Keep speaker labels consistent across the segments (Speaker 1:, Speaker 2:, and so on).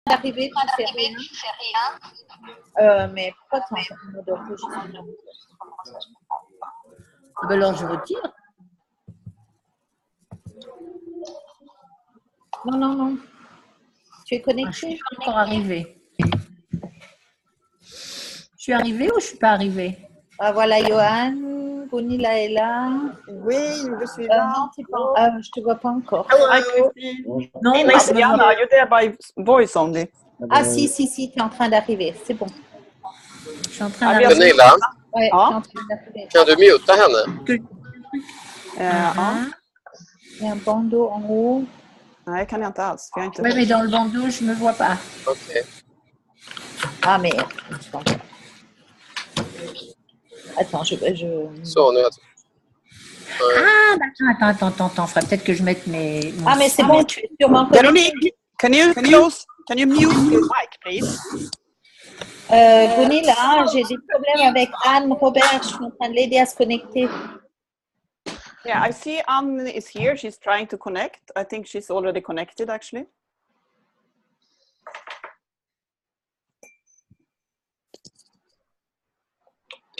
Speaker 1: d'arriver, tu fais rien. Mais pourquoi tu es en mode enregistrement?
Speaker 2: Alors, je retire.
Speaker 1: Non, non, non. Tu es connecté?
Speaker 2: Je suis pas encore arrivée. Je suis arrivée ou je suis pas arrivée?
Speaker 1: Ah, voilà, Johan. Gunilla est là.
Speaker 3: Oui, je suis là.
Speaker 1: Non, t'es pas... je te vois pas encore.
Speaker 3: Hi, Christine.
Speaker 2: Non,
Speaker 1: Hey,
Speaker 2: mais je me
Speaker 3: Adriana,
Speaker 2: vois.
Speaker 3: are you there by voice only?
Speaker 1: Ah, si, tu es en train d'arriver. C'est bon.
Speaker 2: Je suis en train d'arriver.
Speaker 4: Gunilla,
Speaker 1: Ouais,
Speaker 3: Ja.
Speaker 1: tu es en train d'arriver.
Speaker 4: kan du muta henne?
Speaker 3: Ja.
Speaker 1: Il y a un bandeau en haut.
Speaker 3: Nej, kan jag inte alls. För jag har inte
Speaker 2: Oui, mais dans le bandeau, je ne me vois pas.
Speaker 4: Okej.
Speaker 1: Ah, mais... Attends, je...
Speaker 4: Så, nu är jag...
Speaker 2: Ah, d'accord, attends. Faudrait peut-être que je mette mes...
Speaker 1: Ah, mais c'est bon, tu es sûrement connecté.
Speaker 3: Veronique, can you mute your mic, please?
Speaker 1: Gunilla, j'ai des problèmes avec Anne Robert. Je suis en train de l'aider à se connecter.
Speaker 3: Yeah, I see Anne is here. She's trying to connect. I think she's already connected, actually.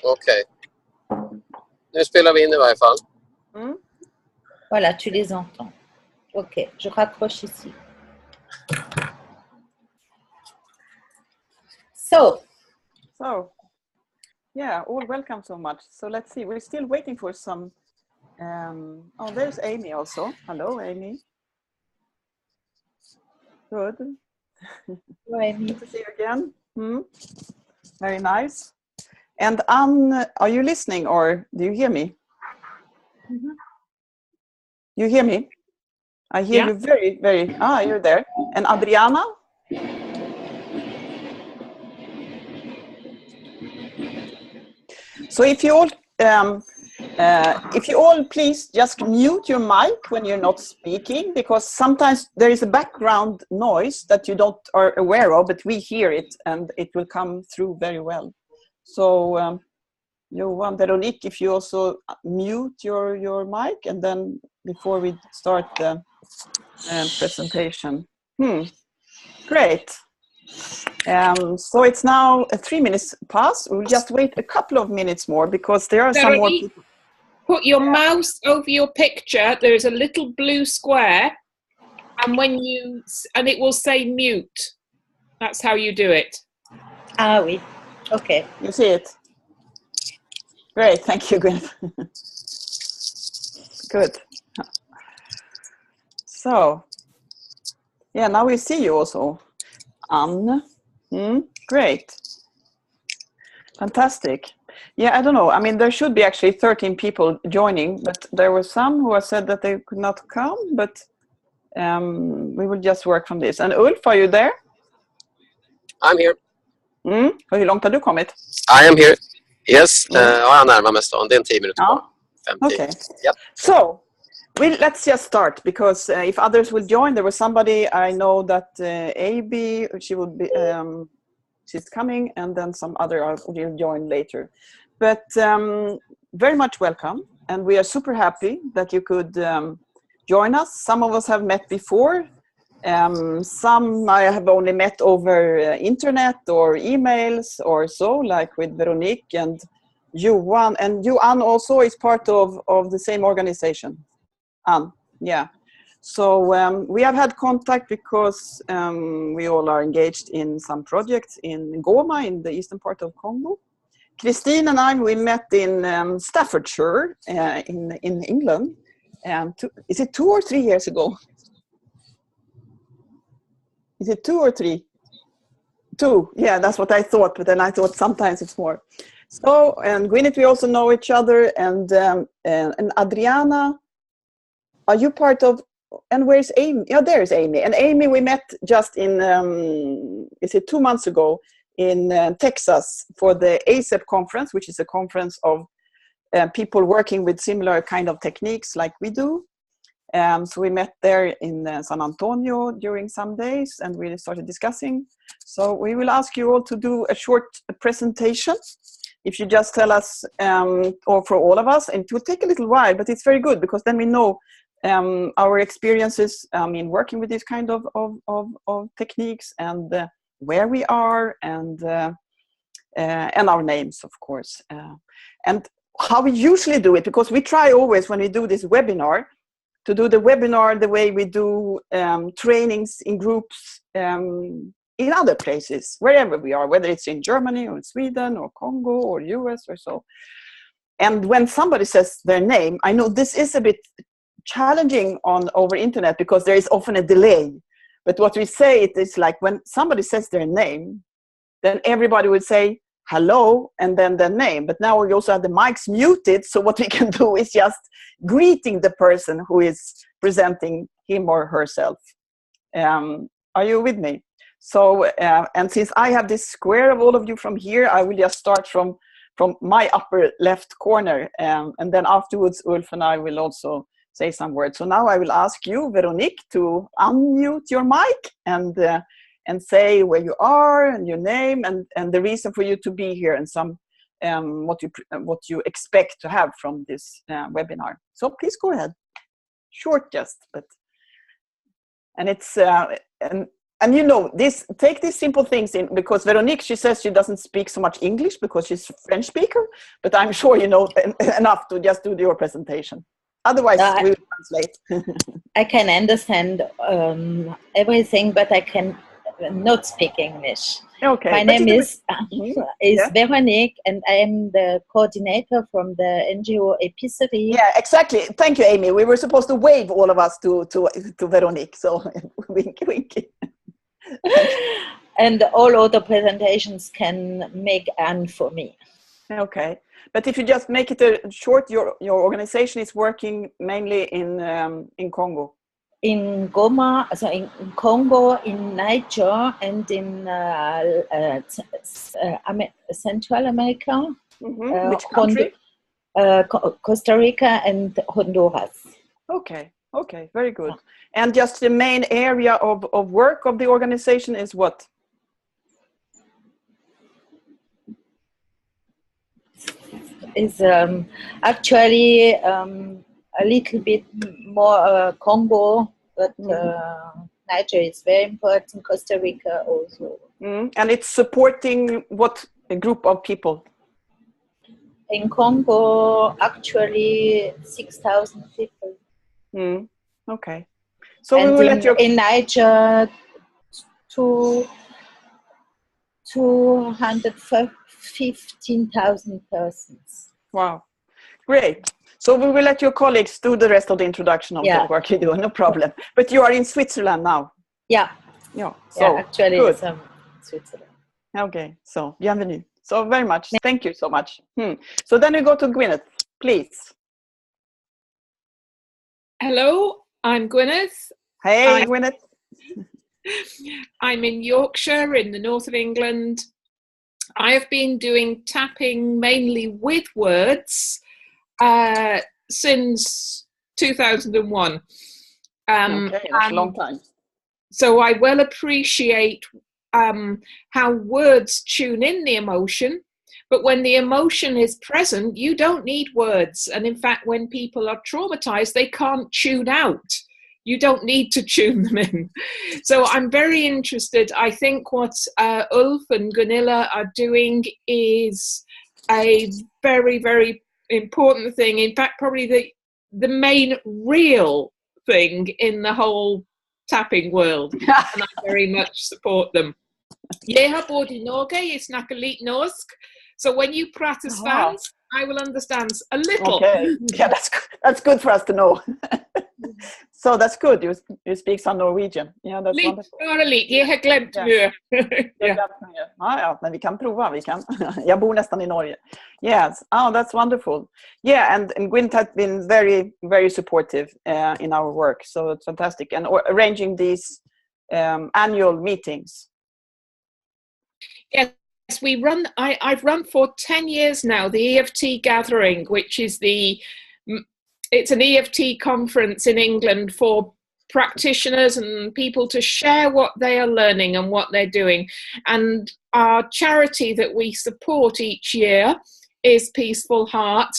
Speaker 4: Okej. Nu spelar vi in i varje fall.
Speaker 3: Mm.
Speaker 1: Voilà, tu les entends. Ok, je raccroche ici. So,
Speaker 3: yeah, all welcome so much. So let's see. We're still waiting for some. Oh, there's Amy also. Hello, Amy. Good. Good to see you again. Very nice. And Anne, are you listening or do you hear me? You hear me? I hear you very, very. You're there. And Adriana? So if you all please just mute your mic when you're not speaking, because sometimes there is a background noise that you don't are aware of, but we hear it and it will come through very well. So Johan, Veronique, if you also mute your mic, and then before we start the presentation. Great. So it's now 3 minutes past. We'll just wait a couple of minutes more because there are some more people.
Speaker 5: Put your mouse over your picture. There is a little blue square, and it will say mute. That's how you do it.
Speaker 1: ah oui, ok.
Speaker 3: You see it? Great, thank you, Gwen. Good. So, yeah, now we see you also, Anne. Great. Fantastic. Yeah, I don't know. I mean, there should be actually 13 people joining, but there were some who have said that they could not come, but we will just work from this. And Ulf, are you there?
Speaker 4: I'm here.
Speaker 3: Hur långt har du kommit?
Speaker 4: I am here. Yes, jag närmar mig stan. Det är en 10 minuter kvar. 50.
Speaker 3: Okay.
Speaker 4: Yep.
Speaker 3: So, let's just start, because if others will join, there was somebody I know that AB, she would be, she's coming, and then some other will join later. But very much welcome, and we are super happy that you could join us. Some of us have met before. Some I have only met over internet or emails or so, like with Veronique and Johan. And Johan also is part of the same organization. Anne, yeah. So we have had contact because we all are engaged in some projects in Goma, in the eastern part of Congo. Christine and I, we met in Staffordshire in England. Is it 2 or 3 years ago? Is it 2 or 3? 2, yeah, that's what I thought, but then I thought sometimes it's more. So, and Gwyneth, we also know each other, and Adriana, are you part of, and where's Amy? Oh, there's Amy. And Amy, we met just in, is it 2 months ago, in Texas for the ASAP conference, which is a conference of people working with similar kind of techniques like we do. So we met there in San Antonio during some days, and we started discussing. So we will ask you all to do a short presentation. If you just tell us, or for all of us, and it will take a little while, but it's very good because then we know our experiences working with this kind of techniques, and where we are, and our names, of course, and how we usually do it, because we try always when we do this webinar to do the webinar the way we do trainings in groups in other places, wherever we are, whether it's in Germany or in Sweden or Congo or US or so. And when somebody says their name, I know this is a bit challenging over internet because there is often a delay. But what we say, it is like when somebody says their name, then everybody would say hello and then their name. But now we also have the mics muted, so what we can do is just greeting the person who is presenting him or herself. Are you with me? So, and since I have this square of all of you from here, I will just start from my upper left corner, and then afterwards Ulf and I will also say some words. So now I will ask you, Veronique, to unmute your mic and say where you are and your name and the reason for you to be here, and some what you expect to have from this webinar. So please go ahead. Short, just, but and it's and you know, take these simple things in, because Veronique, she says she doesn't speak so much English because she's a French speaker, but I'm sure you know enough to just do your presentation. Otherwise, we will translate.
Speaker 1: I can understand everything, but I can not speak English.
Speaker 3: Okay.
Speaker 1: My name is
Speaker 3: Yeah.
Speaker 1: Veronique, and I am the coordinator from the NGO Epiphany.
Speaker 3: Yeah, exactly. Thank you, Amy. We were supposed to wave, all of us, to Veronique. So winky, winky.
Speaker 1: And all other presentations can make Anne for me.
Speaker 3: Okay. But if you just make it short, your organization is working mainly in Congo.
Speaker 1: In Goma, so in Congo, in Niger, and in Central America.
Speaker 3: Which country?
Speaker 1: Costa Rica and Honduras.
Speaker 3: Okay. Okay. Very good. And just the main area of work of the organization is what?
Speaker 1: Is actually a little bit more Congo, but Niger is very important, Costa Rica also.
Speaker 3: And it's supporting what a group of people?
Speaker 1: In Congo, actually 6,000 people.
Speaker 3: Okay. So
Speaker 1: and
Speaker 3: we will let you...
Speaker 1: in Niger, 215,000 persons.
Speaker 3: Wow. Great. So we will let your colleagues do the rest of the introduction of the work you do, no problem. But you are in Switzerland now?
Speaker 1: Yeah.
Speaker 3: Yeah, so
Speaker 1: actually
Speaker 3: good.
Speaker 1: It's Switzerland.
Speaker 3: Okay, so bienvenue. So very much. Thank you so much. So then we go to Gwyneth, please.
Speaker 5: Hello, I'm Gwyneth.
Speaker 3: Hey, Gwyneth.
Speaker 5: I'm in Yorkshire in the north of England. I have been doing tapping mainly with words since 2001.
Speaker 3: Okay, that's a long time.
Speaker 5: So I well appreciate how words tune in the emotion, but when the emotion is present, you don't need words. And in fact, when people are traumatized, they can't tune out. You don't need to tune them in. So I'm very interested. I think what Ulf and Gunilla are doing is a very, very important thing. In fact, probably the main real thing in the whole tapping world. And I very much support them. Jeg har både i Norge, jeg snakker litt norsk. So when you practice Spanish, I will understand a little.
Speaker 3: Okay, yeah, that's good for us to know. So that's good. You speak some Norwegian. Yeah, that's wonderful.
Speaker 5: Jag har glömt mye.
Speaker 3: Ja, men vi kan prova. Jag bor nästan i Norge. Yes. Oh, that's wonderful. Yeah, and Gwyneth has been very, very supportive in our work. So it's fantastic. And arranging these annual meetings.
Speaker 5: Yes, we run. I've run for 10 years now the Eft Gathering, which is it's an EFT conference in England for practitioners and people to share what they are learning and what they're doing. And our charity that we support each year is Peaceful Heart,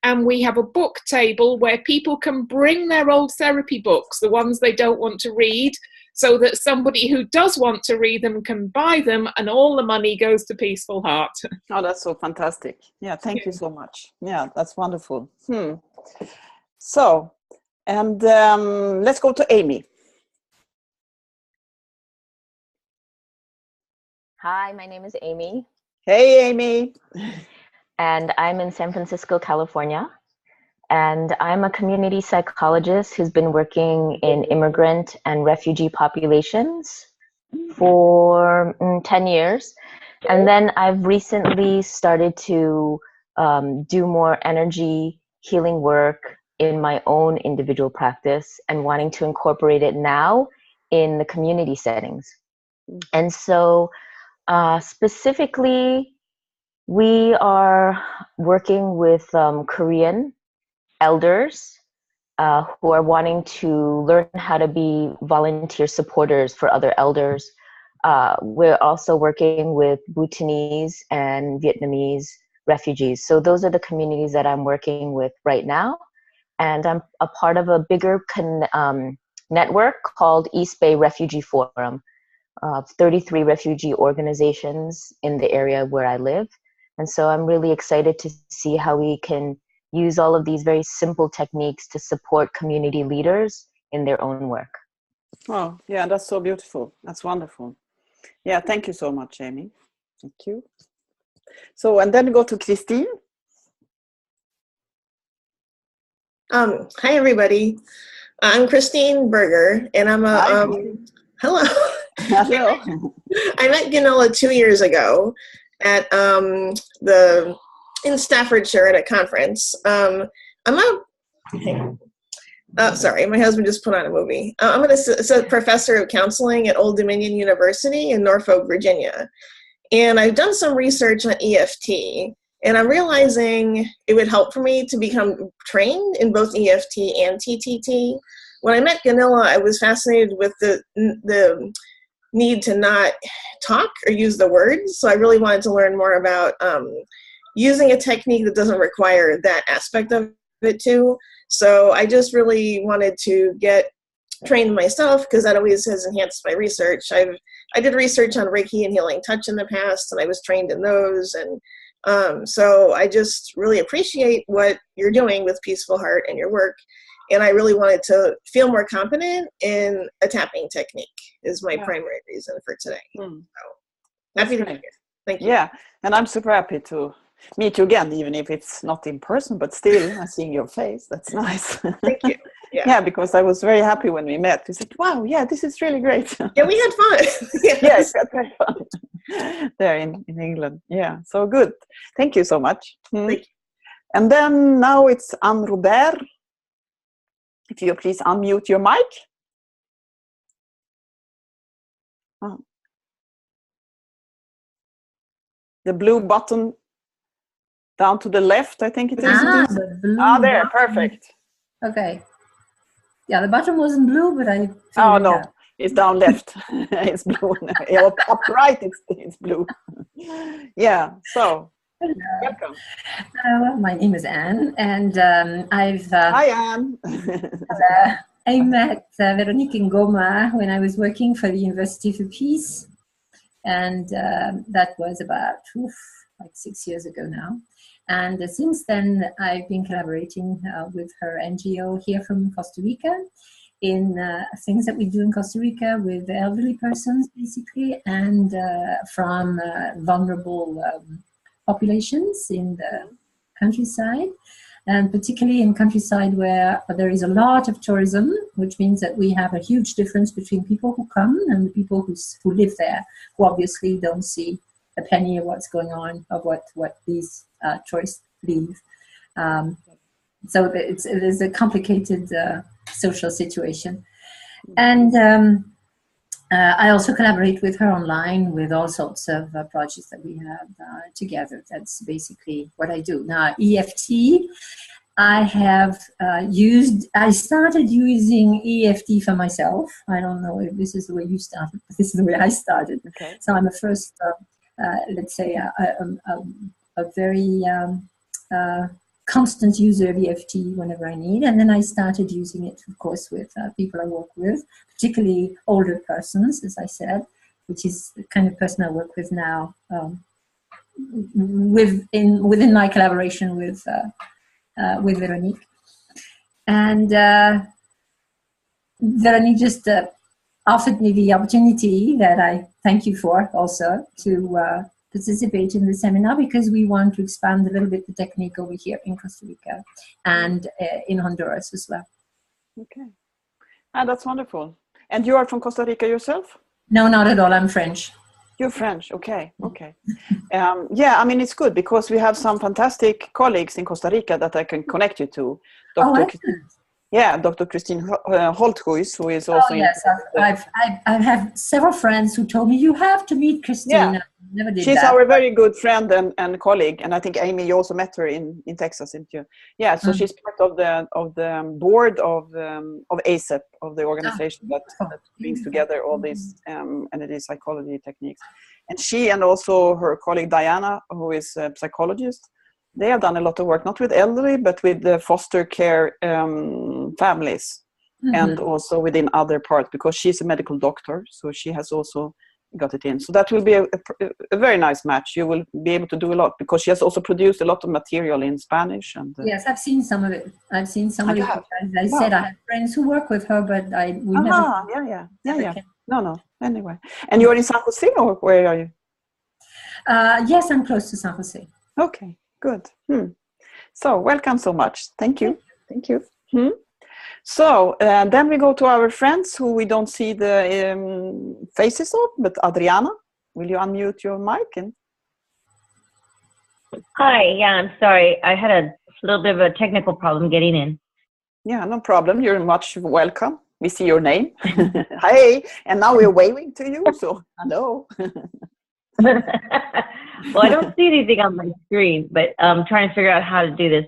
Speaker 5: and we have a book table where people can bring their old therapy books, the ones they don't want to read, so that somebody who does want to read them can buy them, and all the money goes to Peaceful Heart.
Speaker 3: Oh, that's so fantastic. Yeah, thank you so much. Yeah, that's wonderful. So, and let's go to Amy.
Speaker 6: Hi, my name is Amy.
Speaker 3: Hey, Amy.
Speaker 6: And I'm in San Francisco, California. And I'm a community psychologist who's been working in immigrant and refugee populations for 10 years. And then I've recently started to do more energy healing work in my own individual practice and wanting to incorporate it now in the community settings. And so specifically, we are working with Korean elders who are wanting to learn how to be volunteer supporters for other elders. We're also working with Bhutanese and Vietnamese refugees. So those are the communities that I'm working with right now. And I'm a part of a bigger network called East Bay Refugee Forum, 33 refugee organizations in the area where I live. And so I'm really excited to see how we can use all of these very simple techniques to support community leaders in their own work.
Speaker 3: Oh, yeah, that's so beautiful. That's wonderful. Yeah, thank you so much, Amy. Thank you. So, and then go to Christine.
Speaker 7: Hi, everybody. I'm Christine Berger, and I'm a, hello.
Speaker 3: Hello.
Speaker 7: I met Guerrilla 2 years ago at in Staffordshire at a conference. Sorry, my husband just put on a movie. I'm a professor of counseling at Old Dominion University in Norfolk, Virginia. And I've done some research on EFT, and I'm realizing it would help for me to become trained in both EFT and TTT. When I met Guerrilla, I was fascinated with the need to not talk or use the words. So I really wanted to learn more about using a technique that doesn't require that aspect of it too. So I just really wanted to get trained myself because that always has enhanced my research. I did research on Reiki and healing touch in the past, and I was trained in those. And so I just really appreciate what you're doing with Peaceful Heart and your work. And I really wanted to feel more confident in a tapping technique is my primary reason for today. So happy to be here. Thank you.
Speaker 3: Yeah, and I'm super happy to meet you again, even if it's not in person, but still seeing your face. That's nice.
Speaker 7: Thank you.
Speaker 3: Yeah, because I was very happy when we met. We said, wow, yeah, this is really great.
Speaker 7: Yeah, we had fun.
Speaker 3: Yes, we had very fun there in England. Yeah, so good. Thank you so much.
Speaker 7: Thank you.
Speaker 3: And then now it's Anne Robert. If you please unmute your mic. Oh. The blue button down to the left, I think it is.
Speaker 2: The blue
Speaker 3: there,
Speaker 2: button.
Speaker 3: perfect.
Speaker 2: Okay. Yeah, the button wasn't blue, but I.
Speaker 3: Oh no, it's down left. It's blue. Up right, it's blue. Yeah. So.
Speaker 2: Hello.
Speaker 3: Welcome.
Speaker 2: Well, my name is Anne, and I've.
Speaker 3: Hi, Anne.
Speaker 2: I met Veronique Ngoma when I was working for the University for Peace, and that was about like 6 years ago now. And since then, I've been collaborating with her NGO here from Costa Rica in things that we do in Costa Rica with elderly persons, basically, and from vulnerable populations in the countryside, and particularly in countryside where there is a lot of tourism, which means that we have a huge difference between people who come and the people who live there, who obviously don't see a penny of what's going on, of what these tourists leave. So it is a complicated social situation. And I also collaborate with her online with all sorts of projects that we have together. That's basically what I do. Now, EFT, I started using EFT for myself. I don't know if this is the way you started, but this is the way I started.
Speaker 3: Okay.
Speaker 2: So I'm a first, let's say, a a very constant user of EFT whenever I need. And then I started using it, of course, with people I work with, particularly older persons, as I said, which is the kind of person I work with now, within my collaboration with Veronique. And Veronique just offered me the opportunity that I thank you for also to participate in the seminar, because we want to expand a little bit the technique over here in Costa Rica and in Honduras as well.
Speaker 3: Okay. That's wonderful. And you are from Costa Rica yourself?
Speaker 2: No, not at all. I'm French.
Speaker 3: You're French. Okay. Okay. Yeah, I mean, it's good because we have some fantastic colleagues in Costa Rica that I can connect you to. Dr. Christine Holthuis, who is also.
Speaker 2: Oh, yes. I have several friends who told me you have to meet Christine.
Speaker 3: Yeah.
Speaker 2: Never did
Speaker 3: She's
Speaker 2: that.
Speaker 3: our very good friend and colleague, and I think Amy, you also met her in Texas, didn't you? Yeah, so she's part of the board of ASAP, of the organization that brings together all these energy psychology techniques. And she and also her colleague Diana, who is a psychologist, they have done a lot of work, not with elderly, but with the foster care families, and also within other parts, because she's a medical doctor, so she has also got it in. So that will be a very nice match. You will be able to do a lot, because she has also produced a lot of material in Spanish. And
Speaker 2: yes, I've seen some of it. I've seen some of it. As I said, I have friends who work with her, but we never.
Speaker 3: Yeah. No. Anyway, and you're in San Jose, or where are you?
Speaker 2: Yes, I'm close to San Jose.
Speaker 3: Okay, good. So welcome so much. Thank you. So then we go to our friends who we don't see the faces of, but Adriana, will you unmute your mic?
Speaker 8: Hi, yeah, I'm sorry. I had a little bit of a technical problem getting in.
Speaker 3: Yeah, no problem. You're much welcome. We see your name. Hey, and now we're waving to you, so hello.
Speaker 8: Well, I don't see anything on my screen, but I'm trying to figure out how to do this.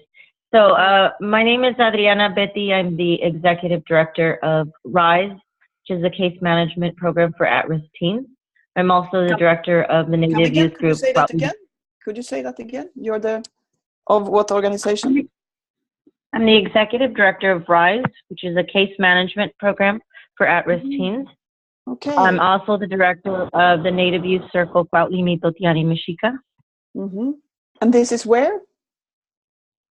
Speaker 8: So my name is Adriana Betty. I'm the Executive Director of RISE, which is a case management program for at-risk teens. I'm also the Director of the Native Youth Group.
Speaker 3: Could you say that again? You're of what organization?
Speaker 8: I'm the Executive Director of RISE, which is a case management program for at-risk teens.
Speaker 3: Okay.
Speaker 8: I'm also the Director of the Native Youth Circle, Cuauhtlimi Totiani Mexica.
Speaker 3: And this is where?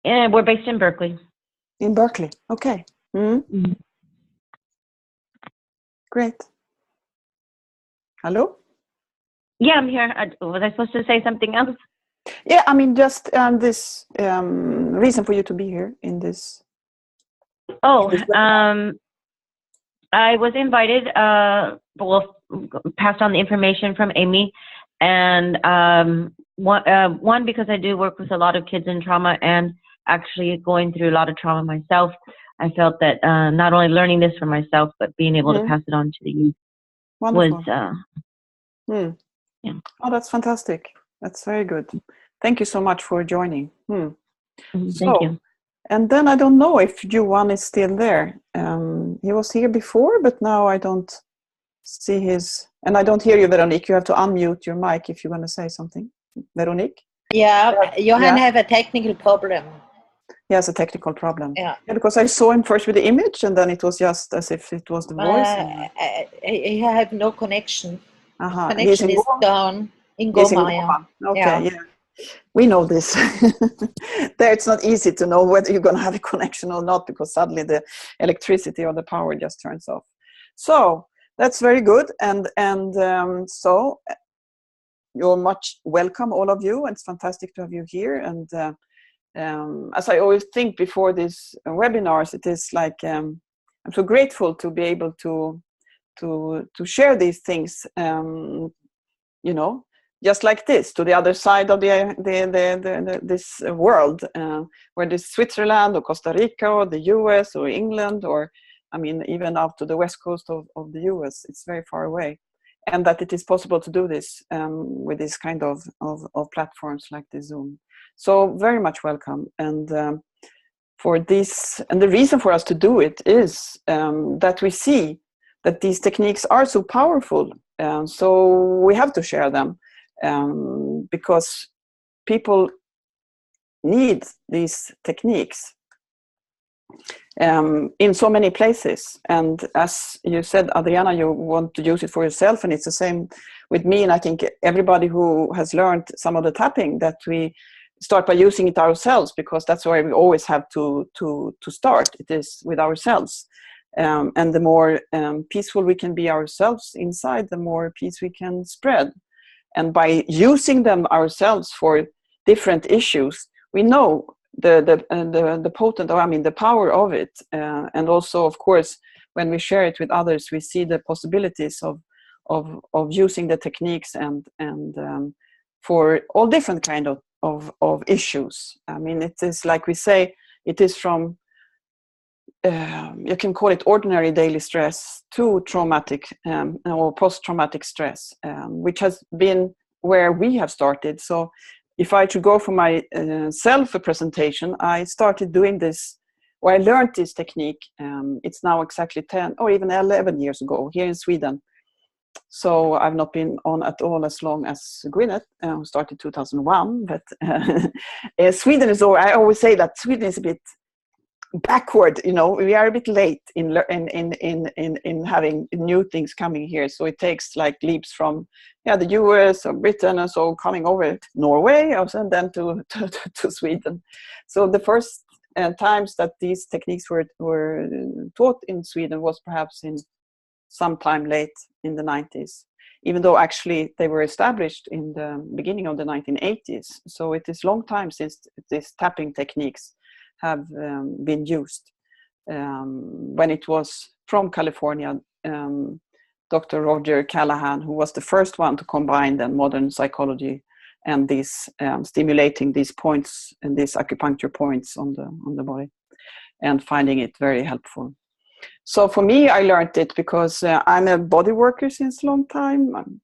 Speaker 8: And we're based in Berkeley.
Speaker 3: In Berkeley, okay. Great. Hello?
Speaker 8: Yeah, I'm here. Was I supposed to say something else?
Speaker 3: Yeah, I mean, just this reason for you to be here in this.
Speaker 8: Oh, I was invited, passed on the information from Amy, and one, because I do work with a lot of kids in trauma and actually going through a lot of trauma myself, I felt that not only learning this for myself, but being able to pass it on to the youth was,
Speaker 3: yeah. Oh, that's fantastic. That's very good. Thank you so much for joining.
Speaker 8: Thank you.
Speaker 3: And then I don't know if Johan is still there. He was here before, but now I don't see and I don't hear you, Veronique. You have to unmute your mic if you want to say something. Veronique?
Speaker 1: Yeah, Johan have a technical problem.
Speaker 3: He has a technical problem.
Speaker 1: Yeah,
Speaker 3: because I saw him first with the image, and then it was just as if it was the voice.
Speaker 1: He have no connection.
Speaker 3: Connection
Speaker 1: is down in Goma.
Speaker 3: Okay, yeah. We know this. There, it's not easy to know whether you're going to have a connection or not, because suddenly the electricity or the power just turns off. So that's very good, and so you're much welcome, all of you. It's fantastic to have you here. And as I always think before these webinars, it is like I'm so grateful to be able to share these things. Just like this, to the other side of this world, where there's Switzerland or Costa Rica or the US or England, or I mean even up to the west coast of the US. It's very far away, and that it is possible to do this with this kind of platforms like the Zoom. So very much welcome. And for this, and the reason for us to do it is that we see that these techniques are so powerful, so we have to share them. Because people need these techniques in so many places. And as you said, Adriana, you want to use it for yourself, and it's the same with me. And I think everybody who has learned some of the tapping, that we start by using it ourselves, because that's where we always have to start. It is with ourselves. And the more peaceful we can be ourselves inside, the more peace we can spread. And by using them ourselves for different issues, we know the potent, or I mean the power of it. And also, of course, when we share it with others, we see the possibilities of using the techniques and for all different kind of issues. I mean, it is like we say, it is from you can call it ordinary daily stress to traumatic or post-traumatic stress, which has been where we have started. So if I should go for my self presentation, I started doing this, or I learned this technique. It's now exactly 10 or even 11 years ago here in Sweden. So I've not been on at all as long as Gwyneth, started 2001. But Sweden is, I always say that Sweden is a bit backward, you know. We are a bit late in having new things coming here. So it takes like leaps from the US or Britain and so coming over to Norway and then to Sweden. So the first times that these techniques were taught in Sweden was perhaps in sometime late in the 90s, even though actually they were established in the beginning of the 1980s. So it is long time since these tapping techniques have been used. When it was from California, Dr. Roger Callahan, who was the first one to combine the modern psychology and these stimulating these points and these acupuncture points on the body, and finding it very helpful. So for me, I learned it because I'm a body worker since a long time,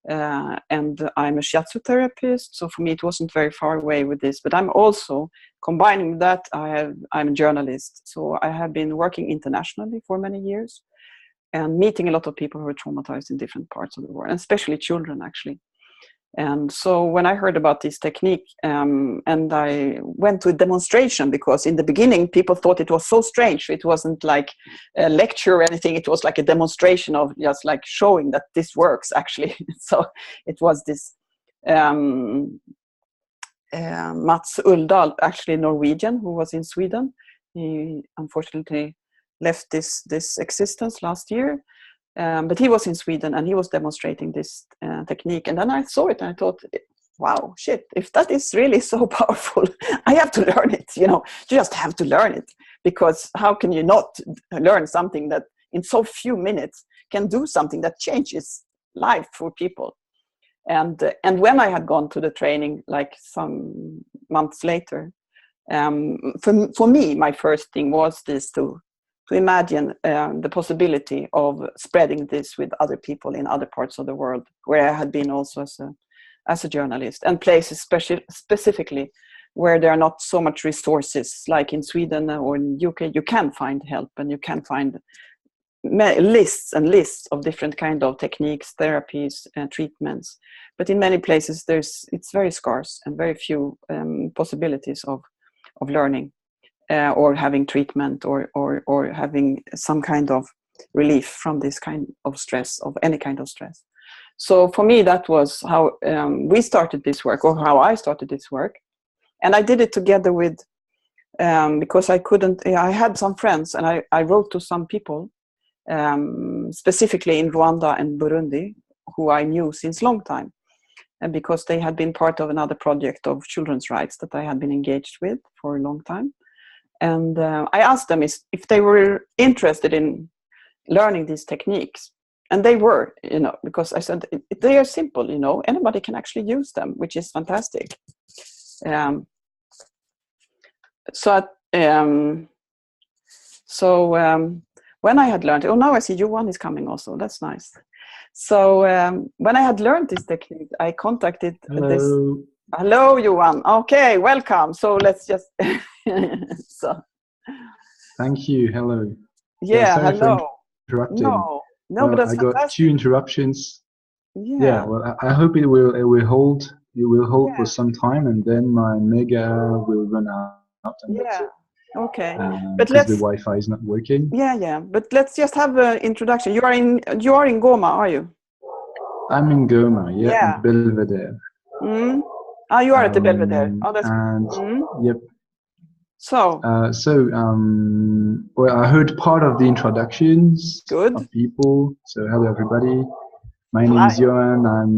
Speaker 3: and I'm a shiatsu therapist. So for me, it wasn't very far away with this. But I'm also combining that. I'm a journalist, so I have been working internationally for many years and meeting a lot of people who are traumatized in different parts of the world, and especially children, actually. And so when I heard about this technique, and I went to a demonstration, because in the beginning people thought it was so strange. It wasn't like a lecture or anything. It was like a demonstration of just like showing that this works actually. So it was this Mats Uldal, actually Norwegian, who was in Sweden. He unfortunately left this existence last year. But he was in Sweden and he was demonstrating this technique. And then I saw it and I thought, wow, shit, if that is really so powerful, I have to learn it, you know, you just have to learn it. Because how can you not learn something that in so few minutes can do something that changes life for people? And when I had gone to the training, like some months later, for me, my first thing was this to imagine the possibility of spreading this with other people in other parts of the world, where I had been also as a journalist, and places specifically where there are not so much resources, like in Sweden or in UK. You can find help, and you can find lists and lists of different kind of techniques, therapies, and treatments. But in many places, it's very scarce and very few possibilities of learning. Or having treatment, or having some kind of relief from this kind of stress, of any kind of stress. So for me, that was how we started this work, or how I started this work. And I did it together with, because I had some friends, and I wrote to some people, specifically in Rwanda and Burundi, who I knew since long time. And because they had been part of another project of children's rights that I had been engaged with for a long time. And I asked them if they were interested in learning these techniques. And they were, you know, because I said, they are simple, you know, anybody can actually use them, which is fantastic. When I had learned, now I see Johan is coming also, that's nice. So when I had learned this technique, I contacted Hello, Johan. Okay, welcome. So let's just...
Speaker 9: Thank you. Hello.
Speaker 3: Yeah,
Speaker 9: sorry
Speaker 3: hello.
Speaker 9: for interrupting.
Speaker 3: No,
Speaker 9: well,
Speaker 3: but that's
Speaker 9: I got
Speaker 3: fantastic.
Speaker 9: 2 interruptions.
Speaker 3: Yeah.
Speaker 9: Well, I hope it will hold. it will hold for some time, and then my mega will run out, and that's it.
Speaker 3: Okay.
Speaker 9: But because the Wi-Fi is not working.
Speaker 3: Yeah. But let's just have an introduction. You are in Goma, are you?
Speaker 9: I'm in Goma, in Belvedere.
Speaker 3: You are at the Belvedere. Oh, that's
Speaker 9: yep.
Speaker 3: So.
Speaker 9: Well, I heard part of the introductions
Speaker 3: Good.
Speaker 9: of people. So hello, everybody. My name is Johan. I'm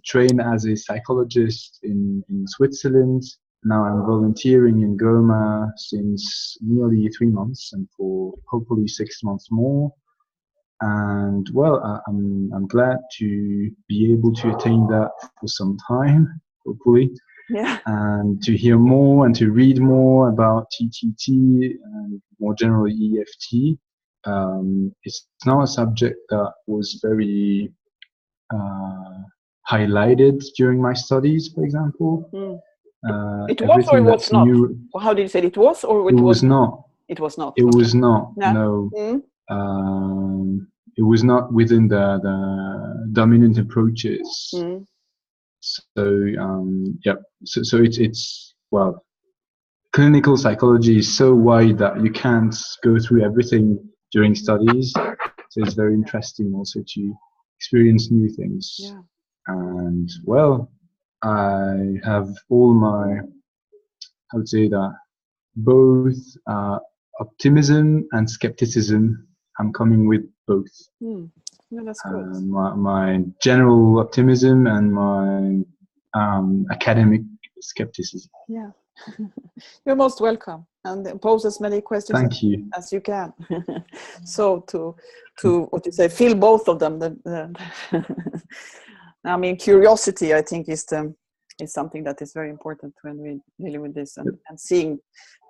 Speaker 9: trained as a psychologist in Switzerland. Now I'm volunteering in Goma since nearly 3 months, and for hopefully 6 months more. And well, I'm glad to be able to attain that for some time, hopefully.
Speaker 3: Yeah.
Speaker 9: And to hear more and to read more about TTT and more generally EFT. It's now a subject that was very highlighted during my studies, for example.
Speaker 3: It was or it was not? How did you say it was or it was
Speaker 9: not?
Speaker 3: It was not.
Speaker 9: It was not. No. It was not within the dominant approaches. So so it's well, clinical psychology is so wide that you can't go through everything during studies. So it's very interesting also to experience new things.
Speaker 3: Yeah.
Speaker 9: And well, I have all my, I would say that both optimism and skepticism. I'm coming with both.
Speaker 3: Yeah, that's good.
Speaker 9: My general optimism and my academic skepticism.
Speaker 3: Yeah. You're most welcome, and pose as many questions as you can. So to what you say, feel both of them. I mean, curiosity, I think, is something that is very important when we're dealing with this and seeing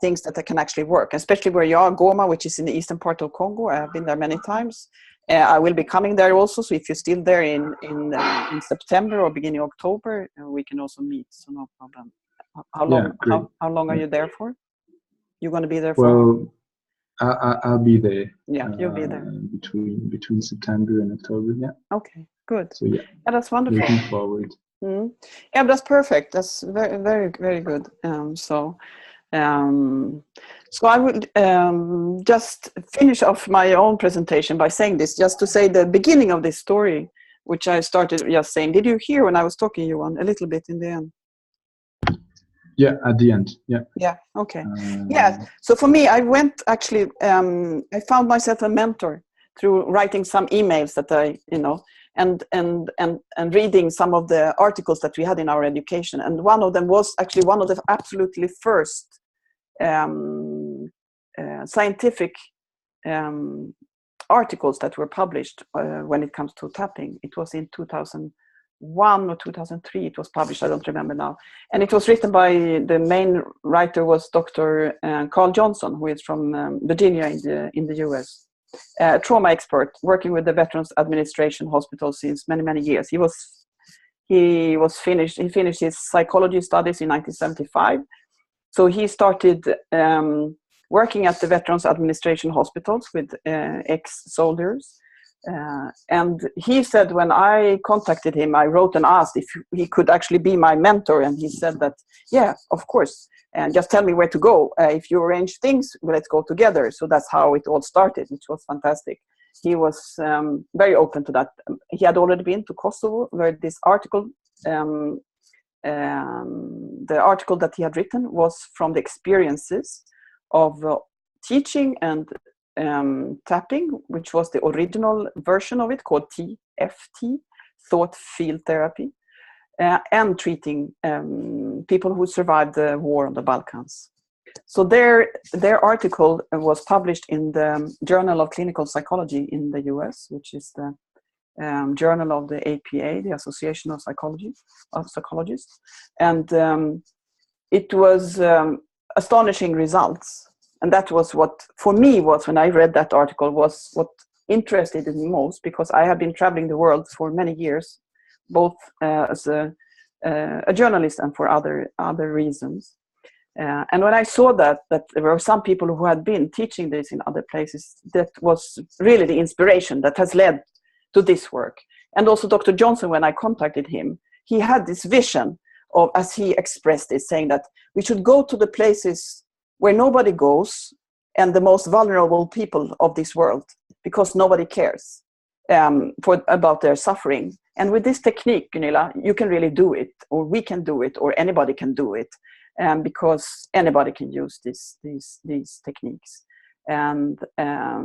Speaker 3: things that can actually work, especially where you are, Goma, which is in the eastern part of Congo. I have been there many times. I will be coming there also. So if you're still there in September or beginning of October, we can also meet. So no problem. How long are you there for? You're going to be there for?
Speaker 9: Well, I'll be there.
Speaker 3: Yeah, you'll be there
Speaker 9: between September and October. Yeah.
Speaker 3: Okay, good.
Speaker 9: So yeah,
Speaker 3: that's wonderful.
Speaker 9: Looking forward.
Speaker 3: Yeah, that's perfect. That's very, very, very good. So I would just finish off my own presentation by saying this, just to say the beginning of this story, which I started just saying. Did you hear when I was talking, Johan, a little bit in the end?
Speaker 9: Yeah, at the end. Yeah.
Speaker 3: Yeah. Okay. Yeah. So for me, I went actually. I found myself a mentor through writing some emails that I, and reading some of the articles that we had in our education. And one of them was actually one of the absolutely first scientific articles that were published when it comes to tapping. It was in 2001 or 2003 it was published, I don't remember now. And it was written by, the main writer was Dr. Carl Johnson, who is from Virginia in the US. A trauma expert working with the Veterans Administration Hospital since many, many years. He finished his psychology studies in 1975. So he started working at the Veterans Administration Hospitals with ex-soldiers. And he said, when I contacted him, I wrote and asked if he could actually be my mentor. And he said that, yeah, of course. And just tell me where to go. If you arrange things, let's go together. So that's how it all started, which was fantastic. He was very open to that. He had already been to Kosovo, where this article, the article that he had written was from the experiences of teaching and tapping, which was the original version of it, called TFT, Thought Field Therapy, and treating people who survived the war on the Balkans. So their article was published in the Journal of Clinical Psychology in the US, which is the journal of the APA, the Association of Psychologists. And it was astonishing results. And that was what, for me, was when I read that article, was what interested me most, because I have been traveling the world for many years, both as a journalist and for other reasons. And when I saw that there were some people who had been teaching this in other places, that was really the inspiration that has led to this work. And also Dr. Johnson, when I contacted him, he had this vision of, as he expressed it, saying that we should go to the places where nobody goes and the most vulnerable people of this world, because nobody cares about their suffering. And with this technique, Gunilla, you can really do it, or we can do it, or anybody can do it, because anybody can use these techniques. And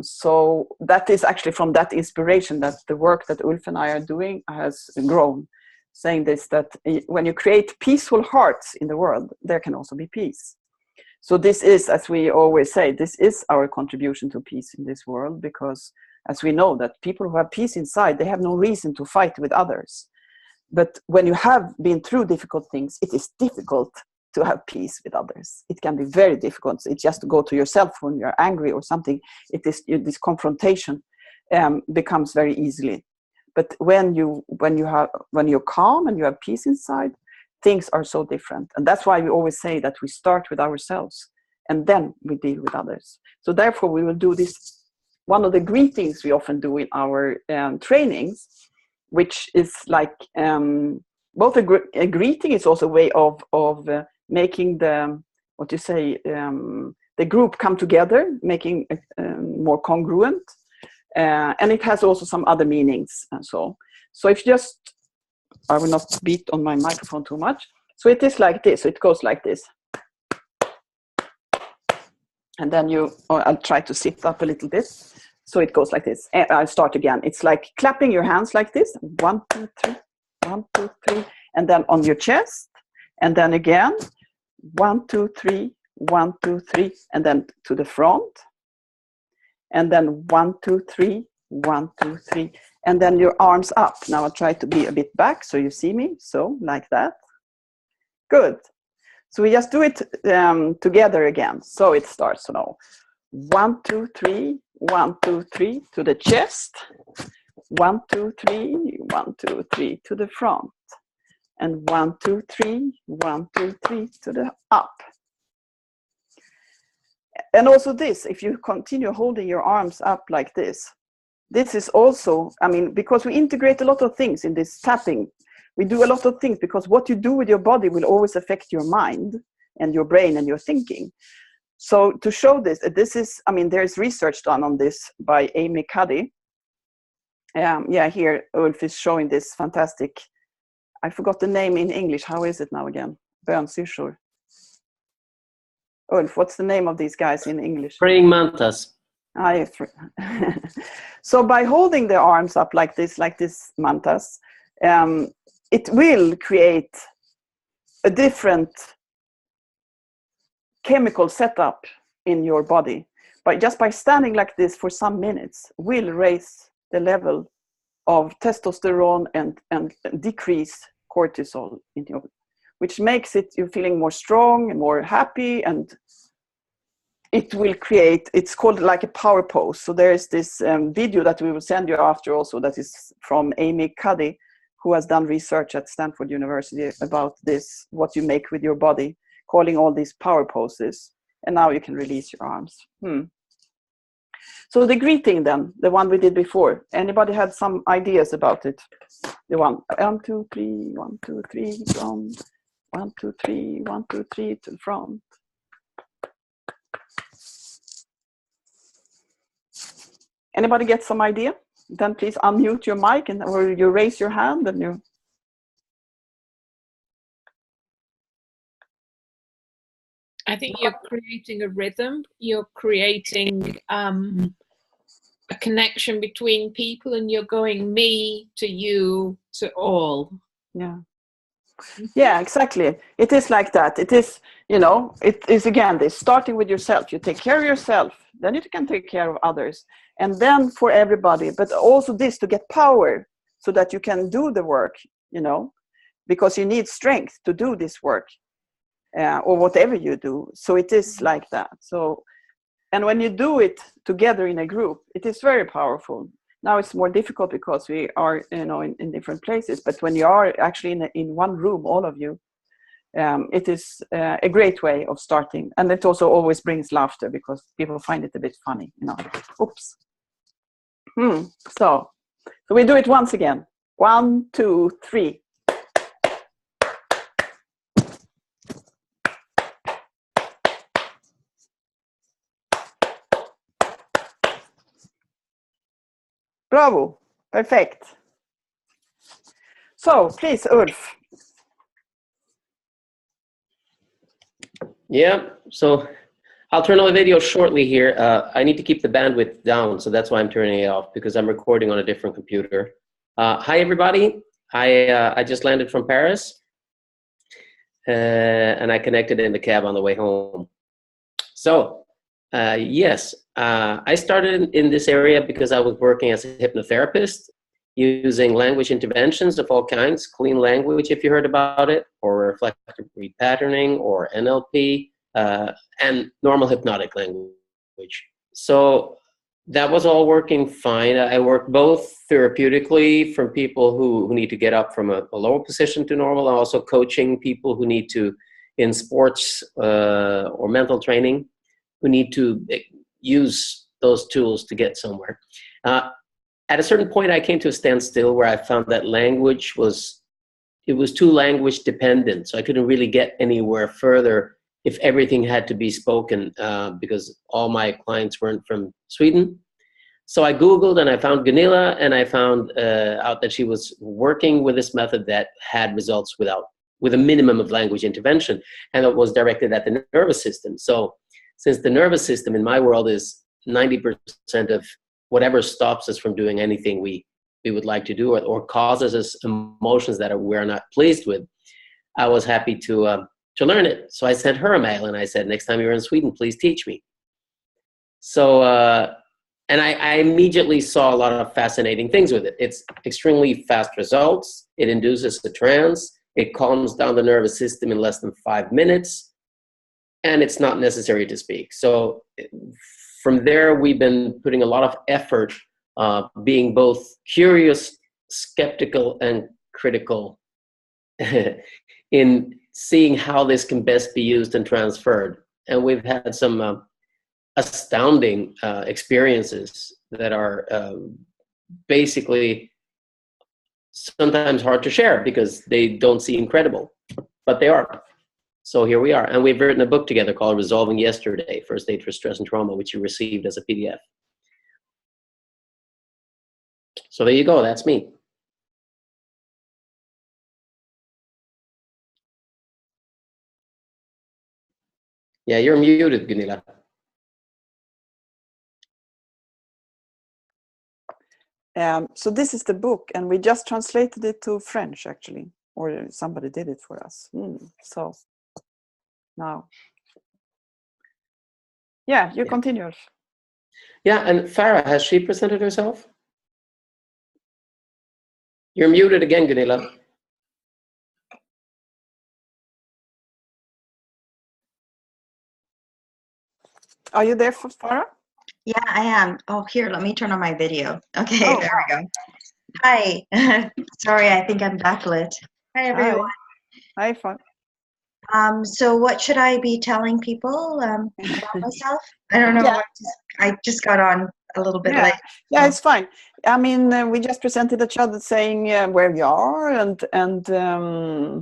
Speaker 3: so that is actually from that inspiration that the work that Ulf and I are doing has grown, saying this, that when you create peaceful hearts in the world, there can also be peace. So this is, as we always say, this is our contribution to peace in this world, because as we know that people who have peace inside, they have no reason to fight with others. But when you have been through difficult things, it is difficult to have peace with others. It can be very difficult. It's just to go to yourself when you're angry or something. This confrontation becomes very easily. But when you're calm and you have peace inside, things are so different. And that's why we always say that we start with ourselves and then we deal with others. So therefore we will do this. One of the greetings we often do in our trainings, which is like both a greeting, is also a way of making the group come together, making more congruent, and it has also some other meanings. And so if just, I will not beat on my microphone too much. So it is like this. So it goes like this. And then I'll try to sit up a little bit. So it goes like this. And I'll start again. It's like clapping your hands like this. 1, 2, 3, 1, 2, 3. And then on your chest. And then again. 1, 2, 3, 1, 2, 3. And then to the front. And then 1, 2, 3, 1, 2, 3. And then your arms up. Now I'll try to be a bit back so you see me. So like that. Good. So we just do it together again. So it starts now. 1, 2, 3, 1, 2, 3 to the chest. 1, 2, 3, 1, 2, 3 to the front. And 1, 2, 3, 1, 2, 3 to the up. And also this, if you continue holding your arms up like this, this is also, I mean, because we integrate a lot of things in this tapping. We do a lot of things because what you do with your body will always affect your mind and your brain and your thinking. So to show this is, I mean, there's research done on this by Amy Cuddy. Here Ulf is showing this fantastic, I forgot the name in English. How is it now again? Bönsyrsor. Ulf, what's the name of these guys in English?
Speaker 10: Praying mantas.
Speaker 3: So by holding the arms up like this mantas, it will create a different chemical setup in your body. But just by standing like this for some minutes will raise the level of testosterone and decrease cortisol in your, which makes it you feeling more strong and more happy, and it will create, it's called like a power pose. So there's this video that we will send you after also that is from Amy Cuddy, who has done research at Stanford University about this, what you make with your body, calling all these power poses. And now you can release your arms. So the greeting then, the one we did before, anybody had some ideas about it? The one, 1, 2, 3, 1, 2, 3, from 1, 2, 3, 1, 2, 3 to the front. Anybody get some idea? Then please unmute your mic or you raise your hand and you.
Speaker 5: I think you're creating a rhythm. You're creating a connection between people, and you're going me to you to all.
Speaker 3: Yeah, exactly. It is like that. It is, it is again this starting with yourself. You take care of yourself, then you can take care of others, and then for everybody. But also this to get power so that you can do the work, because you need strength to do this work. Or whatever you do. So it is like that. So, and when you do it together in a group, it is very powerful. Now it's more difficult because we are, in different places. But when you are actually in one room, all of you, it is a great way of starting. And it also always brings laughter because people find it a bit funny, Oops. So we do it once again. 1, 2, 3. Bravo. Perfect. So, please, Ulf.
Speaker 10: Yeah, so I'll turn on the video shortly here. I need to keep the bandwidth down, so that's why I'm turning it off, because I'm recording on a different computer. Hi, everybody. I just landed from Paris, and I connected in the cab on the way home. So, yes, I started in this area because I was working as a hypnotherapist, using language interventions of all kinds, clean language, if you heard about it, or reflective repatterning, or NLP, and normal hypnotic language. So that was all working fine. I work both therapeutically from people who need to get up from a lower position to normal, and also coaching people who need to, in sports or mental training, who need to use those tools to get somewhere. At a certain point, I came to a standstill where I found that language was too language dependent. So I couldn't really get anywhere further if everything had to be spoken, because all my clients weren't from Sweden. So I Googled and I found Guerrilla, and I found out that she was working with this method that had results with a minimum of language intervention, and it was directed at the nervous system. So since the nervous system in my world is 90% of whatever stops us from doing anything we would like to do, or causes us emotions that we're not pleased with, I was happy to learn it. So I sent her a mail and I said, next time you're in Sweden, please teach me. So, and I immediately saw a lot of fascinating things with it. It's extremely fast results. It induces a trance. It calms down the nervous system in less than 5 minutes. And it's not necessary to speak. So from there, we've been putting a lot of effort, being both curious, skeptical, and critical in seeing how this can best be used and transferred. And we've had some astounding experiences that are basically sometimes hard to share because they don't seem credible, but they are. So here we are, and we've written a book together called Resolving Yesterday, First Aid for Stress and Trauma, which you received as a PDF. So there you go, that's me. Yeah, you're muted, Gunilla.
Speaker 3: So this is the book, and we just translated it to French, actually, or somebody did it for us. So now, yeah, you continue.
Speaker 10: Yeah, and Farah, has she presented herself? You're muted again, Gunilla.
Speaker 3: Are you there, Farah?
Speaker 11: Yeah, I am. Oh, here, let me turn on my video. Okay,
Speaker 3: Oh,
Speaker 11: there we go. Hi. Sorry, I think I'm backlit. Hi, everyone.
Speaker 3: Hi, Farah.
Speaker 11: So what should I be telling people about myself? I don't know.
Speaker 3: Yeah.
Speaker 11: I just got on a little bit late.
Speaker 3: Yeah, it's fine. I mean, we just presented each other saying where you are and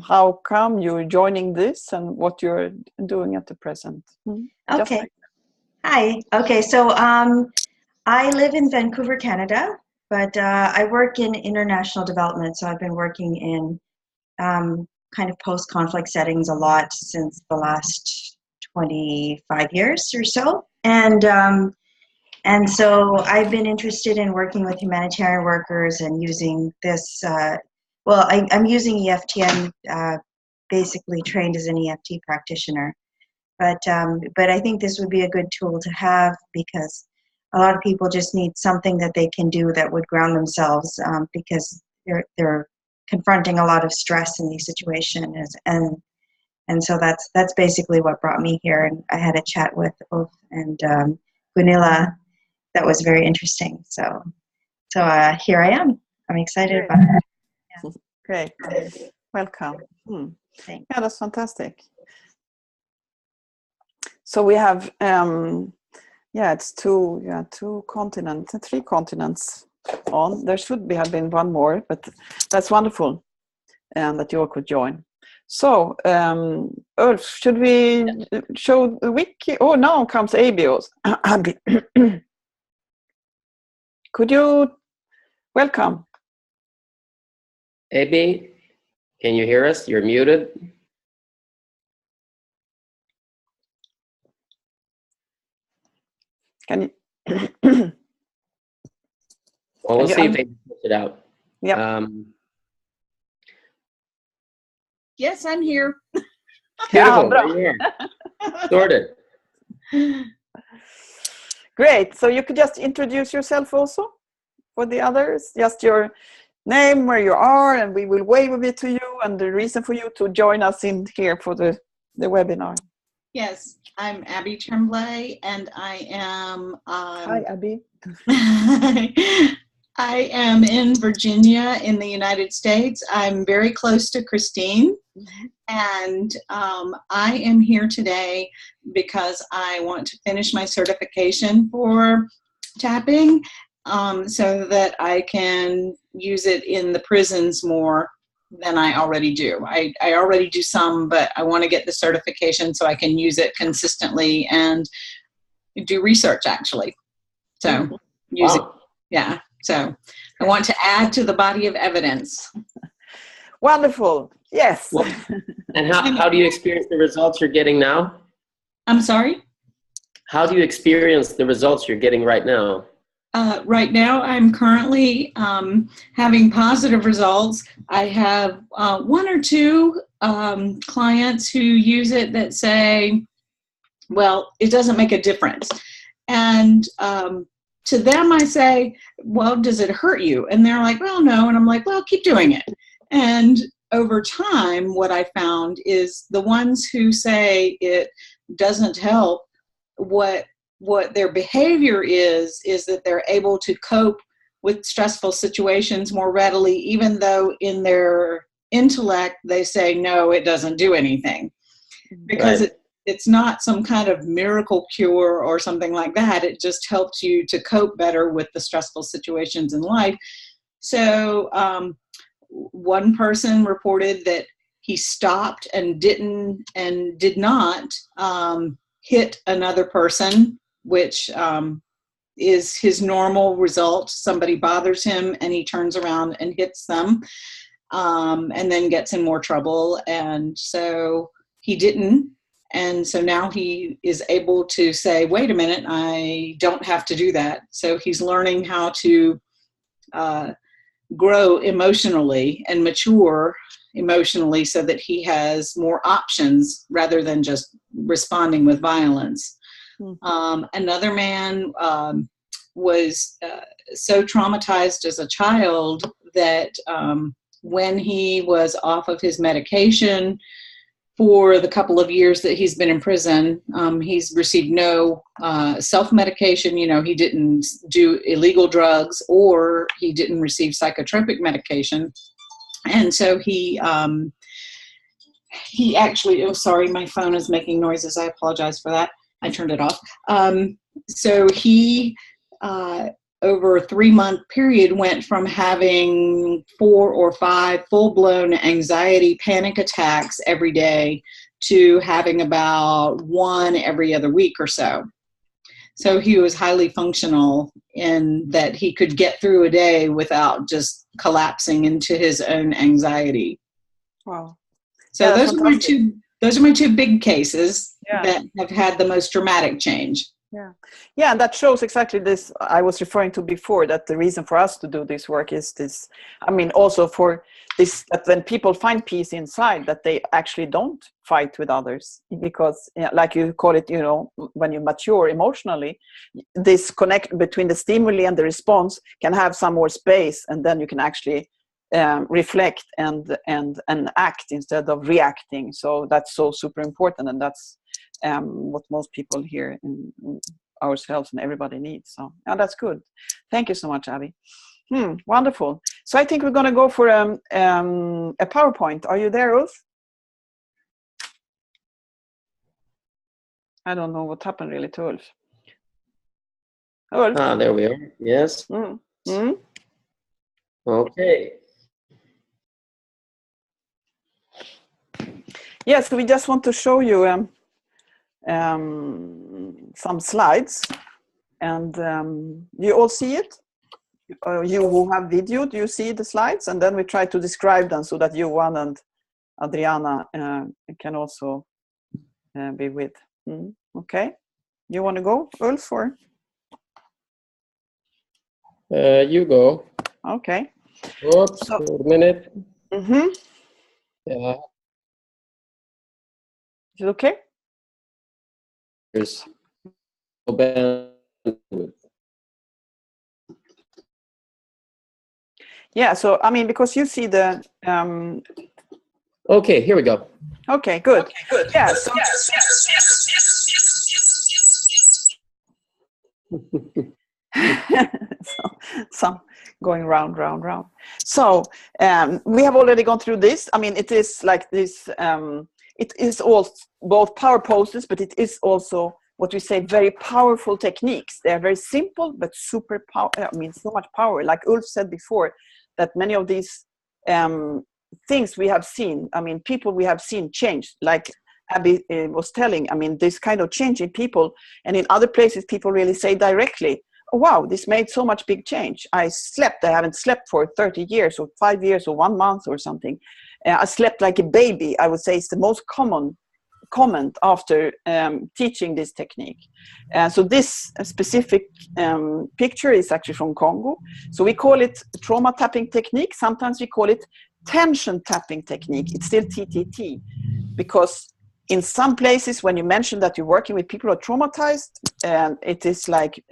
Speaker 3: how come you're joining this and what you're doing at the present.
Speaker 11: Okay.
Speaker 3: Like
Speaker 11: Hi. Okay, so I live in Vancouver, Canada, but I work in international development. So I've been working in kind of post-conflict settings a lot since the last 25 years or so. And so I've been interested in working with humanitarian workers and using this, well, I'm using EFT. I'm basically trained as an EFT practitioner. But I think this would be a good tool to have because a lot of people just need something that they can do that would ground themselves because they're confronting a lot of stress in these situations, and so that's basically what brought me here. And I had a chat with Ulf and Gunilla that was very interesting. So here I am. I'm excited about it. Yeah.
Speaker 3: Great, welcome.
Speaker 11: Thanks.
Speaker 3: Yeah, that's fantastic. So we have it's two continents, 3 continents on. There should have been one more, but that's wonderful, and that you all could join. So, Ulf, should we show the wiki? Oh, now comes Abby. Could you Welcome.
Speaker 10: AB, can you hear us? You're muted.
Speaker 3: Can you?
Speaker 10: Well, we'll see if they can push it out.
Speaker 3: Yeah.
Speaker 5: Yes, I'm here.
Speaker 10: Beautiful. There you are. Sorted.
Speaker 3: Great. So you could just introduce yourself also for the others, just your name, where you are, and we will wave a bit to you and the reason for you to join us in here for the webinar.
Speaker 12: Yes, I'm Abby Tremblay, and I am.
Speaker 3: Hi, Abby.
Speaker 12: I am in Virginia in the United States. I'm very close to Christine, and I am here today because I want to finish my certification for tapping so that I can use it in the prisons more than I already do. I already do some, but I want to get the certification so I can use it consistently and do research actually. So use it, yeah. So I want to add to the body of evidence.
Speaker 3: Wonderful. Yes.
Speaker 10: Well, and how do you experience the results you're getting now?
Speaker 12: I'm sorry?
Speaker 10: How do you experience the results you're getting right now?
Speaker 12: Right now, I'm currently having positive results. I have one or two clients who use it that say, well, it doesn't make a difference. And to them, I say, well, does it hurt you? And they're like, well, no. And I'm like, well, keep doing it. And over time, what I found is the ones who say it doesn't help, what their behavior is that they're able to cope with stressful situations more readily, even though in their intellect they say, no, it doesn't do anything. Because it's not some kind of miracle cure or something like that. It just helps you to cope better with the stressful situations in life. So one person reported that he stopped and did not hit another person, which is his normal result. Somebody bothers him and he turns around and hits them and then gets in more trouble. And so he didn't. And so now he is able to say, wait a minute, I don't have to do that. So he's learning how to grow emotionally and mature emotionally so that he has more options rather than just responding with violence. Mm-hmm. Another man was so traumatized as a child that when he was off of his medication for the couple of years that he's been in prison, he's received no self-medication. You know, he didn't do illegal drugs or he didn't receive psychotropic medication. And so he actually, oh, sorry, my phone is making noises. I apologize for that. I turned it off. So he, over a 3-month period, went from having 4 or 5 full-blown anxiety panic attacks every day to having about 1 every other week or so. So he was highly functional in that he could get through a day without just collapsing into his own anxiety.
Speaker 3: Wow.
Speaker 12: So yeah, those are my two big cases that have had the most dramatic change.
Speaker 3: Yeah, and that shows exactly this I was referring to before, that the reason for us to do this work is this, I mean, also for this, that when people find peace inside, that they actually don't fight with others, because like you call it, you know, when you mature emotionally, this connect between the stimuli and the response can have some more space, and then you can actually reflect and act instead of reacting. So that's so super important, and that's what most people here in ourselves and everybody needs. So that's good. Thank you so much, Abby. Wonderful. So I think we're going to go for a PowerPoint. Are you there, Ulf? I don't know what happened really to Ulf. Ulf?
Speaker 10: Ah, there we are. Yes. Okay.
Speaker 3: Yes, we just want to show you some slides, and you all see it? you who have video, do you see the slides? And then we try to describe them so that Johan and Adriana can also be with. Okay, you want to go, Ulf, or?
Speaker 10: You go.
Speaker 3: Okay.
Speaker 10: Oops,
Speaker 3: So,
Speaker 10: wait a minute.
Speaker 3: Yeah. Is it okay?
Speaker 10: There's no bandwidth.
Speaker 3: Yeah, so I mean, because you see the
Speaker 10: Okay, here we go.
Speaker 3: Okay, good. Okay, good. Yeah, so some going round. So we have already gone through this. I mean, it is like this. It is all both power poses, but it is also what we say very powerful techniques. They are very simple, but super power. I mean, so much power. Like Ulf said before, that many of these things we have seen. I mean, people we have seen change. Like Abby was telling. I mean, this kind of change in people, and in other places, people really say directly, oh, wow, this made so much big change. I haven't slept for 30 years or 5 years or 1 month or something. I slept like a baby. I would say it's the most common comment after teaching this technique. So this specific picture is actually from Congo. So we call it trauma tapping technique. Sometimes we call it tension tapping technique. It's still TTT, because in some places, when you mention that you're working with people who are traumatized, it is like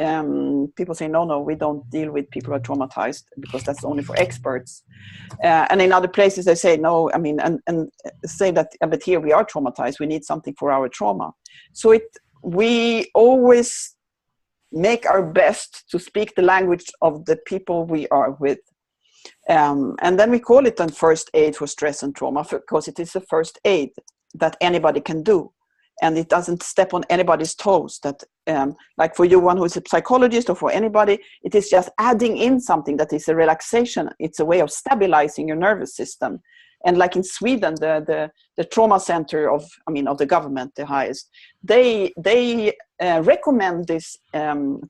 Speaker 3: people say, no, we don't deal with people who are traumatized because that's only for experts. And in other places, they say, no, I mean, and say that, but here we are traumatized. We need something for our trauma. So we always make our best to speak the language of the people we are with. And then we call it a first aid for stress and trauma, because it is a first aid that anybody can do, and it doesn't step on anybody's toes. That like for you, one who is a psychologist, or for anybody, it is just adding in something that is a relaxation. It's a way of stabilizing your nervous system. And like in Sweden, the trauma center of the government, the highest, they recommend this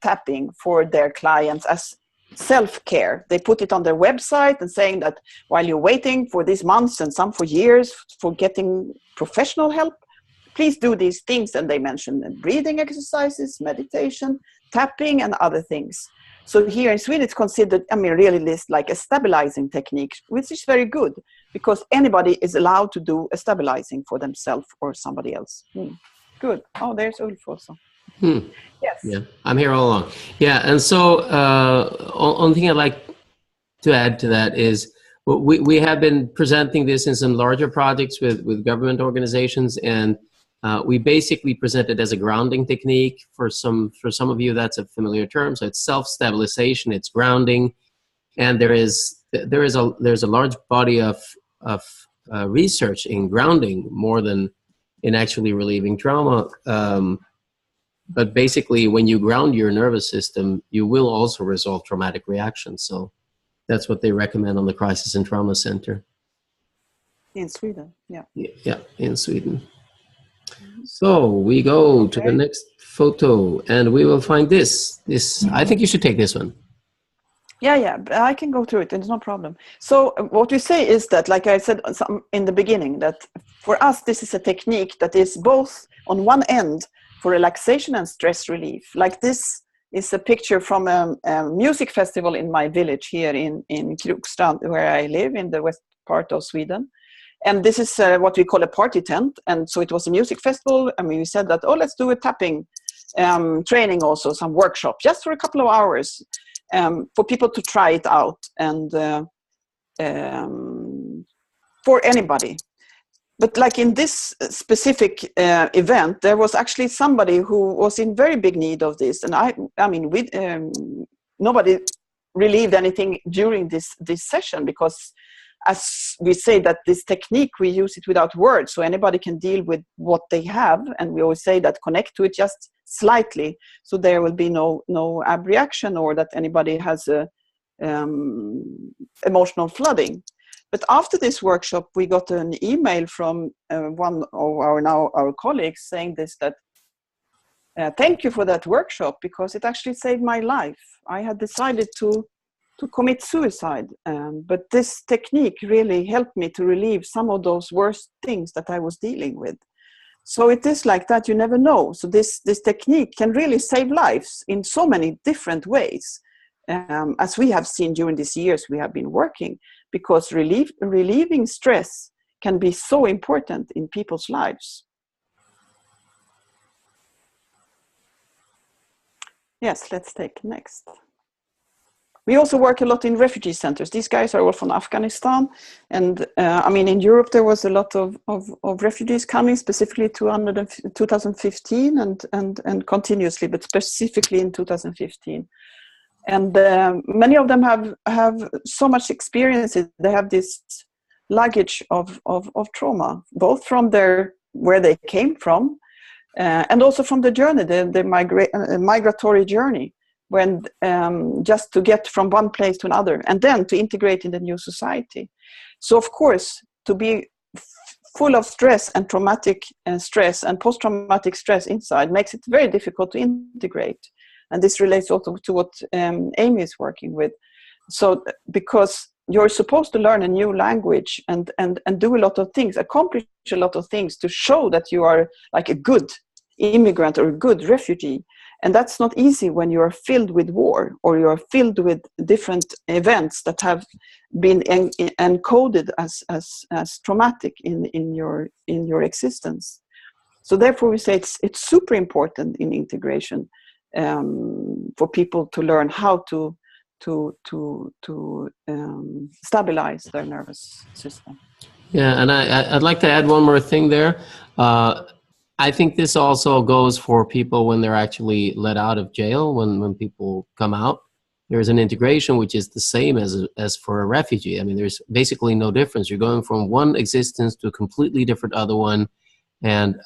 Speaker 3: tapping for their clients as self-care. They put it on their website and saying that while you're waiting for these months and some for years for getting professional help, please do these things. And they mention breathing exercises, meditation, tapping, and other things. So here in Sweden, it's considered, really like a stabilizing technique, which is very good, because anybody is allowed to do a stabilizing for themselves or somebody else. Good. Oh, there's Ulf also. Yes.
Speaker 10: Yeah, I'm here all along. Yeah, and so only thing I'd like to add to that is we have been presenting this in some larger projects with government organizations, and we basically present it as a grounding technique. For some of you, that's a familiar term. So it's self-stabilization, it's grounding, and there's a large body of research in grounding more than in actually relieving trauma. But basically, when you ground your nervous system, you will also resolve traumatic reactions. So that's what they recommend on the Crisis and Trauma Center.
Speaker 3: In Sweden, yeah.
Speaker 10: Yeah, in Sweden. So we go to the next photo, and we will find this. I think you should take this one.
Speaker 3: Yeah, I can go through it. It's no problem. So what we say is that, like I said in the beginning, that for us, this is a technique that is both on one end for relaxation and stress relief. Like this is a picture from a music festival in my village here in Krokstrand, where I live in the west part of Sweden. And this is what we call a party tent. And so it was a music festival. We said that, let's do a tapping training also, some workshop, just for a couple of hours for people to try it out, and for anybody. But like in this specific event, there was actually somebody who was in very big need of this. And nobody relieved anything during this session, because as we say that this technique, we use it without words, so anybody can deal with what they have. And we always say that connect to it just slightly, so there will be no abreaction, or that anybody has a emotional flooding. But after this workshop, we got an email from one of our colleagues saying this, that thank you for that workshop, because it actually saved my life. I had decided to commit suicide. But this technique really helped me to relieve some of those worst things that I was dealing with. So it is like that, you never know. So this technique can really save lives in so many different ways. As we have seen during these years we have been working, because relieving stress can be so important in people's lives. Yes, let's take next. We also work a lot in refugee centers. These guys are all from Afghanistan. And I mean, in Europe, there was a lot of refugees coming, specifically 2015 and continuously, but specifically in 2015. And many of them have so much experience. They have this luggage of trauma, both from where they came from, and also from the journey, the migratory journey, when just to get from one place to another and then to integrate in the new society. So of course, to be full of stress and traumatic stress and post-traumatic stress inside makes it very difficult to integrate. And this relates also to what Amy is working with. So because you're supposed to learn a new language and do a lot of things, accomplish a lot of things to show that you are like a good immigrant or a good refugee. And that's not easy when you are filled with war or you are filled with different events that have been encoded as traumatic in your existence. So therefore we say it's super important in integration for people to learn how to stabilize their nervous system.
Speaker 10: Yeah, and I'd like to add one more thing there. I think this also goes for people when they're actually let out of jail, when people come out. There's an integration which is the same as for a refugee. I mean, there's basically no difference. You're going from one existence to a completely different other one. And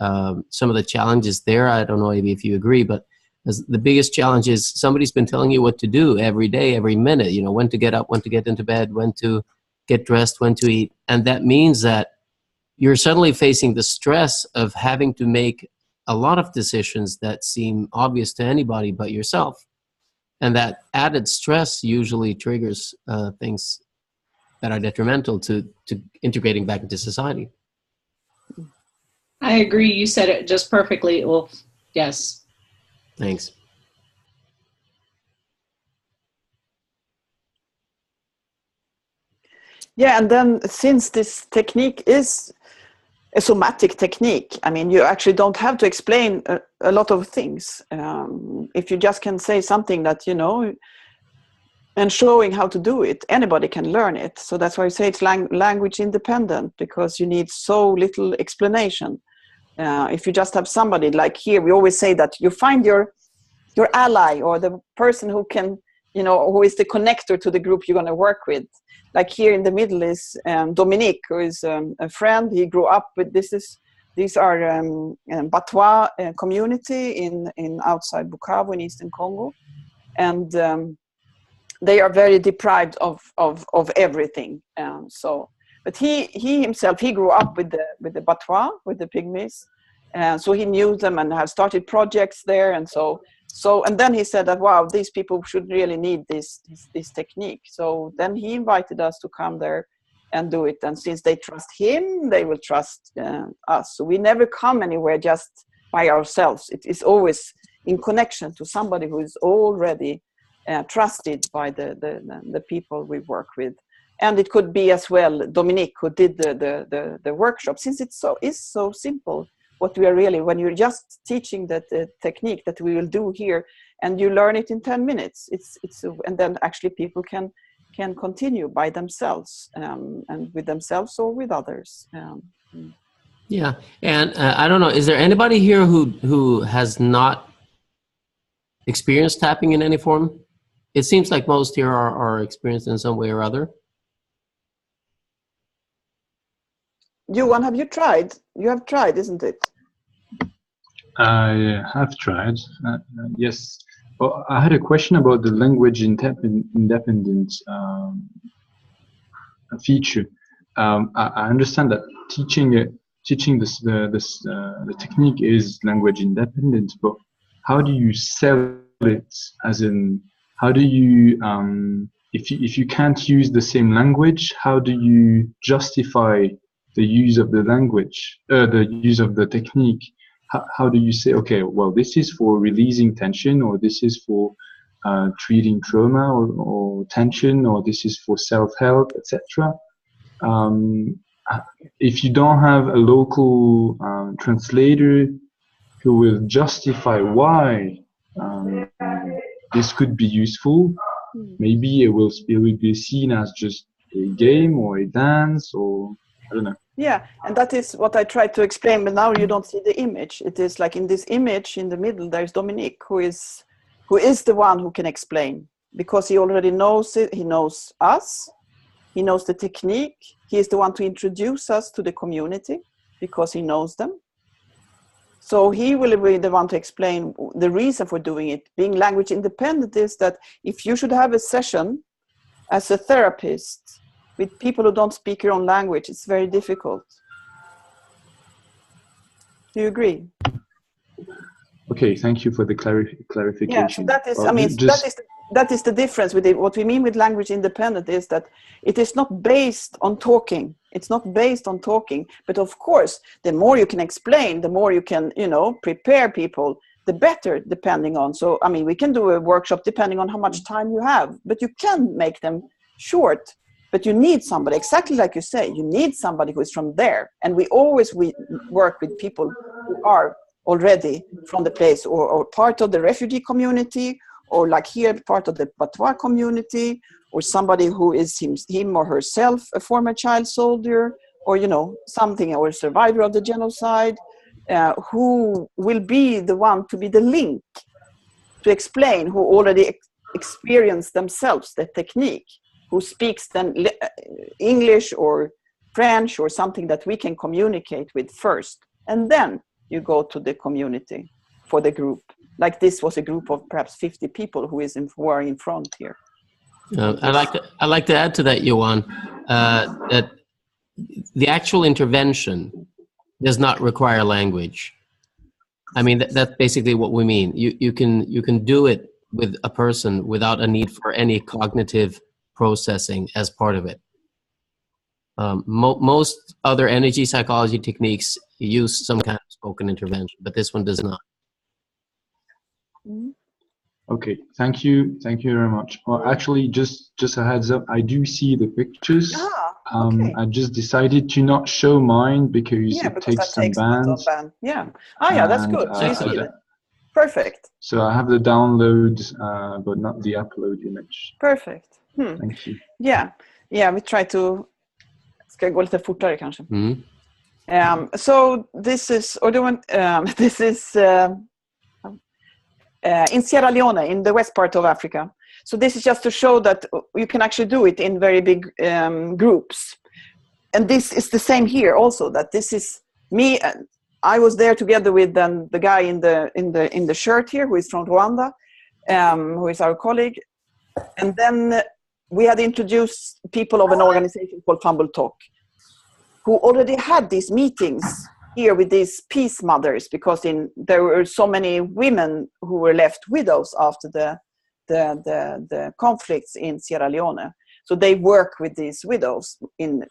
Speaker 10: some of the challenges there, I don't know maybe if you agree, but the biggest challenge is somebody's been telling you what to do every day, every minute, you know, when to get up, when to get into bed, when to get dressed, when to eat. And that means that you're suddenly facing the stress of having to make a lot of decisions that seem obvious to anybody but yourself. And that added stress usually triggers things that are detrimental to integrating back into society.
Speaker 12: I agree. You said it just perfectly, Ulf. Yes.
Speaker 10: Thanks.
Speaker 3: Yeah, and then since this technique is a somatic technique, I mean, you actually don't have to explain a lot of things. If you just can say something that, you know, and showing how to do it, anybody can learn it. So that's why I say it's language independent, because you need so little explanation. If you just have somebody like here, we always say that you find your ally or the person who can, you know, who is the connector to the group you're going to work with. Like here in the middle is Dominique, who is a friend. He grew up with these are Batwa community in outside Bukavu in Eastern Congo, and they are very deprived of everything. But he himself, he grew up with the Batwa, with the Pygmies, so he knew them and has started projects there, and and then he said that, wow, these people should really need this technique. So then he invited us to come there and do it. And since they trust him, they will trust us. So we never come anywhere just by ourselves. It is always in connection to somebody who is already trusted by the people we work with. And it could be as well Dominique, who did the workshop, since it's so simple. What we are really, when you're just teaching the technique that we will do here, and you learn it in 10 minutes, and then actually people can continue by themselves, and with themselves or with others.
Speaker 10: Yeah, and I don't know, is there anybody here who has not experienced tapping in any form? It seems like most here are experienced in some way or other.
Speaker 3: Johan, have you tried? You have tried, isn't it?
Speaker 9: I have tried, yes. Well, I had a question about the language independent feature. I understand that teaching the technique is language independent, but how do you sell it? As in, how do you if you can't use the same language, how do you justify the use of the language, the use of the technique? How do you say, okay, well, this is for releasing tension, or this is for treating trauma or tension, or this is for self-help, etc. If you don't have a local translator who will justify why this could be useful, maybe it will be seen as just a game or a dance, or I don't know.
Speaker 3: Yeah, and that is what I tried to explain, but now you don't see the image. It is like in this image in the middle, there's Dominique, who is the one who can explain, because he already knows it. He knows us. He knows the technique. He is the one to introduce us to the community because he knows them. So he will be the one to explain the reason for doing it. Being language independent is that if you should have a session as a therapist with people who don't speak your own language, it's very difficult. Do you agree?
Speaker 9: Okay, thank you for the clarification.
Speaker 3: Yeah, so that is,
Speaker 9: well,
Speaker 3: I mean, that is the difference with it. What we mean with language independent is that it is not based on talking. It's not based on talking, but of course, the more you can explain, the more you can, prepare people, the better, depending on. So, I mean, we can do a workshop depending on how much time you have, but you can make them short. But you need somebody, exactly like you say, you need somebody who is from there. And we work with people who are already from the place, or part of the refugee community, or like here, part of the Patois community, or somebody who is him or herself a former child soldier, or, something, or a survivor of the genocide, who will be the one to be the link to explain, who already experienced themselves the technique, who speaks then English or French or something that we can communicate with first. And then you go to the community for the group. Like this was a group of perhaps 50 people who are in front here.
Speaker 10: I'd like to add to that, Johan, that the actual intervention does not require language. I mean, that's basically what we mean. You can do it with a person without a need for any cognitive processing as part of it. Most other energy psychology techniques use some kind of spoken intervention, but this one does not.
Speaker 9: Okay, thank you very much. Well, actually, just a heads up, I do see the pictures.
Speaker 3: Okay.
Speaker 9: I just decided to not show mine because it takes some bands.
Speaker 3: Yeah. Yeah, that's good. So you see it. Perfect.
Speaker 9: So I have the download, but not the upload image.
Speaker 3: Perfect.
Speaker 9: Thank you.
Speaker 3: Yeah, we try to. Ska jag gå lite fortare kanske? So this is, this is in Sierra Leone, in the west part of Africa. So this is just to show that you can actually do it in very big groups. And this is the same here also, that this is me. I was there together with the guy in the shirt here, who is from Rwanda, who is our colleague. And then we had introduced people of an organization called Fumble Talk, who already had these meetings here with these peace mothers, because there were so many women who were left widows after the conflicts in Sierra Leone. So they work with these widows in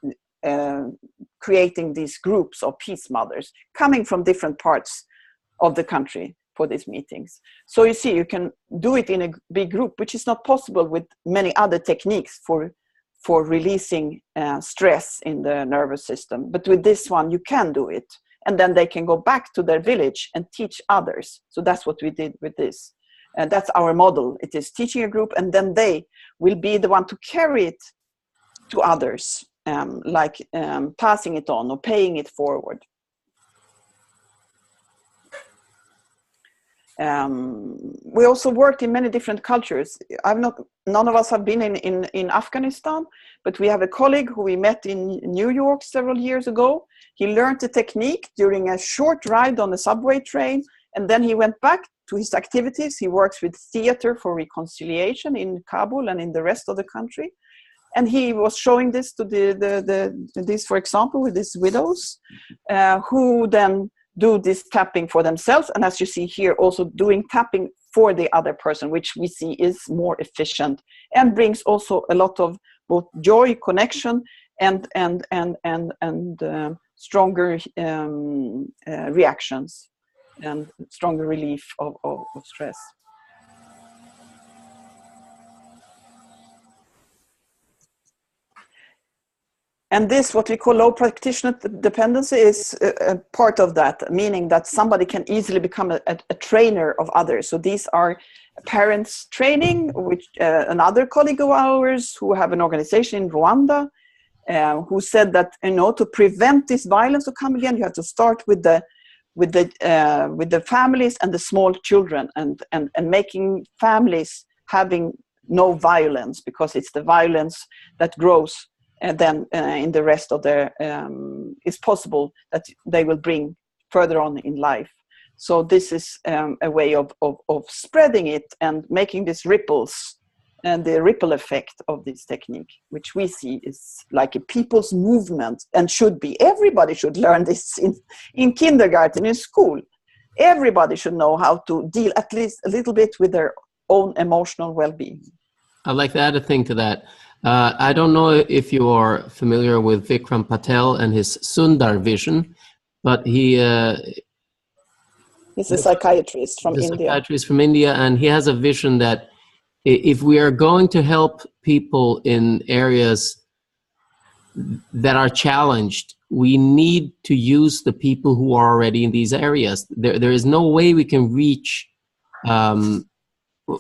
Speaker 3: creating these groups of peace mothers coming from different parts of the country for these meetings. So you see, you can do it in a big group, which is not possible with many other techniques for releasing stress in the nervous system. But with this one, you can do it. And then they can go back to their village and teach others. So that's what we did with this. And that's our model. It is teaching a group, and then they will be the one to carry it to others, passing it on or paying it forward. We also worked in many different cultures. None of us have been in Afghanistan, but we have a colleague who we met in New York several years ago. He learned the technique during a short ride on the subway train, and then he went back to his activities. He works with Theater for Reconciliation in Kabul and in the rest of the country. And he was showing this to this, for example, with these widows, who then do this tapping for themselves. And as you see here, also doing tapping for the other person, which we see is more efficient and brings also a lot of both joy, connection, and stronger reactions and stronger relief of stress. And this, what we call low practitioner dependency, is a part of that, meaning that somebody can easily become a trainer of others. So these are parents training, which another colleague of ours who have an organization in Rwanda, who said that, to prevent this violence to come again, you have to start with the families and the small children, and making families having no violence, because it's the violence that grows. And then in the rest of their, it's possible that they will bring further on in life. So this is a way of spreading it and making these ripples and the ripple effect of this technique, which we see is like a people's movement, and should be. Everybody should learn this in kindergarten, in school. Everybody should know how to deal at least a little bit with their own emotional well-being.
Speaker 10: I'd like to add a thing to that. I don't know if you are familiar with Vikram Patel and his Sundar vision, but he's
Speaker 3: a psychiatrist from India.
Speaker 10: Psychiatrist from India, and he has a vision that if we are going to help people in areas that are challenged, we need to use the people who are already in these areas. There is no way we can reach.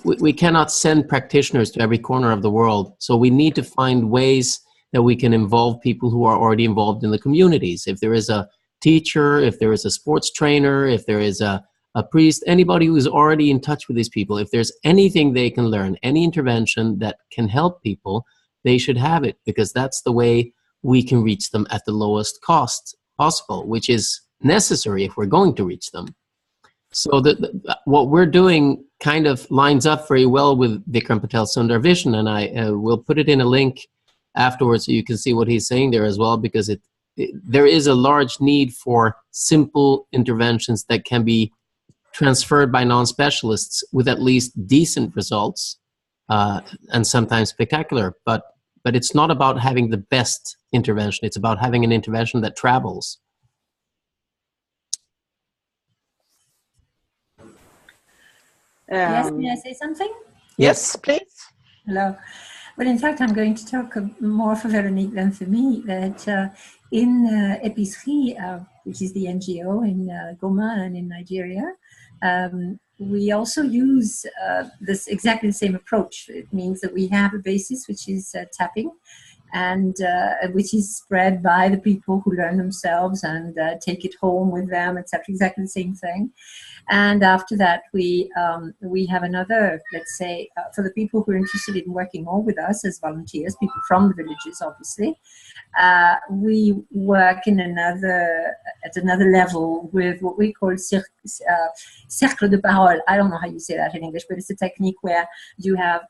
Speaker 10: We cannot send practitioners to every corner of the world. So we need to find ways that we can involve people who are already involved in the communities. If there is a teacher, if there is a sports trainer, if there is a priest, anybody who is already in touch with these people, if there's anything they can learn, any intervention that can help people, they should have it, because that's the way we can reach them at the lowest cost possible, which is necessary if we're going to reach them. So what we're doing kind of lines up very well with Vikram Patel's Sundar Vision, and I will put it in a link afterwards so you can see what he's saying there as well, because there is a large need for simple interventions that can be transferred by non-specialists with at least decent results, and sometimes spectacular. But it's not about having the best intervention. It's about having an intervention that travels.
Speaker 2: Yes, may I say something?
Speaker 3: Yes, please.
Speaker 2: Hello. Well, in fact, I'm going to talk more for Veronique than for me, that in Épicerie, which is the NGO in Goma and in Nigeria, we also use this exactly the same approach. It means that we have a basis, which is tapping, and which is spread by the people who learn themselves and take it home with them, etc. Exactly the same thing. And after that, we have another, let's say, for the people who are interested in working more with us as volunteers, people from the villages, obviously, we work at another level with what we call cercle de parole. I don't know how you say that in English, but it's a technique where you have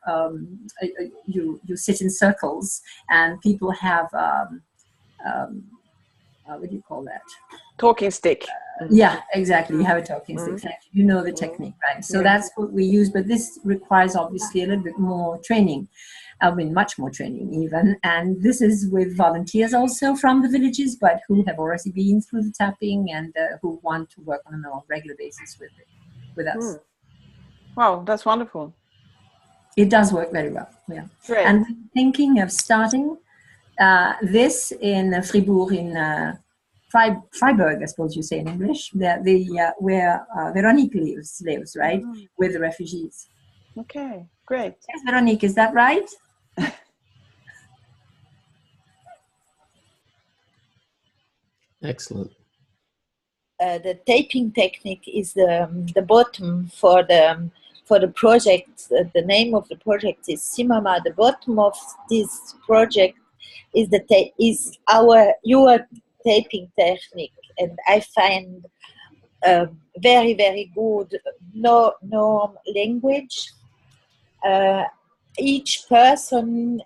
Speaker 2: you sit in circles and people have what do you call that?
Speaker 3: Talking stick.
Speaker 2: Yeah, exactly. You have a talking stick. Exactly. You know the technique, right? So that's what we use, but this requires obviously a little bit more training. I mean, much more training even. And this is with volunteers also from the villages, but who have already been through the tapping and who want to work on a more regular basis with us.
Speaker 3: Wow, that's wonderful.
Speaker 2: It does work very well. Yeah.
Speaker 3: Great.
Speaker 2: And we're thinking of starting this in Fribourg, in Freiburg, I suppose you say in English, where Veronique lives, right, with the refugees.
Speaker 3: Okay, great.
Speaker 2: Yes, Veronique, is that right?
Speaker 10: Excellent.
Speaker 1: The taping technique is the bottom for the project. The name of the project is Simama. The bottom of this project is your taping technique, and I find very, very good norm language. Each person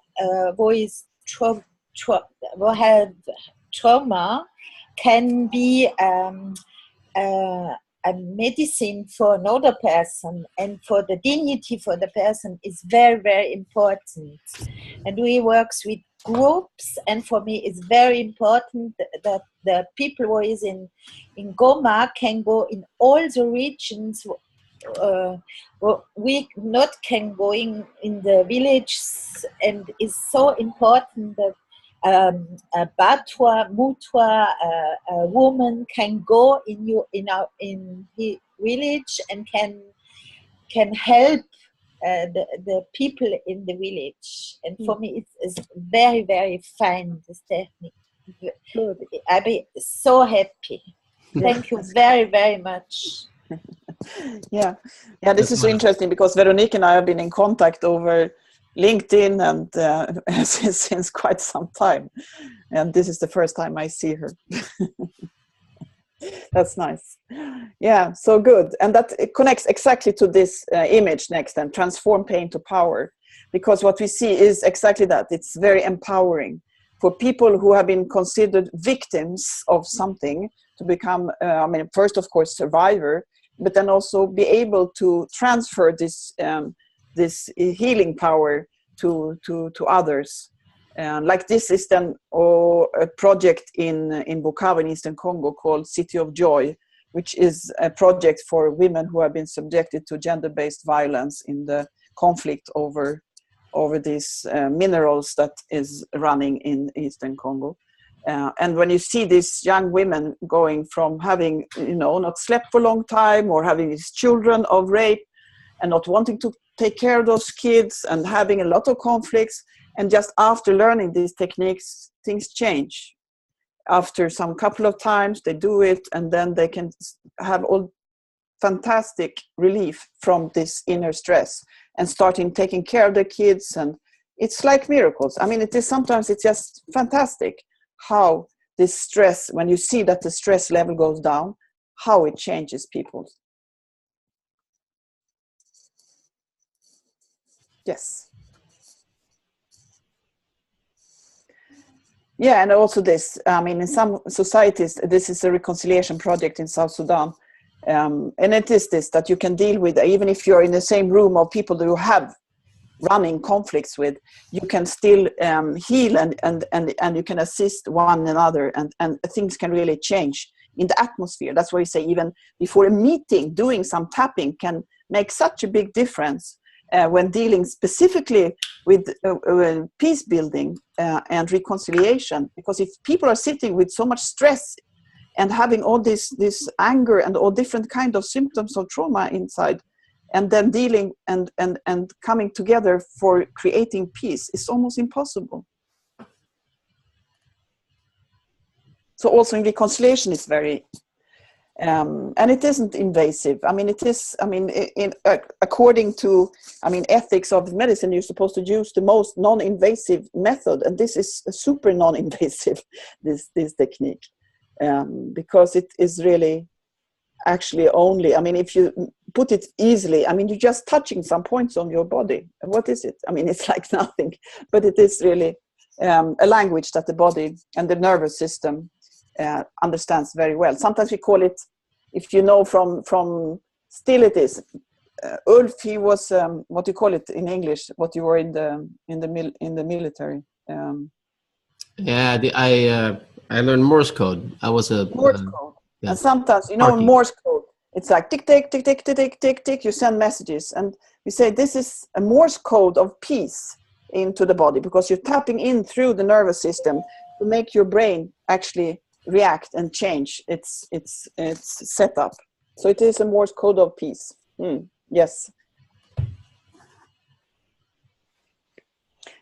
Speaker 1: who is who have trauma can be a medicine for another person and for the dignity for the person is very, very important. And we work with groups, and for me it's very important that the people who is in Goma can go in all the regions. We not can go in the villages, and it's so important that a Batwa, Mutwa, a woman can go in the village and can help the people in the village. And for me, it's very, very fine, this technique. I'll be so happy. Thank you very, very much.
Speaker 3: Yeah, this is so interesting because Veronique and I have been in contact over LinkedIn and since quite some time, and this is the first time I see her. That's nice. Yeah, so good. And that it connects exactly to this image next, and transform pain to power, because what we see is exactly that. It's very empowering for people who have been considered victims of something to become, first of course survivor, but then also be able to transfer this this healing power to others. Like this is then a project in Bukavu in Eastern Congo called City of Joy, which is a project for women who have been subjected to gender-based violence in the conflict over these minerals that is running in Eastern Congo. And when you see these young women going from having, not slept for a long time, or having these children of rape and not wanting to take care of those kids and having a lot of conflicts, and just after learning these techniques, things change. After some couple of times they do it, and then they can have all fantastic relief from this inner stress and starting taking care of their kids. And it's like miracles. Sometimes it's just fantastic how this stress, when you see that the stress level goes down, how it changes people. Yes. Yeah, and also this, in some societies, this is a reconciliation project in South Sudan. And it is this, that you can deal with, even if you're in the same room of people that you have running conflicts with, you can still heal and you can assist one another, and things can really change in the atmosphere. That's why you say even before a meeting, doing some tapping can make such a big difference when dealing specifically with peace building and reconciliation. Because if people are sitting with so much stress and having all this anger and all different kind of symptoms of trauma inside, and then dealing and coming together for creating peace, is almost impossible. So also in reconciliation is very, and it isn't invasive. According to, ethics of medicine, you're supposed to use the most non-invasive method, and this is a super non-invasive, this technique, because it is really actually only, if you put it easily, you're just touching some points on your body. What is it? It's like nothing, but it is really a language that the body and the nervous system understands very well. Sometimes we call it, if you know from still it is, Ulf, he was, what do you call it in English, what you were in the military?
Speaker 10: I learned Morse code. I was a
Speaker 3: Morse code.
Speaker 10: Yeah.
Speaker 3: And sometimes, Morse code, it's like tick, tick, tick, tick, tick, tick, tick, tick, you send messages. And we say this is a Morse code of peace into the body, because you're tapping in through the nervous system to make your brain actually react and change its setup. So it is a Morse code of peace. Yes.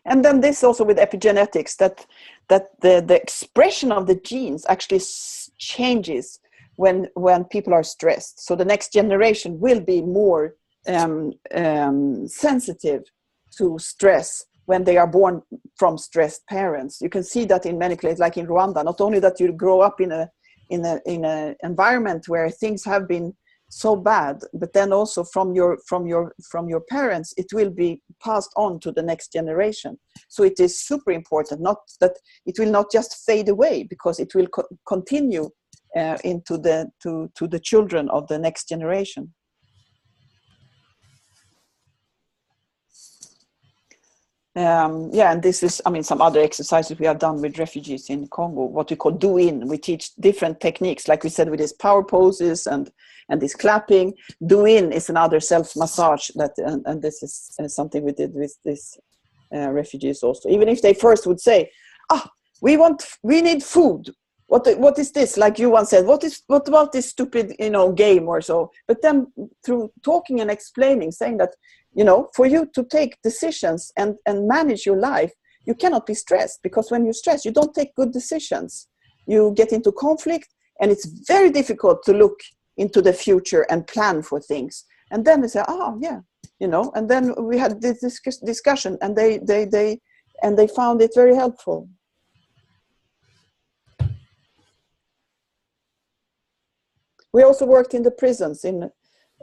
Speaker 3: And then this also with epigenetics, that the expression of the genes actually changes when people are stressed. So the next generation will be more sensitive to stress when they are born from stressed parents. You can see that in many places, like in Rwanda. Not only that you grow up in a environment where things have been so bad, but then also from your parents, it will be passed on to the next generation. So it is super important, not that it will not just fade away, because it will continue into the children of the next generation. And this is, I mean, some other exercises we have done with refugees in Congo, what we call do-in. We teach different techniques, like we said, with these power poses and this clapping. Do-in is another self-massage, and this is something we did with these refugees also. Even if they first would say, we need food. What is this? Like you once said, what about this stupid, game or so? But then through talking and explaining, saying that, for you to take decisions and manage your life, you cannot be stressed, because when you're stressed, you don't take good decisions. You get into conflict, and it's very difficult to look into the future and plan for things. And then they say, and then we had this discussion, and they found it very helpful. We also worked in the prisons in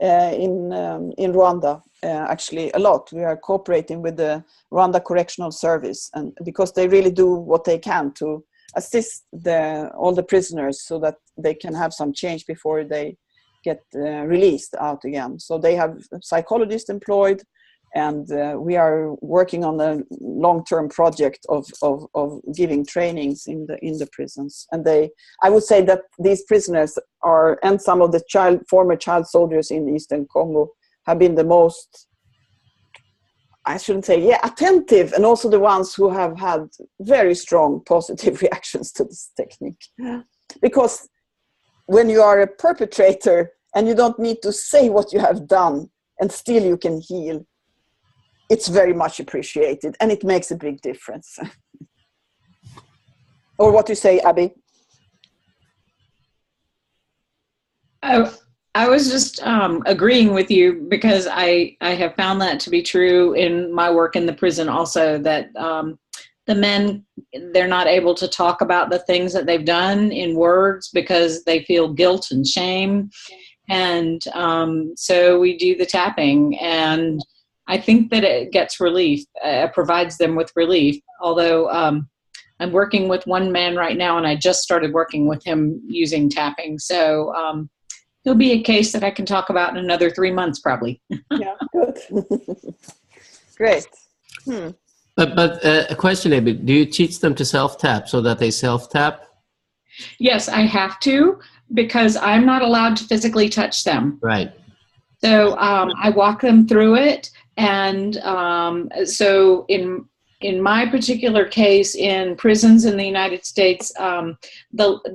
Speaker 3: Rwanda, actually a lot. We are cooperating with the Rwanda Correctional Service, and because they really do what they can to assist all the prisoners so that they can have some change before they get released out again. So they have psychologists employed, and we are working on a long-term project of giving trainings in the prisons. And I would say that these prisoners and some of the former child soldiers in Eastern Congo have been the most, I shouldn't say, attentive, and also the ones who have had very strong positive reactions to this technique. Because when you are a perpetrator and you don't need to say what you have done, and still you can heal, it's very much appreciated, and it makes a big difference. Or what you say, Abby?
Speaker 12: I was just agreeing with you, because I have found that to be true in my work in the prison also, that the men, they're not able to talk about the things that they've done in words because they feel guilt and shame. And so we do the tapping, and I think that it gets relief, provides them with relief. Although I'm working with one man right now, and I just started working with him using tapping. So there'll be a case that I can talk about in another 3 months, probably.
Speaker 3: Yeah, good. Great.
Speaker 10: But a question, Abby, do you teach them to self-tap so that they self-tap?
Speaker 12: Yes, I have to, because I'm not allowed to physically touch them.
Speaker 10: Right.
Speaker 12: So I walk them through it. And so in my particular case, in prisons in the United States,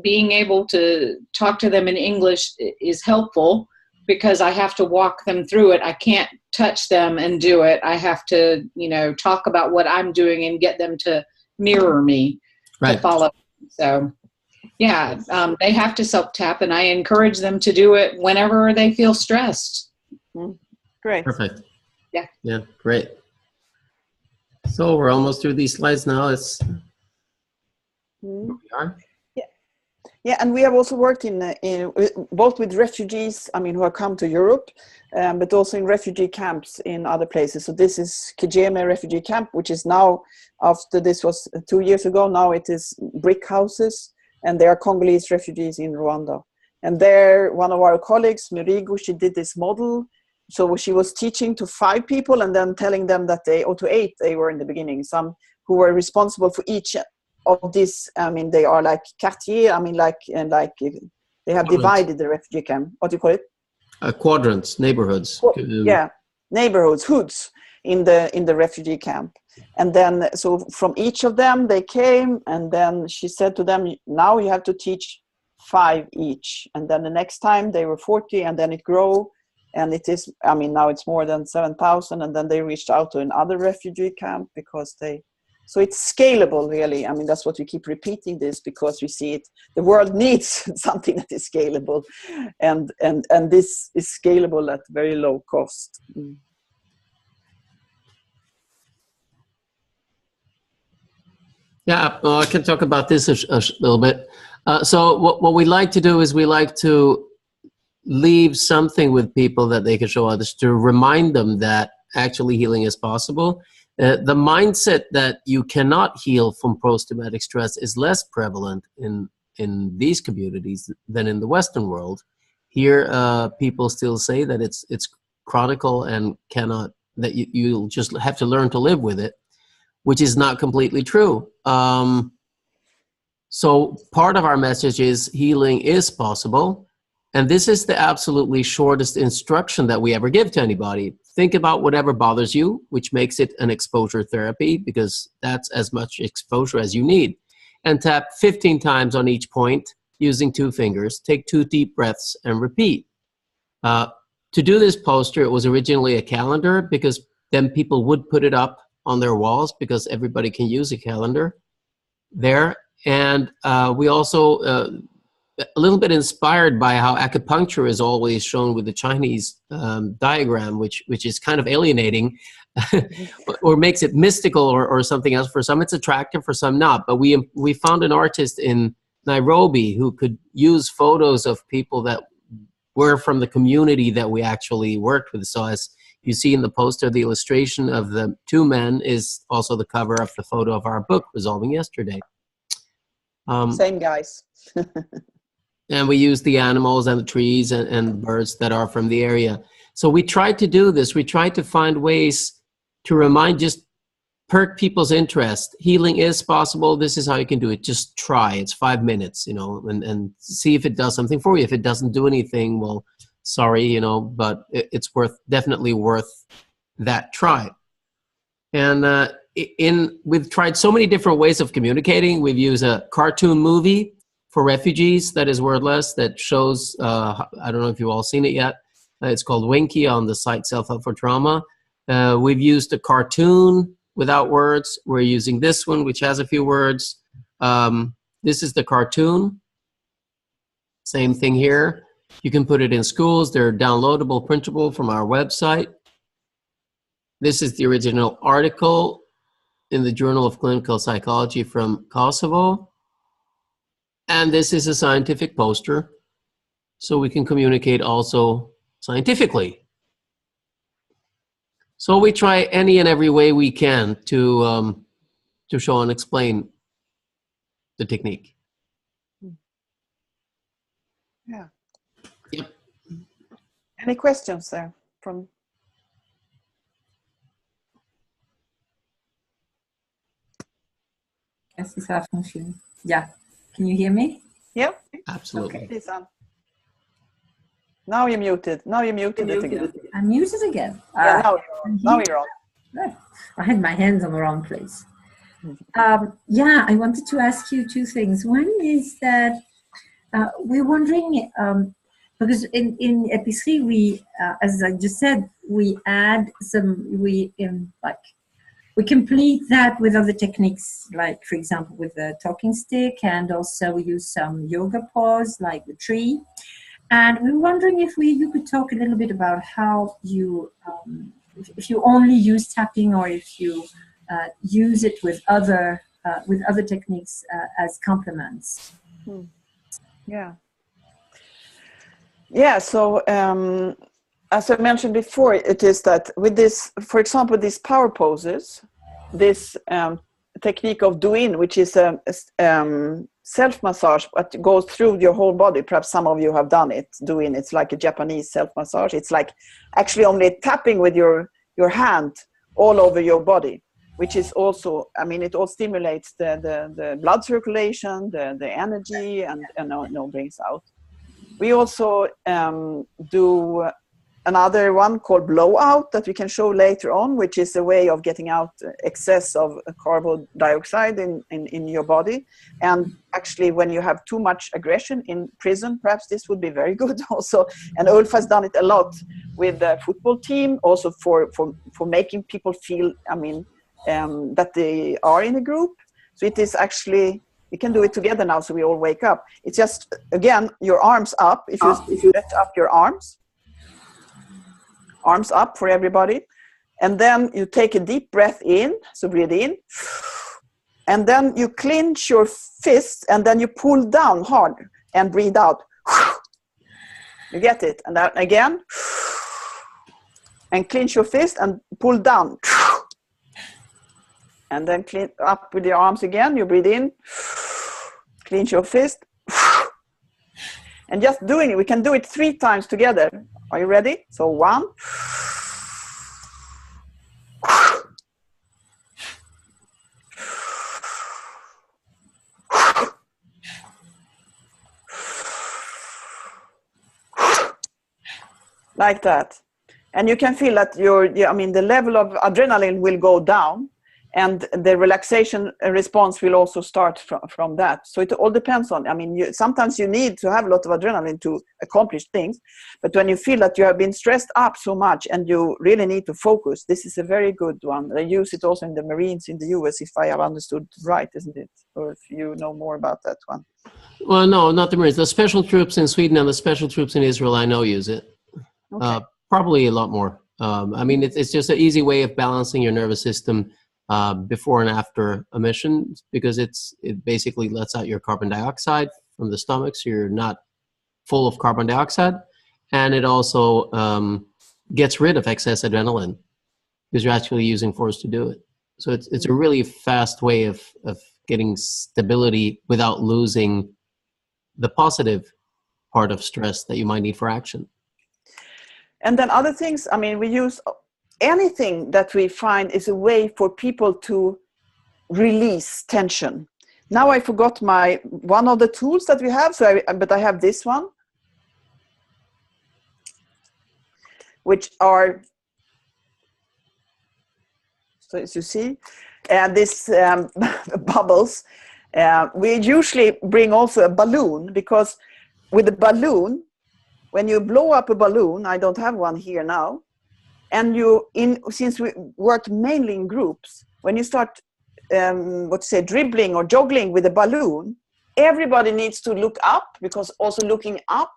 Speaker 12: being able to talk to them in English is helpful, because I have to walk them through it. I can't touch them and do it. I have to, talk about what I'm doing and get them to mirror me, to follow. So, yeah, they have to self-tap, and I encourage them to do it whenever they feel stressed.
Speaker 3: Great.
Speaker 10: Perfect.
Speaker 12: Yeah.
Speaker 10: Yeah, great. So we're almost through these slides now. We are.
Speaker 3: Yeah, and we have also worked in both with refugees, who have come to Europe, but also in refugee camps in other places. So this is Kijeme refugee camp, which is now, after this was 2 years ago, now it is brick houses, and there are Congolese refugees in Rwanda. And there, one of our colleagues, Mirigo, she did this model. So she was teaching to 5 people, and then telling them that to 8 they were in the beginning, some who were responsible for each of this. They are like quartier, they have divided the refugee camp. What do you call it?
Speaker 10: Quadrants, neighborhoods.
Speaker 3: Yeah, neighborhoods, hoods in the refugee camp. And then, so from each of them they came, and then she said to them, now you have to teach 5 each. And then the next time they were 40, and then it grew. And it is, now it's more than 7,000, and then they reached out to another refugee camp because so it's scalable, really. That's what we keep repeating this, because we see it, the world needs something that is scalable, and this is scalable at very low cost.
Speaker 10: Yeah, I can talk about this a little bit. So what we like to do is we like to leave something with people that they can show others, to remind them that actually healing is possible. The mindset that you cannot heal from post-traumatic stress is less prevalent in in these communities than in the Western world. Here, people still say that it's chronic and cannot, that you'll just have to learn to live with it, which is not completely true. So part of our message is healing is possible. And this is the absolutely shortest instruction that we ever give to anybody. Think about whatever bothers you, which makes it an exposure therapy, because that's as much exposure as you need. And tap 15 times on each point using 2 fingers. Take 2 deep breaths and repeat. To do this poster, it was originally a calendar, because then people would put it up on their walls, because everybody can use a calendar there. And we also, a little bit inspired by how acupuncture is always shown with the Chinese diagram, which is kind of alienating or makes it mystical or something else. For some it's attractive, for some not. But we found an artist in Nairobi who could use photos of people that were from the community that we actually worked with. So as you see in the poster, the illustration of the 2 men is also the cover of the photo of our book, Resolving Yesterday.
Speaker 3: Same guys.
Speaker 10: And we use the animals and the trees and birds that are from the area. So we tried to do this. We tried to find ways to just perk people's interest. Healing is possible. This is how you can do it. Just try. It's 5 minutes, and see if it does something for you. If it doesn't do anything, well, sorry, but it's definitely worth that try. And we've tried so many different ways of communicating. We've used a cartoon movie for refugees that is wordless, that shows, I don't know if you've all seen it yet. It's called Winky on the site Self-Help for Trauma. We've used a cartoon without words. We're using this one, which has a few words. This is the cartoon. Same thing here. You can put it in schools. They're downloadable, printable from our website. This is the original article in the Journal of Clinical Psychology from Kosovo. And this is a scientific poster, so we can communicate also scientifically. So we try any and every way we can to show and explain the technique.
Speaker 3: Yeah.
Speaker 10: Yep.
Speaker 3: Any questions there from?
Speaker 2: Yes, it's our function. Yeah. Can you hear me?
Speaker 3: Yeah.
Speaker 10: Absolutely.
Speaker 3: Okay. Now you're muted. Now you're muted again.
Speaker 2: I'm muted again.
Speaker 3: Yeah, now you're on.
Speaker 2: Good. I had my hands on the wrong place. Yeah, I wanted to ask you 2 things. One is that we're wondering, because in EP3 we, as I just said, we add some, we complete that with other techniques, like for example with the talking stick, and also we use some yoga pose like the tree. And we were wondering if you could talk a little bit about how you, if you only use tapping, or if you use it with other techniques as complements.
Speaker 3: Yeah. Yeah. So as I mentioned before, it is that with this, for example, these power poses, this technique of do-in, which is a self-massage, but goes through your whole body. Perhaps some of you have done it, do-in. It's like a Japanese self-massage. It's like actually only tapping with your hand all over your body, which is also, I mean, it all stimulates the blood circulation, the energy, and brings out. We also do another one called blowout that we can show later on, which is a way of getting out excess of carbon dioxide in your body. And actually, when you have too much aggression in prison, perhaps this would be very good also. And Ulf has done it a lot with the football team, also for making people feel, I mean, that they are in a group. So it is actually, we can do it together now, so we all wake up. It's just, again, your arms up. If you lift up your arms up for everybody, and then you take a deep breath in, so breathe in, and then you clench your fists, and then you pull down hard and breathe out. You get it? And then again, and clench your fist and pull down, and then clean up with your arms again. You breathe in, clench your fist, And just doing it, we can do it 3 times together. Are you ready? So 1. Like that. And you can feel that the level of adrenaline will go down, and the relaxation response will also start from that. So it all depends on, sometimes you need to have a lot of adrenaline to accomplish things, but when you feel that you have been stressed up so much and you really need to focus, this is a very good one. They use it also in the Marines in the US, if I have understood right, isn't it? Or if you know more about that one.
Speaker 10: Well, no, not the Marines. The special troops in Sweden and the special troops in Israel, I know, use it. Okay. Probably a lot more. It's just an easy way of balancing your nervous system before and after a mission, because it basically lets out your carbon dioxide from the stomach, so you're not full of carbon dioxide, and it also gets rid of excess adrenaline because you're actually using force to do it. So it's a really fast way of getting stability without losing the positive part of stress that you might need for action.
Speaker 3: And then other things, we use anything that we find is a way for people to release tension. Now I forgot one of the tools that we have, but I have this one, which are, so as you see, this bubbles. We usually bring also a balloon, because with the balloon, when you blow up a balloon, I don't have one here now, and since we work mainly in groups, when you start, dribbling or juggling with a balloon, everybody needs to look up, because also looking up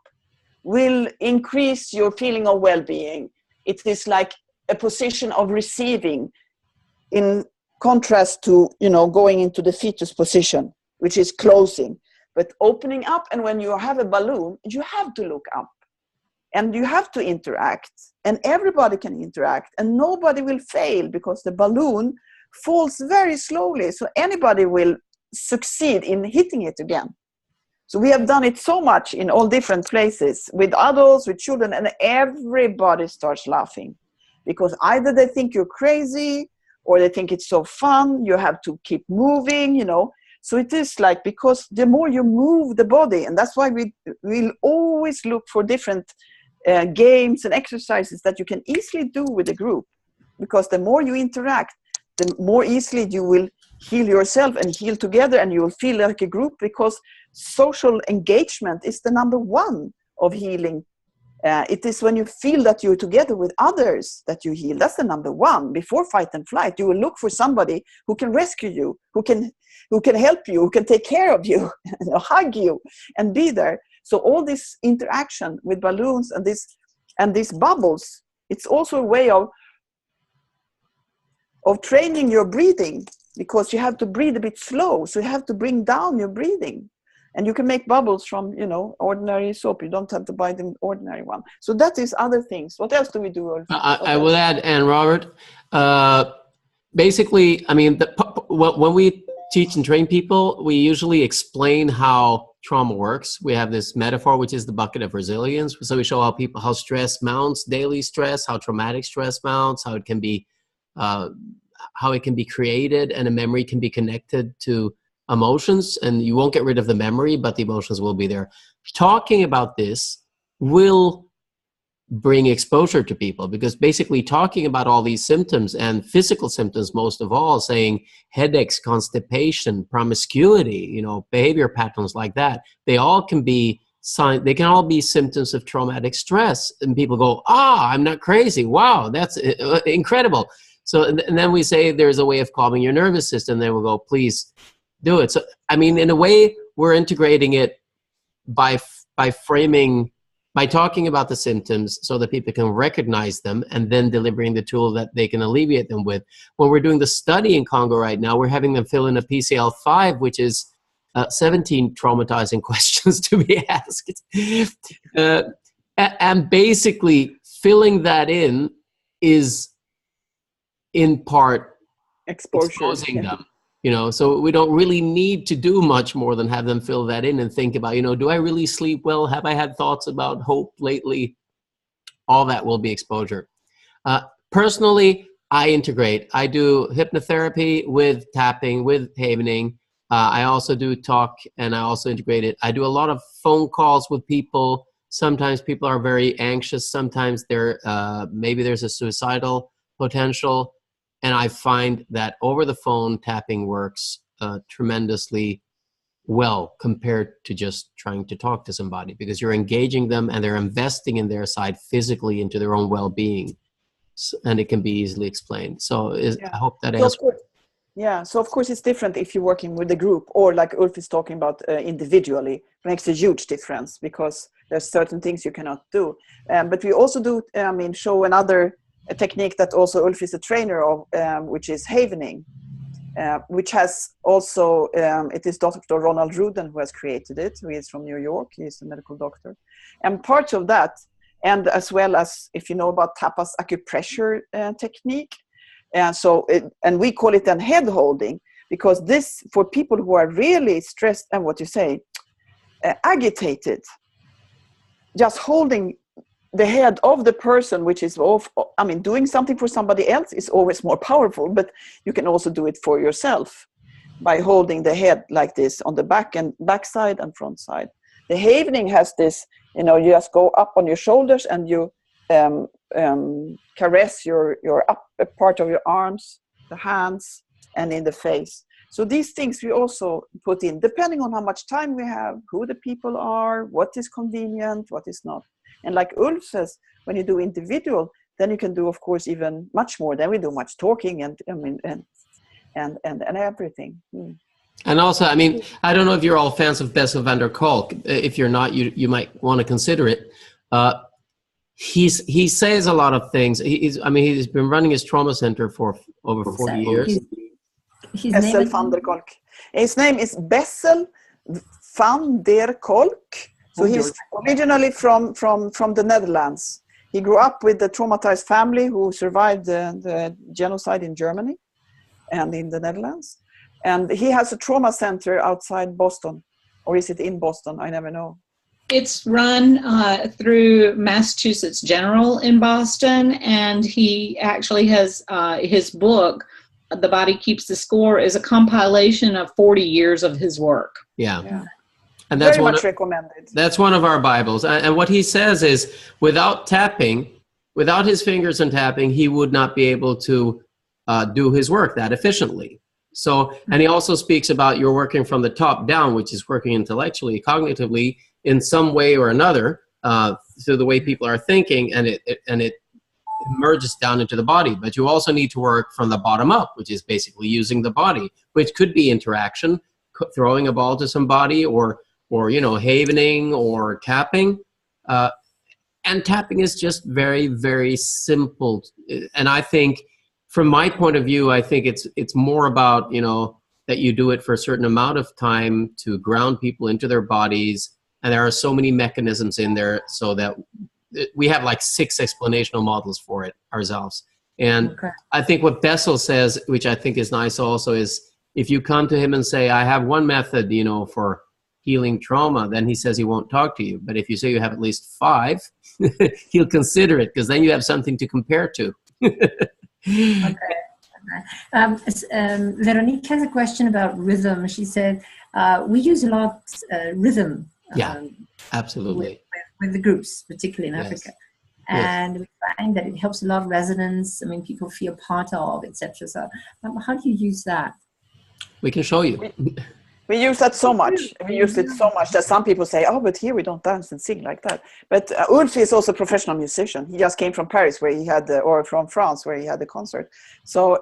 Speaker 3: will increase your feeling of well-being. It is like a position of receiving, in contrast to, going into the fetus position, which is closing, but opening up. And when you have a balloon, you have to look up. And you have to interact, and everybody can interact, and nobody will fail, because the balloon falls very slowly. So anybody will succeed in hitting it again. So we have done it so much in all different places, with adults, with children, and everybody starts laughing, because either they think you're crazy, or they think it's so fun, you have to keep moving, So it is like, because the more you move the body, and that's why we'll always look for different games and exercises that you can easily do with a group, because the more you interact, the more easily you will heal yourself and heal together, and you will feel like a group, because social engagement is the number 1 of healing. It is when you feel that you're together with others that you heal. That's the number 1. Before fight and flight, you will look for somebody who can rescue you, who can help you, who can take care of you, hug you, and be there. So all this interaction with balloons and these bubbles, it's also a way of training your breathing, because you have to breathe a bit slow. So you have to bring down your breathing. And you can make bubbles from, ordinary soap. You don't have to buy the ordinary one. So that is other things. What else do we do?
Speaker 10: I will add, and Robert, basically, when we teach and train people, we usually explain how trauma works. We have this metaphor, which is the bucket of resilience. So we show how stress mounts, daily stress, how traumatic stress mounts, how it can be created, and a memory can be connected to emotions, and you won't get rid of the memory, but the emotions will be there. Talking about this will bring exposure to people, because basically talking about all these symptoms, and physical symptoms most of all, saying headaches, constipation, promiscuity, behavior patterns like that, they can all be symptoms of traumatic stress, and people go, I'm not crazy, wow, that's incredible. So, and then we say there's a way of calming your nervous system, then we'll go, please do it. So, in a way, we're integrating it by talking about the symptoms, so that people can recognize them, and then delivering the tool that they can alleviate them with. When we're doing the study in Congo right now, we're having them fill in a PCL5, which is 17 traumatizing questions to be asked. And basically filling that is in part exposing them. You know, so we don't really need to do much more than have them fill that in and think about, you know, do I really sleep well? Have I had thoughts about hope lately? All that will be exposure. Personally, I integrate. I do hypnotherapy with tapping, with havening. I also do talk, and I also integrate it. I do a lot of phone calls with people. Sometimes people are very anxious. Sometimes they're maybe there's a suicidal potential. And I find that over the phone, tapping works tremendously well compared to just trying to talk to somebody, because you're engaging them and they're investing in their side physically into their own well-being. And it can be easily explained. So I hope that answers.
Speaker 3: Yeah, so of course it's different if you're working with a group, or like Ulf is talking about individually. It makes a huge difference because there's certain things you cannot do. But we also do, show another technique that also Ulf is a trainer of, which is havening, which has also, it is Dr. Ronald Ruden who has created it, who is from New York. He's a medical doctor. And part of that, and as well as if you know about tapas acupressure technique, and we call it then head holding, because this, for people who are really stressed and agitated, just holding the head of the person, which is doing something for somebody else is always more powerful, but you can also do it for yourself by holding the head like this on the back side and front side. The havening has this, you just go up on your shoulders and you caress your upper part of your arms, the hands, and in the face. So these things we also put in, depending on how much time we have, who the people are, what is convenient, what is not. And like Ulf says, when you do individual, then you can do, of course, even much more. Then we do much talking and everything.
Speaker 10: And also, I don't know if you're all fans of Bessel van der Kolk. If you're not, you might want to consider it. He says a lot of things. He's been running his trauma center for over 40 years.
Speaker 3: Bessel van der Kolk. His name is Bessel van der Kolk. So he's originally from the Netherlands. He grew up with a traumatized family who survived the genocide in Germany and in the Netherlands. And he has a trauma center outside Boston. Or is it in Boston? I never know.
Speaker 12: It's run through Massachusetts General in Boston, and he actually has his book, The Body Keeps the Score, is a compilation of 40 years of his work.
Speaker 10: Yeah. And that's
Speaker 3: very much recommended.
Speaker 10: That's one of our Bibles. And what he says is, without his fingers and tapping, he would not be able to do his work that efficiently. So, and he also speaks about you're working from the top down, which is working intellectually, cognitively, in some way or another, through the way people are thinking, and it merges down into the body. But you also need to work from the bottom up, which is basically using the body, which could be interaction, throwing a ball to somebody, or havening or tapping. And tapping is just very, very simple. And I think, from my point of view, I think it's more about, that you do it for a certain amount of time to ground people into their bodies. And there are so many mechanisms in there, so that we have like 6 explanational models for it ourselves. And I think what Bessel says, which I think is nice also, is if you come to him and say, I have one method, for healing trauma, then he says he won't talk to you. But if you say you have at least 5, he'll consider it, because then you have something to compare to.
Speaker 2: Veronique has a question about rhythm. She said, we use a lot rhythm.
Speaker 10: Absolutely.
Speaker 2: With the groups, particularly in Africa. And we find that it helps a lot of resonance. People feel part of, etc. So how do you use that?
Speaker 10: We can show you.
Speaker 3: We use that so much. We use it so much that some people say, but here we don't dance and sing like that. But Ulf is also a professional musician. He just came from Paris, where he had, or from France, where he had the concert. So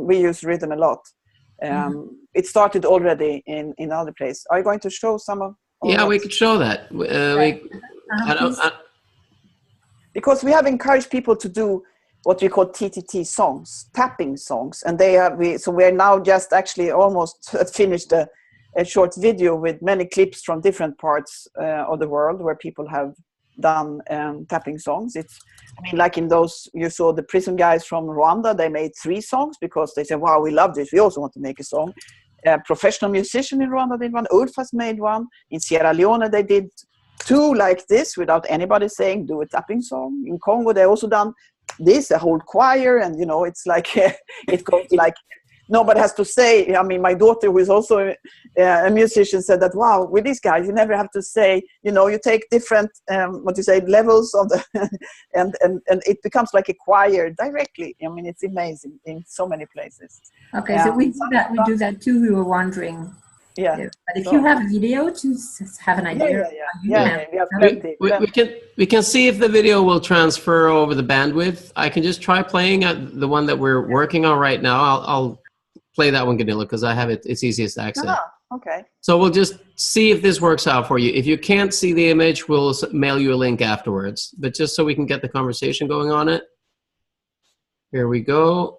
Speaker 3: we use rhythm a lot. It started already in other places. Are you going to show some of?
Speaker 10: We could show that.
Speaker 3: Because we have encouraged people to do what we call TTT songs, tapping songs, and we are now just actually almost finished a short video with many clips from different parts of the world where people have done tapping songs. It's, I mean, like in those, you saw the prison guys from Rwanda, they made 3 songs because they said, wow, we love this, we also want to make a song. A professional musician in Rwanda did one, Ulfas made one. In Sierra Leone they did 2 like this without anybody saying do a tapping song. In Congo they also done this, a whole choir, and you know, it's like it goes like nobody has to say. I mean, my daughter, who is also a musician, said that, wow, with these guys you never have to say, you know, you take different levels of the and it becomes like a choir directly. I mean, it's amazing in so many places.
Speaker 2: Okay, so we do that too. We were wondering.
Speaker 3: Yeah.
Speaker 2: But if you have a video to have an idea.
Speaker 3: Yeah, we have plenty.
Speaker 10: We can see if the video will transfer over the bandwidth. I can just try playing at the one that we're working on right now. I'll play that one, Guerrilla, because I have it. It's easiest to access.
Speaker 3: Okay.
Speaker 10: So we'll just see if this works out for you. If you can't see the image, we'll mail you a link afterwards. But just so we can get the conversation going on it. Here we go.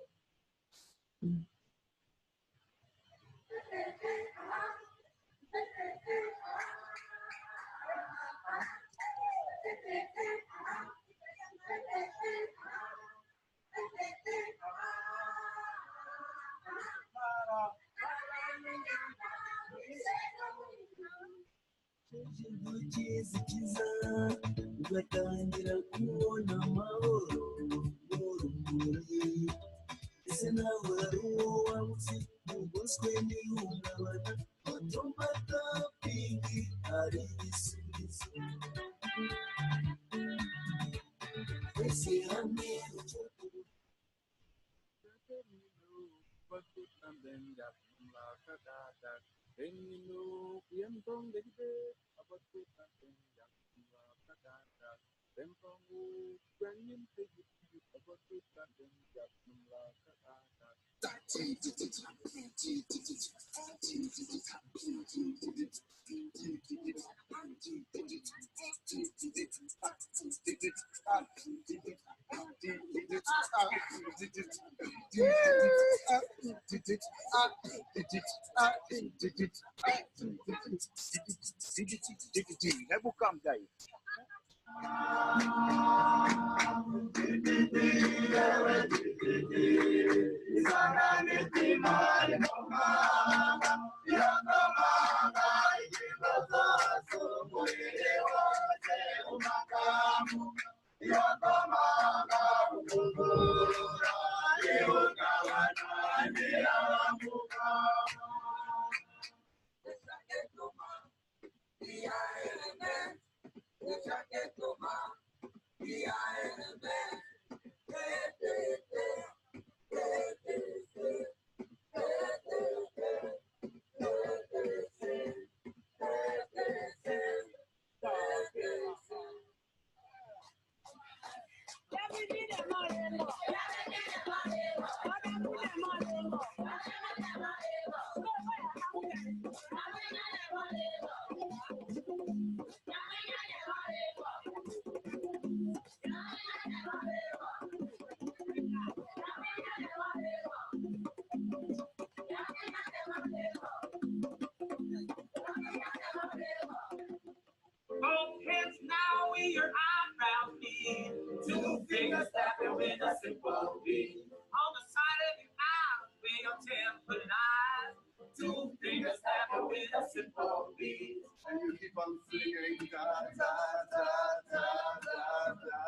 Speaker 13: Both hands now where your eyebrows meet. 2 fingers tapping with a simple beat. On the side of your eye where your temple lies. 2 fingers tapping with a simple beat. And you keep on singing da da da da da da da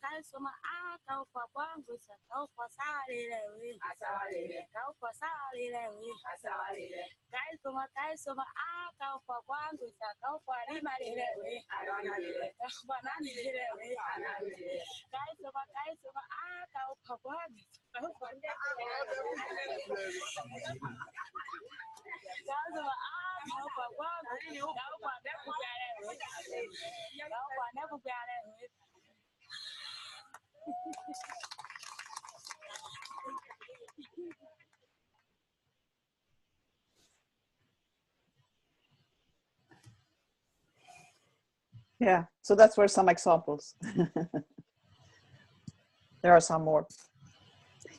Speaker 14: Kalsoma kau papangu sa kau pasali lewi kau pasali lewi kalsoma akaupa kwangu sakaupa limalelewe bananelewe kaisoma akaupa kwangu sakaupa kaisoma akaupa kwangu sakaupa nekupelewe sakaupa nekupelewe.
Speaker 3: Yeah, so that's were some examples. There are some more.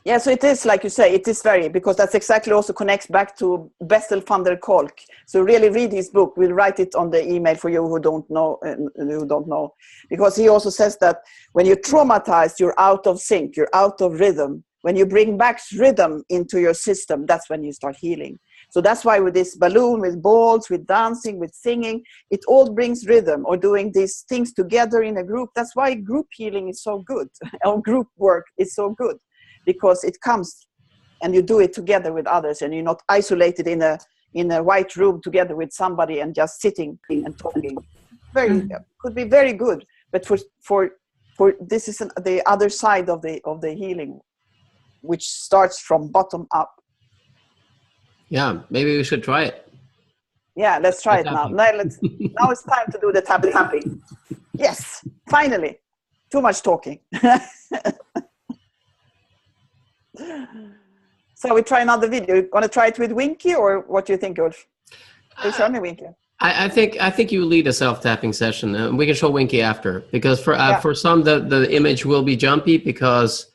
Speaker 3: Yeah, so it is like you say, it is very, because that's exactly also connects back to Bessel van der Kolk. So really read his book. We'll write it on the email for you who don't know, because he also says that when you're traumatized, you're out of sync, you're out of rhythm. When you bring back rhythm into your system, that's when you start healing. So that's why with this balloon, with balls, with dancing, with singing, it all brings rhythm, or doing these things together in a group. That's why group healing is so good, or group work is so good, because it comes and you do it together with others, and you're not isolated in a white room together with somebody and just sitting and talking. Could be very good, but for this is the other side of the healing, which starts from bottom up.
Speaker 10: Yeah, maybe we should try it.
Speaker 3: Yeah, let's try it now. Now it's time to do the tapping. Yes, finally. Too much talking. So we try another video. You want to try it with Winky, or what do you think, Ulf? Show me Winky.
Speaker 10: I think you lead a self-tapping session. We can show Winky after, because for some the image will be jumpy because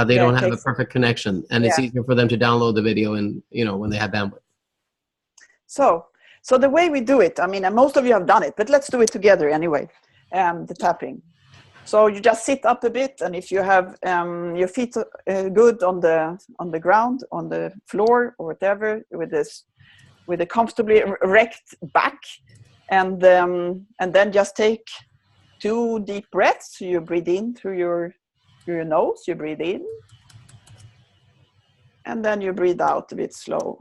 Speaker 10: they don't have a perfect connection, and it's easier for them to download the video and when they have bandwidth.
Speaker 3: So the way we do it, I mean, and most of you have done it, but let's do it together anyway. The tapping. So you just sit up a bit, and if you have your feet good on the ground, on the floor, or whatever, with a comfortably erect back, and then just take 2 deep breaths. You breathe in through your nose. You breathe in, and then you breathe out a bit slow,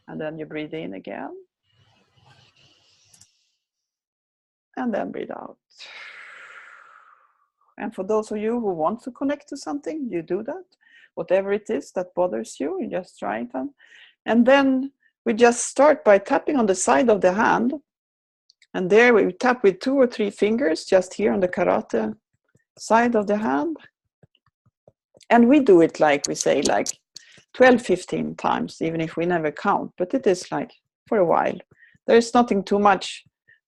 Speaker 3: and then you breathe in again, and then breathe out. And for those of you who want to connect to something, you do that. Whatever it is that bothers you, you just try it on. And then we just start by tapping on the side of the hand. And there we tap with 2 or 3 fingers, just here on the karate side of the hand. And we do it like we say, like 12, 15 times, even if we never count. But it is like for a while. There is nothing too much,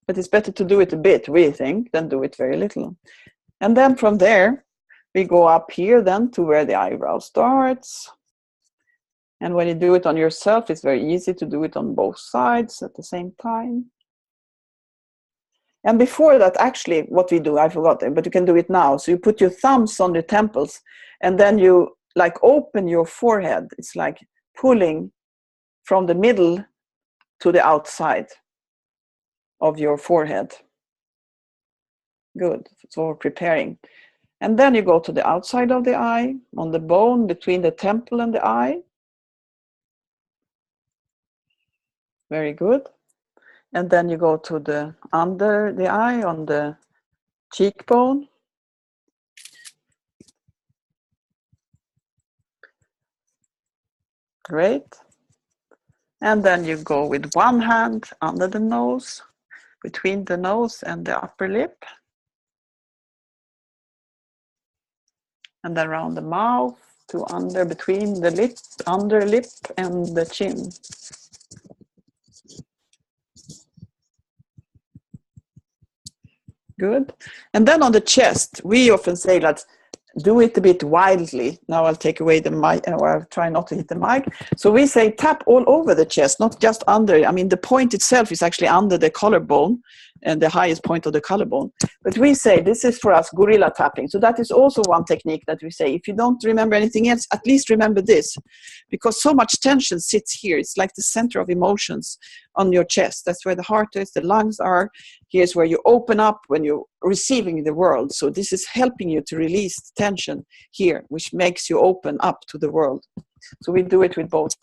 Speaker 3: but it's better to do it a bit, we think, than do it very little. And then from there, we go up here then to where the eyebrow starts. And when you do it on yourself, it's very easy to do it on both sides at the same time. And before that, actually, what we do, I forgot it, but you can do it now. So you put your thumbs on your temples, and then you like open your forehead. It's like pulling from the middle to the outside of your forehead. Good. So we're preparing. And then you go to the outside of the eye, on the bone between the temple and the eye. Very good. And then you go to the under the eye, on the cheekbone. Great. And then you go with one hand under the nose, between the nose and the upper lip. And then around the mouth to under, between the lip, under lip and the chin. Good. And then on the chest, we often say that do it a bit wildly. Now I'll take away the mic, or I'll try not to hit the mic. So we say tap all over the chest, not just under. I mean, the point itself is actually under the collarbone, and the highest point of the collarbone. But we say this is for us gorilla tapping. So that is also one technique that we say, if you don't remember anything else, at least remember this, because so much tension sits here. It's like the center of emotions on your chest. That's where the heart is, the lungs are. Here's where you open up when you're receiving the world. So this is helping you to release tension here, which makes you open up to the world. So we do it with both.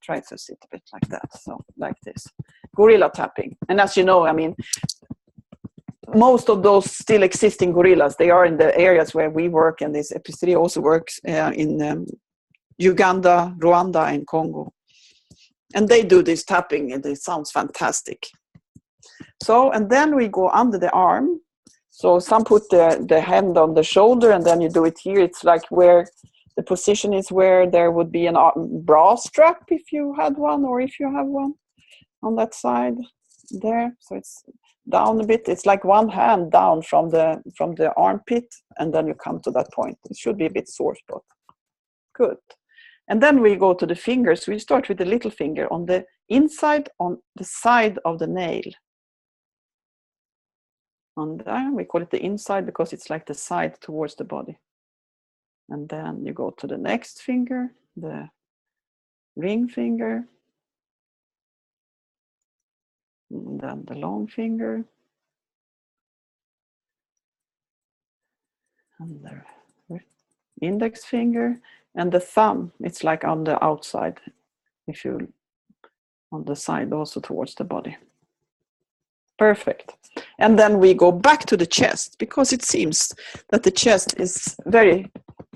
Speaker 3: Try to sit a bit like that. So like this. Gorilla tapping. And as you know, I mean, most of those still existing gorillas, they are in the areas where we work, and this Eft also works in Uganda, Rwanda, and Congo. And they do this tapping, and it sounds fantastic. So, and then we go under the arm. So some put the hand on the shoulder, and then you do it here. It's like where the position is where there would be an bra strap if you had one, or if you have one on that side there. So it's down a bit. It's like one hand down from the armpit, and then you come to that point. It should be a bit sore spot. Good. And then we go to the fingers. We start with the little finger on the inside, on the side of the nail. On there, we call it the inside because it's like the side towards the body. And then you go to the next finger, the ring finger. And then the long finger. And the index finger. And the thumb, it's like on the outside, if you on the side also towards the body. Perfect. And then we go back to the chest, because it seems that the chest is very,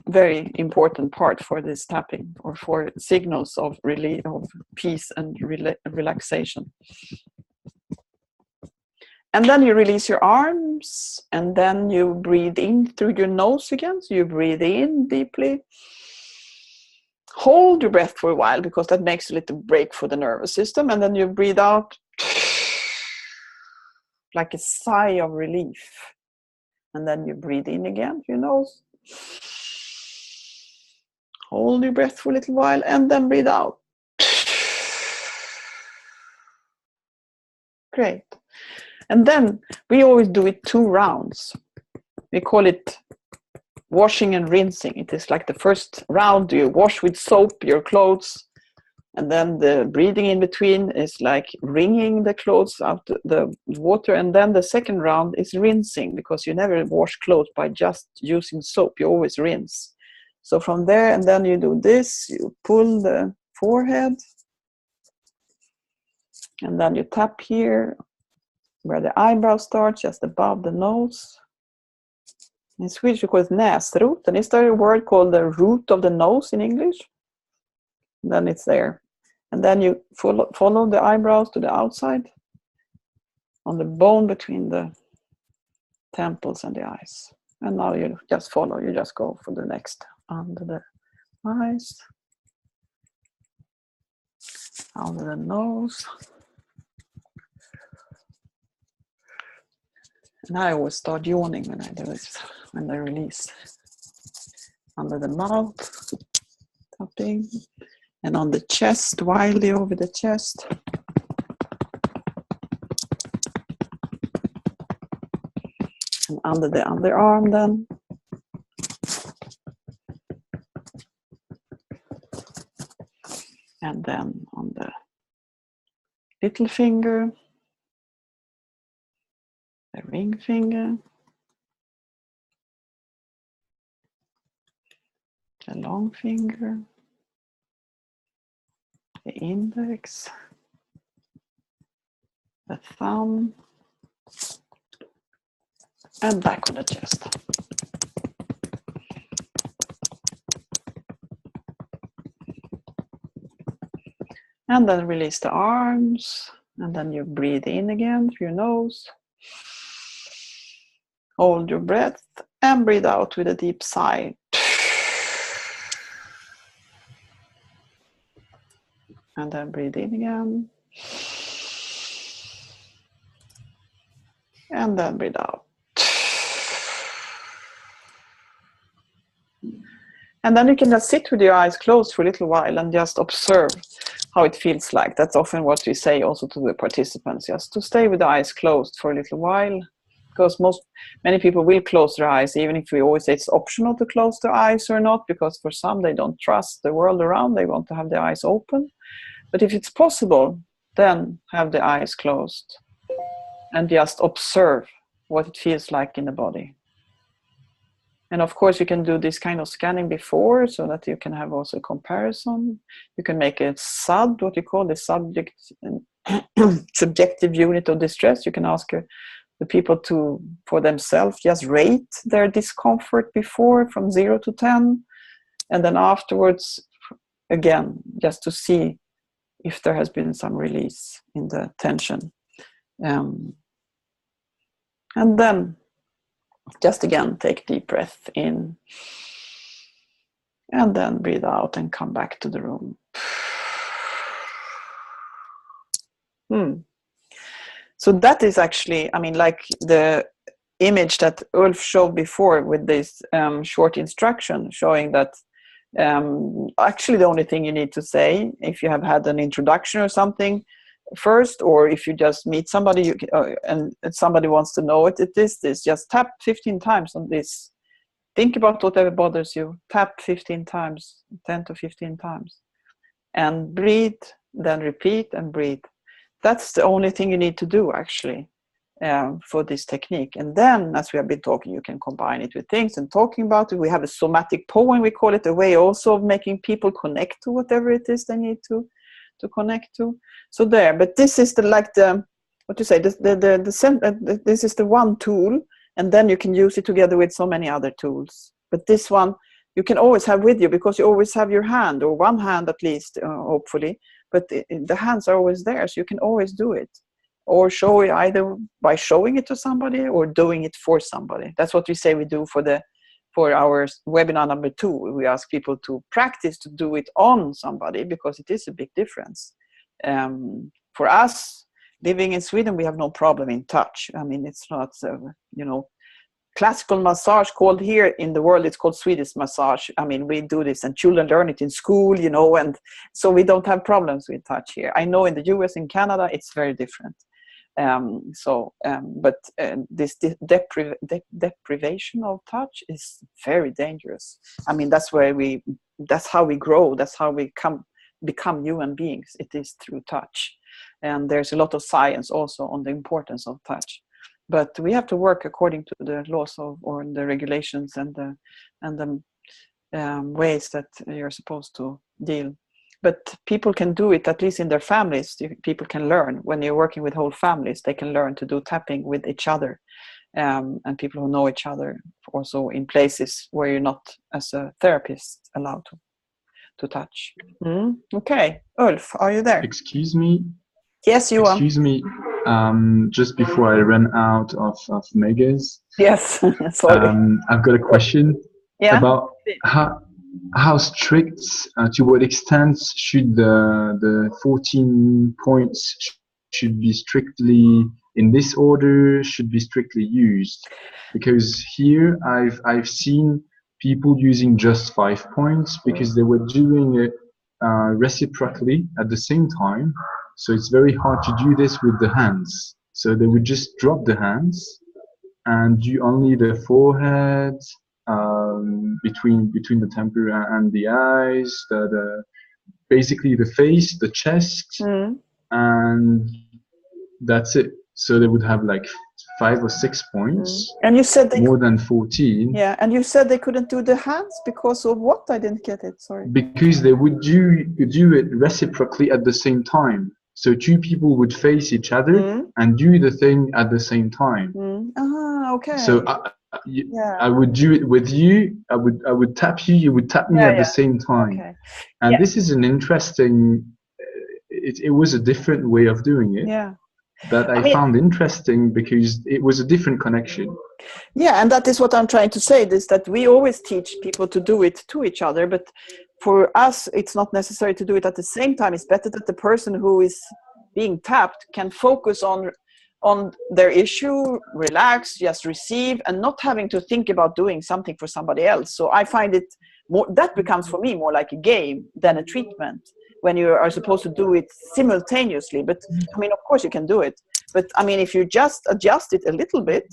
Speaker 3: very important part for this tapping, or for signals of relief, of peace and relaxation. And then you release your arms, and then you breathe in through your nose again. So you breathe in deeply. Hold your breath for a while, because that makes a little break for the nervous system. And then you breathe out like a sigh of relief. And then you breathe in again through your nose. Hold your breath for a little while, and then breathe out. Great. And then we always do it 2 rounds. We call it washing and rinsing. It is like the first round, you wash with soap your clothes, and then the breathing in between is like wringing the clothes out the water, and then the second round is rinsing, because you never wash clothes by just using soap. You always rinse. So from there, and then you do this, you pull the forehead, and then you tap here where the eyebrow starts, just above the nose. In Swedish we call it näsroten. Is there a word called the root of the nose in English? And then it's there. And then you follow the eyebrows to the outside, on the bone between the temples and the eyes. And now you just follow, you just go for the next, under the eyes, under the nose. And I always start yawning when I do this, when I release. Under the mouth, tapping. And on the chest, wildly over the chest. And under the underarm then. And then on the little finger. The ring finger. The long finger. The index, the thumb, and back on the chest. And then release the arms, and then you breathe in again through your nose. Hold your breath and breathe out with a deep sigh. And then breathe in again. And then breathe out. And then you can just sit with your eyes closed for a little while and just observe how it feels like. That's often what we say also to the participants, just to stay with the eyes closed for a little while. Because many people will close their eyes, even if we always say it's optional to close their eyes or not, because for some they don't trust the world around, they want to have their eyes open. But if it's possible, then have the eyes closed and just observe what it feels like in the body. And of course, you can do this kind of scanning before so that you can have also a comparison. You can make a SUD, what you call the subjective unit of distress. You can ask the people to, for themselves, just rate their discomfort before from 0 to 10. And then afterwards, again, just to see if there has been some release in the tension. And then just again, take a deep breath in and then breathe out and come back to the room. So that is actually, I mean, like the image that Ulf showed before with this short instruction showing that actually the only thing you need to say if you have had an introduction or something first, or if you just meet somebody and somebody wants to know what it is, just tap 15 times on this. Think about whatever bothers you. Tap 15 times, 10 to 15 times. And breathe, then repeat and breathe. That's the only thing you need to do actually for this technique. And then, as we have been talking, you can combine it with things and talking about it. We have a somatic poem, we call it, a way also of making people connect to whatever it is they need to connect to. So there, but this is what you say, this is the one tool, and then you can use it together with so many other tools. But this one you can always have with you because you always have your hand, or one hand at least, hopefully. But the hands are always there, so you can always do it. Or show it either by showing it to somebody or doing it for somebody. That's what we say we do for our webinar number 2. We ask people to practice to do it on somebody because it is a big difference. For us, living in Sweden, we have no problem in touch. I mean, it's not, classical massage called here in the world, it's called Swedish massage. I mean, we do this and children learn it in school, and so we don't have problems with touch here. I know in the US and Canada, it's very different. But this deprivation of touch is very dangerous. I mean, that's how we grow. That's how we become human beings. It is through touch. And there's a lot of science also on the importance of touch. But we have to work according to the laws or the regulations and the ways that you're supposed to deal. But people can do it, at least in their families. People can learn. When you're working with whole families, they can learn to do tapping with each other. And people who know each other also in places where you're not, as a therapist, allowed to touch. Okay. Ulf, are you there?
Speaker 9: Excuse me?
Speaker 3: Yes, you are.
Speaker 9: Excuse me. Just before I run out of megas.
Speaker 3: Yes, sorry.
Speaker 9: I've got a question about how strict, to what extent should the 14 points should be strictly in this order, should be strictly used? Because here I've seen people using just 5 points because they were doing it reciprocally at the same time. So it's very hard to do this with the hands. So they would just drop the hands and do only the forehead, between the temple and the eyes, basically the face, the chest, and that's it. So they would have like 5 or 6 points.
Speaker 3: And you said
Speaker 9: more than 14.
Speaker 3: Yeah, and you said they couldn't do the hands because of what? I didn't get it. Sorry.
Speaker 9: Because they would do it reciprocally at the same time. So 2 people would face each other and do the thing at the same time.
Speaker 3: Okay.
Speaker 9: So I would do it with you. I would tap you. You would tap me at the same time. Okay. And this is an interesting. It was a different way of doing it.
Speaker 3: Yeah.
Speaker 9: That I found interesting because it was a different connection.
Speaker 3: Yeah, and that is what I'm trying to say, is that we always teach people to do it to each other, but for us, it's not necessary to do it at the same time. It's better that the person who is being tapped can focus on their issue, relax, just receive, and not having to think about doing something for somebody else. So I find it more, that becomes for me more like a game than a treatment, when you are supposed to do it simultaneously. But I mean, of course you can do it. But I mean, if you just adjust it a little bit,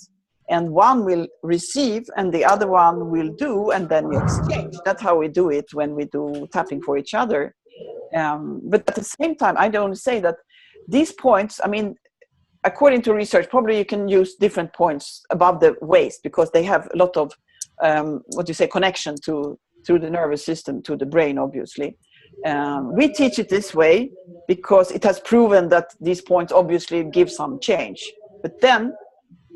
Speaker 3: and one will receive and the other one will do, and then you exchange. That's how we do it when we do tapping for each other. But at the same time, I don't say that these points, I mean, according to research, probably you can use different points above the waist because they have a lot of what do you say, connection through the nervous system to the brain, obviously. We teach it this way because it has proven that these points obviously give some change. But then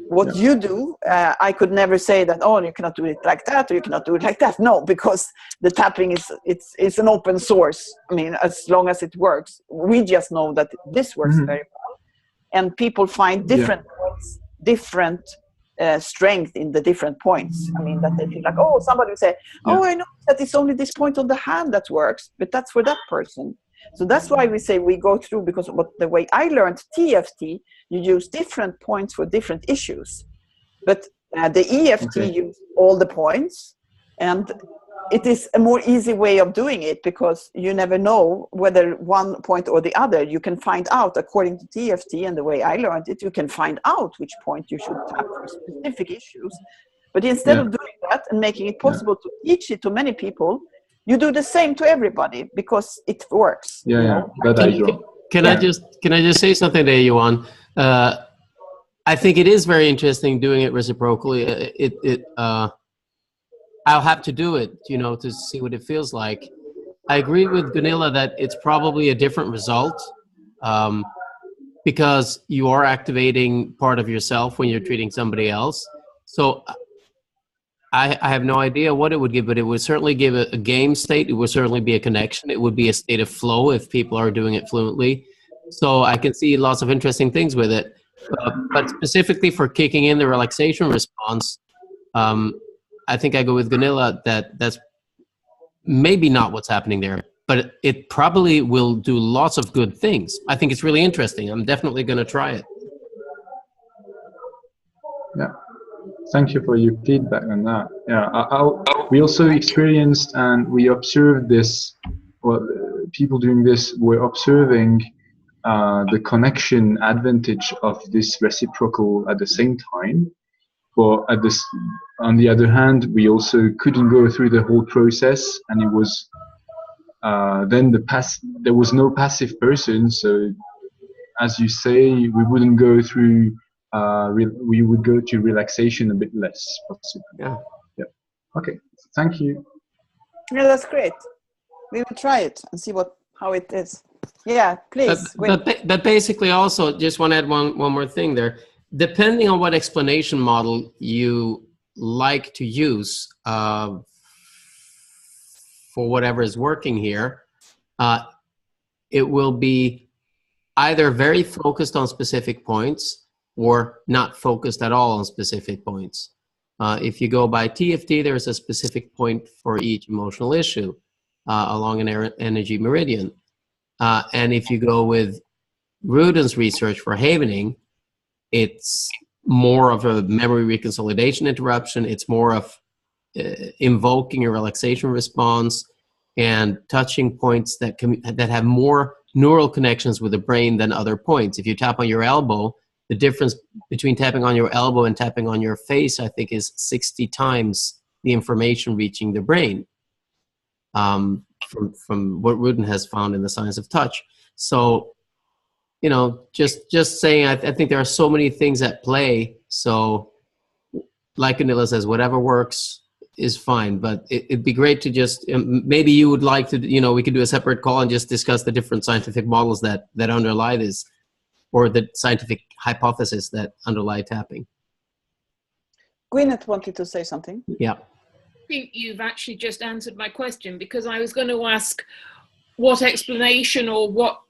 Speaker 3: what you do, I could never say that, oh, you cannot do it like that or you cannot do it like that. No, because the tapping it's an open source. I mean, as long as it works. We just know that this works very well. And people find different points, different strength in the different points. I mean, that they feel like, oh, somebody will say, oh, I know that it's only this point on the hand that works, but that's for that person. So that's why we say we go through, because the way I learned TFT, you use different points for different issues. But the EFT use all the points, and it is a more easy way of doing it because you never know whether one point or the other. You can find out, according to TFT and the way I learned it, you can find out which point you should tap for specific issues. But instead of doing that and making it possible to teach it to many people, you do the same to everybody because it works.
Speaker 10: Can I just say something there, Johan? I think it is very interesting doing it reciprocally. I'll have to do it, to see what it feels like. I agree with Gunilla that it's probably a different result because you are activating part of yourself when you're treating somebody else. So I have no idea what it would give, but it would certainly give a game state. It would certainly be a connection. It would be a state of flow if people are doing it fluently. So I can see lots of interesting things with it. But specifically for kicking in the relaxation response, I think I go with Gunilla that's maybe not what's happening there, but it probably will do lots of good things. I think it's really interesting. I'm definitely going to try it.
Speaker 9: Yeah. Thank you for your feedback on that. Yeah, we also experienced and we observed this. Well, people doing this were observing the connection advantage of this reciprocal at the same time. But on the other hand, we also couldn't go through the whole process, and it was then there was no passive person. So, as you say, we wouldn't go through. We would go to relaxation a bit less possibly. Yeah. Okay. Thank you.
Speaker 3: Yeah, that's great. We will try it and see how it is. Yeah, please.
Speaker 10: But basically, also just want to add one more thing there. Depending on what explanation model you like to use for whatever is working here, it will be either very focused on specific points or not focused at all on specific points. If you go by TFT, there's a specific point for each emotional issue along an energy meridian. And if you go with Rudin's research for havening, it's more of a memory reconsolidation interruption. It's more of invoking a relaxation response and touching points that have more neural connections with the brain than other points. If you tap on your elbow, the difference between tapping on your elbow and tapping on your face, I think, is 60 times the information reaching the brain from what Rudin has found in the science of touch. So, just saying, I think there are so many things at play. So, like Gunilla says, whatever works is fine. But it'd be great to just, maybe you would like to, we could do a separate call and just discuss the different scientific models that underlie this, or the scientific hypothesis that underlie tapping.
Speaker 3: Gwyneth wanted to say something.
Speaker 10: Yeah.
Speaker 5: I think you've actually just answered my question, because I was going to ask what explanation or what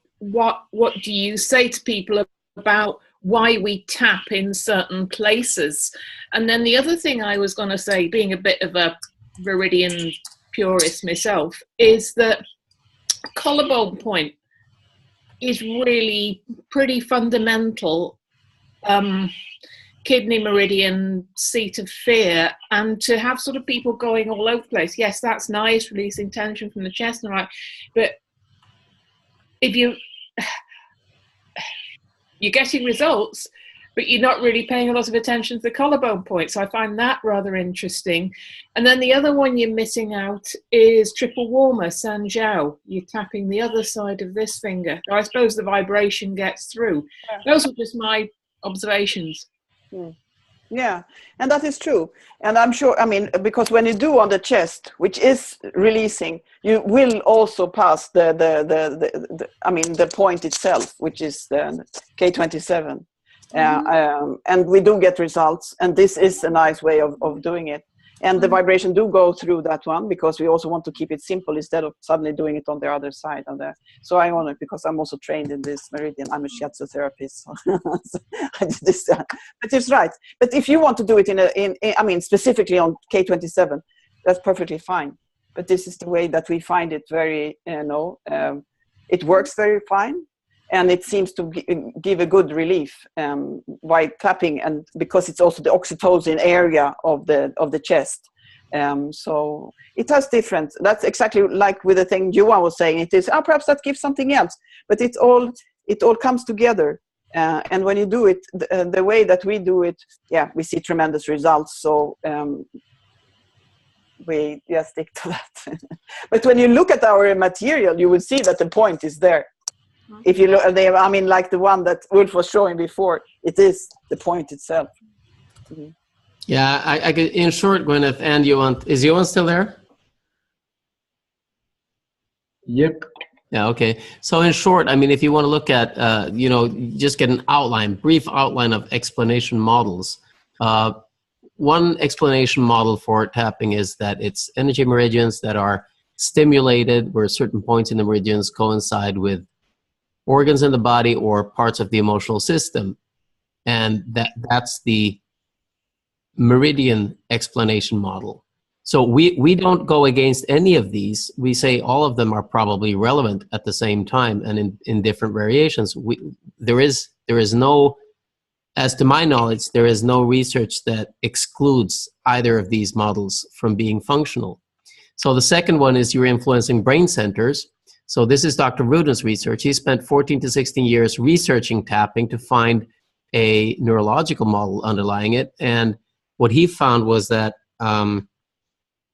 Speaker 5: do you say to people about why we tap in certain places? And then the other thing I was going to say, being a bit of a Viridian purist myself, is that collarbone point is really pretty fundamental kidney meridian, seat of fear, and to have sort of people going all over the place, yes, that's nice, releasing tension from the chest and right, but if you're getting results, but you're not really paying a lot of attention to the collarbone point. So I find that rather interesting. And then the other one you're missing out is triple warmer, San Jiao. You're tapping the other side of this finger. So I suppose the vibration gets through. Those are just my observations.
Speaker 3: Yeah, and that is true. And I'm sure, I mean, because when you do on the chest, which is releasing, you will also pass I mean, the point itself, which is the K27. And we do get results, and this is a nice way of doing it. And the vibration do go through that one, because we also want to keep it simple instead of suddenly doing it on the other side. So I own it, because I'm also trained in this meridian. I'm a shiatsu therapist. So I did this. But it's right. But if you want to do it I mean, specifically on K27, that's perfectly fine. But this is the way that we find it very, it works very fine. And it seems to give a good relief by clapping, and because it's also the oxytocin area of the chest. So it has different. That's exactly like with the thing Johan was saying. It is perhaps that gives something else, but it all comes together. And when you do it the way that we do it, yeah, we see tremendous results. So we stick to that. But when you look at our material, you will see that the point is there. If you look, I mean, like the one that Ulf was showing before, it is the point itself. Mm-hmm.
Speaker 10: Yeah, I could, in short, Gwyneth and Johan, is Johan still there?
Speaker 9: Yep.
Speaker 10: Yeah, okay. So in short, I mean, if you want to look at, just get an outline, brief outline of explanation models. One explanation model for tapping is that it's energy meridians that are stimulated where certain points in the meridians coincide with organs in the body or parts of the emotional system. And that's the meridian explanation model. So we don't go against any of these. We say all of them are probably relevant at the same time and in different variations. There is no, as to my knowledge, there is no research that excludes either of these models from being functional. So the second one is you're influencing brain centers. So this is Dr. Rudin's research. He spent 14 to 16 years researching tapping to find a neurological model underlying it. And what he found was that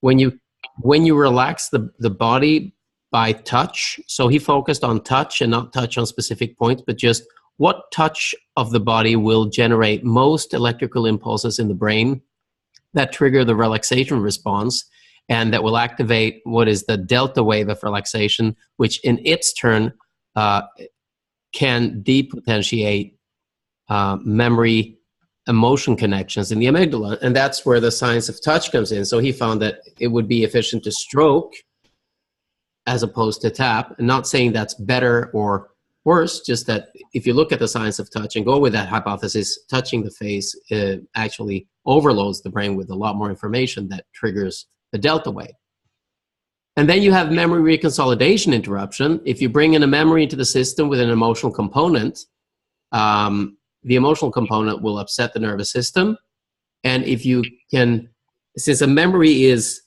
Speaker 10: when you relax the body by touch, so he focused on touch and not touch on specific points, but just what touch of the body will generate most electrical impulses in the brain that trigger the relaxation response, and that will activate what is the delta wave of relaxation, which in its turn can depotentiate memory emotion connections in the amygdala. And that's where the science of touch comes in. So he found that it would be efficient to stroke as opposed to tap. And not saying that's better or worse, just that if you look at the science of touch and go with that hypothesis, touching the face actually overloads the brain with a lot more information that triggers the delta wave. And then you have memory reconsolidation interruption. If you bring in a memory into the system with an emotional component, the emotional component will upset the nervous system. And if you can, since a memory is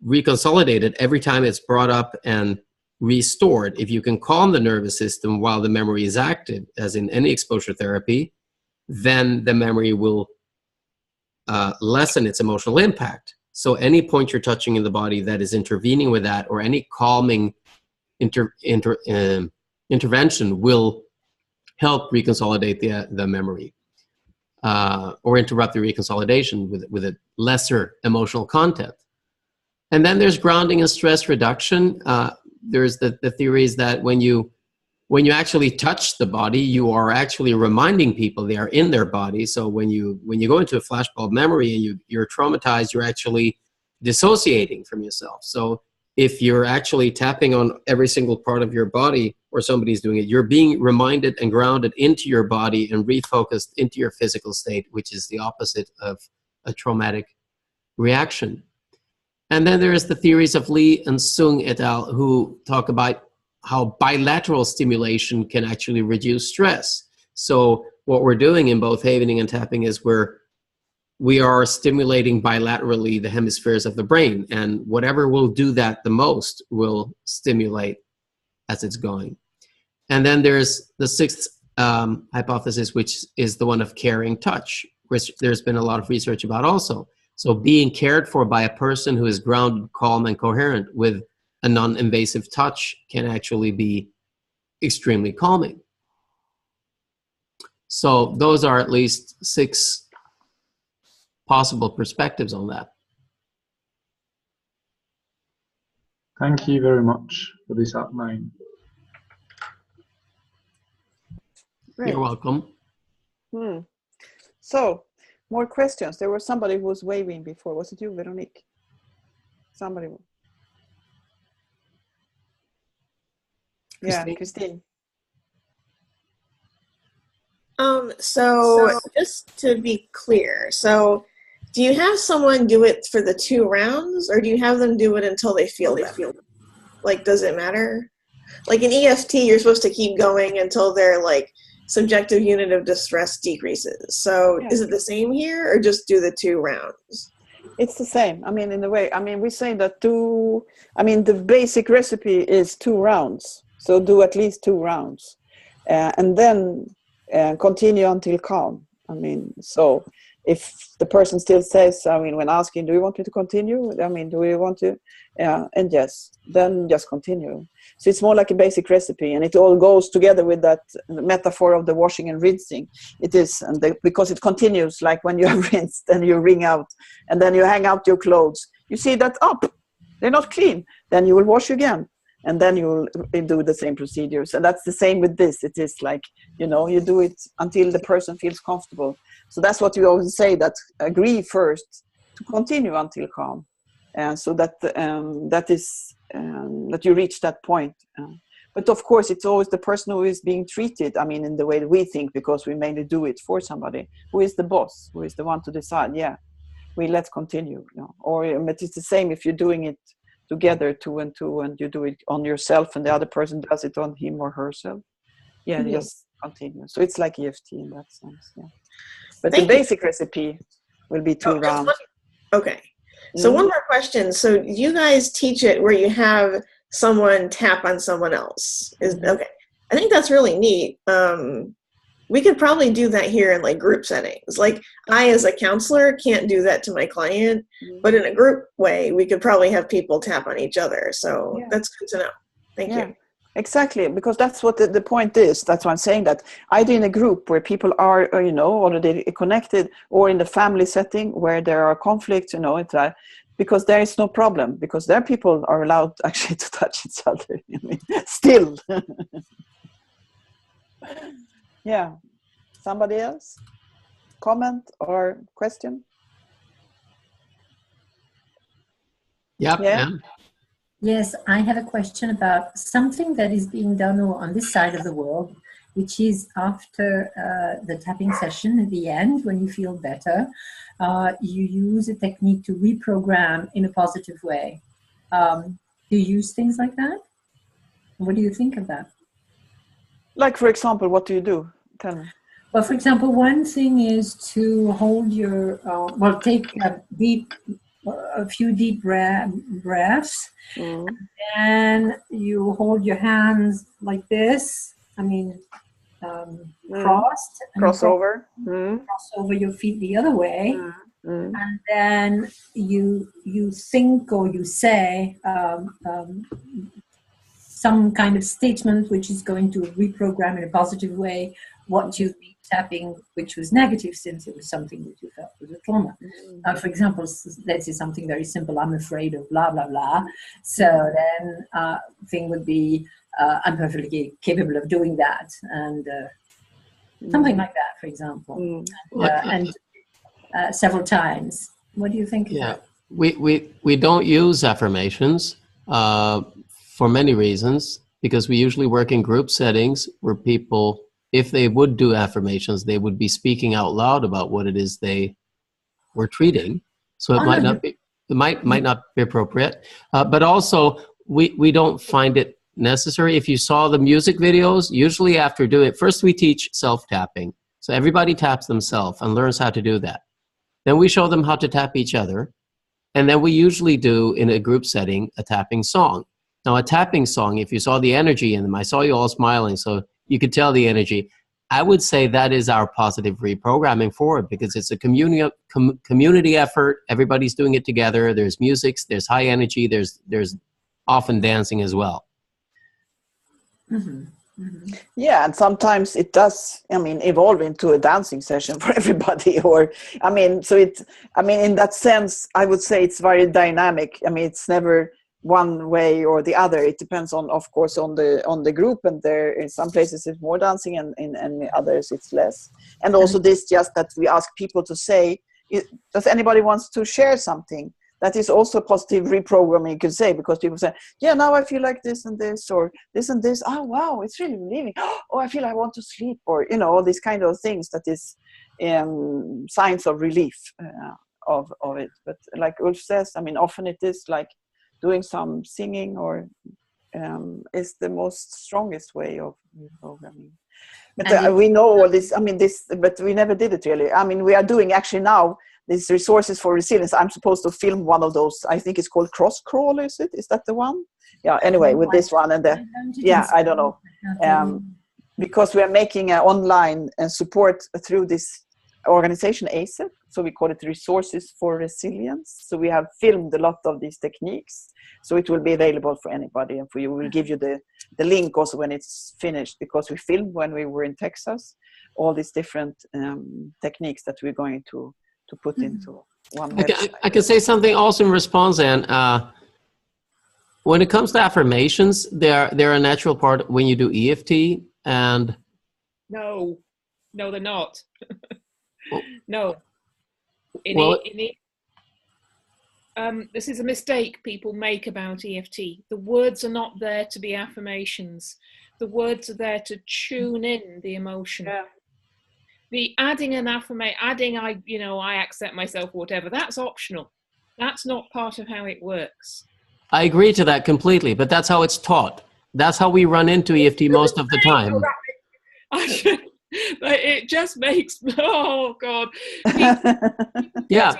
Speaker 10: reconsolidated every time it's brought up and restored, if you can calm the nervous system while the memory is active, as in any exposure therapy, then the memory will lessen its emotional impact. So any point you're touching in the body that is intervening with that, or any calming intervention will help reconsolidate the memory or interrupt the reconsolidation with a lesser emotional content. And then there's grounding and stress reduction. There's the theories that when you actually touch the body, you are actually reminding people they are in their body. So when you go into a flashbulb memory and you're traumatized, you're actually dissociating from yourself. So if you're actually tapping on every single part of your body, or somebody's doing it, you're being reminded and grounded into your body and refocused into your physical state, which is the opposite of a traumatic reaction. And then there's the theories of Lee and Sung et al., who talk about how bilateral stimulation can actually reduce stress. So what we're doing in both havening and tapping is we are stimulating bilaterally the hemispheres of the brain, and whatever will do that the most will stimulate as it's going. And then there's the sixth hypothesis, which is the one of caring touch, which there's been a lot of research about also. So being cared for by a person who is grounded, calm, and coherent with a non-invasive touch can actually be extremely calming. So those are at least 6 possible perspectives on that.
Speaker 9: Thank you very much for this outline.
Speaker 3: Great.
Speaker 10: You're welcome.
Speaker 3: So, more questions. There was somebody who was waving before. Was it you, Veronique? Somebody. Yeah, Christine.
Speaker 7: So just to be clear, so do you have someone do it for the 2 rounds, or do you have them do it until they feel better? Like, does it matter? Like in EFT, you're supposed to keep going until their like subjective unit of distress decreases. So is it the same here, or just do the 2 rounds?
Speaker 3: It's the same. I mean, in a way, I mean, we say that the basic recipe is 2 rounds. So do at least 2 rounds. And then continue until calm. I mean, so if the person still says, I mean, when asking, do you want me to continue? I mean, do we want to? And yes, then just continue. So it's more like a basic recipe, and it all goes together with that metaphor of the washing and rinsing. It is, and because it continues, like when you have rinsed and you wring out, and then you hang out your clothes. You see that they're not clean. Then you will wash again. And then you will do the same procedures. And that's the same with this. It is like, you do it until the person feels comfortable. So that's what we always say, that agree first to continue until calm. And so that that you reach that point. But of course, it's always the person who is being treated, I mean, in the way that we think, because we mainly do it for somebody, who is the boss, who is the one to decide, let's continue. Or it's the same if you're doing it together 2 and 2, and you do it on yourself and the other person does it on him or herself. Just continue. So it's like EFT in that sense. But the basic recipe will be 2 rounds.
Speaker 7: Okay. So one more question. So you guys teach it where you have someone tap on someone else. Okay. I think that's really neat. We could probably do that here in like group settings. Like I, as a counselor, can't do that to my client, but in a group way, we could probably have people tap on each other. So that's good to know. Thank you.
Speaker 3: Exactly, because that's what the point is. That's why I'm saying that. Either in a group where people are, already connected, or in the family setting where there are conflicts, because there is no problem, because there people are allowed actually to touch each other. Still. Somebody else? Comment or question?
Speaker 2: Yes, I have a question about something that is being done on this side of the world, which is after the tapping session at the end, when you feel better, you use a technique to reprogram in a positive way. Do you use things like that? What do you think of that?
Speaker 3: Like, for example, what do you do? Tell me.
Speaker 2: Well, for example, one thing is to hold your, take a few deep breaths, and you hold your hands like this. I mean, crossed.
Speaker 3: Cross over.
Speaker 2: Cross over your feet the other way. And then you think or you say some kind of statement which is going to reprogram in a positive way what you've been tapping, which was negative, since it was something that you felt was a trauma. For example, let's say something very simple, I'm afraid of blah, blah, blah. So then thing would be, I'm perfectly capable of doing that. And something like that, for example. And several times. What do you think of that?
Speaker 10: We don't use affirmations for many reasons, because we usually work in group settings where people, if they would do affirmations, they would be speaking out loud about what it is they were treating. So it might not be, might not be appropriate. But also, we don't find it necessary. If you saw the music videos, usually after doing it, first we teach self-tapping. So everybody taps themselves and learns how to do that. Then we show them how to tap each other. And then we usually do, in a group setting, a tapping song. Now, a tapping song, if you saw the energy in them, I saw you all smiling, so you could tell the energy. I would say that is our positive reprogramming for it, because it's a community effort. Everybody's doing it together. There's music, there's high energy, there's often dancing as well.
Speaker 3: Yeah, and sometimes it does, I mean, evolve into a dancing session for everybody, or, I mean, so in that sense, I would say it's very dynamic. I mean, it's never one way or the other. It depends on, of course, on the group, and there in some places it's more dancing, and in others it's less. And also this, just that we ask people to say, does anybody wants to share something? That is also positive reprogramming, you could say, because people say, yeah, now I feel like this and this, or this and this. Oh, wow, it's really relieving. Oh, I feel I want to sleep, or, you know, all these kind of things that is signs of relief of it. But like Ulf says, I mean, often it is like doing some singing, or is the most strongest way of reprogramming. But we know all this, I mean, but we never did it really. I mean, we are doing actually now these resources for resilience. I'm supposed to film one of those. I think it's called Cross Crawl, is it? Is that the one? Yeah, anyway, with this one and the, yeah, I don't know. Because we are making an online support through this organization, ACEP. So we call it Resources for Resilience. So we have filmed a lot of these techniques. So it will be available for anybody. And we will give you the link also when it's finished, because we filmed when we were in Texas, all these different techniques that we're going to put into one website.
Speaker 10: I can say something also in response, Anne. When it comes to affirmations, they're a natural part when you do EFT, and
Speaker 5: no, they're not. No. This is a mistake people make about EFT. The words are not there to be affirmations. The words are there to tune in the emotion. Yeah. The adding an affirmation, I accept myself, whatever, that's optional. That's not part of how it works.
Speaker 10: I agree to that completely, but that's how it's taught. That's how we run into EFT most of the time.
Speaker 5: But it just makes, oh God,
Speaker 10: yeah,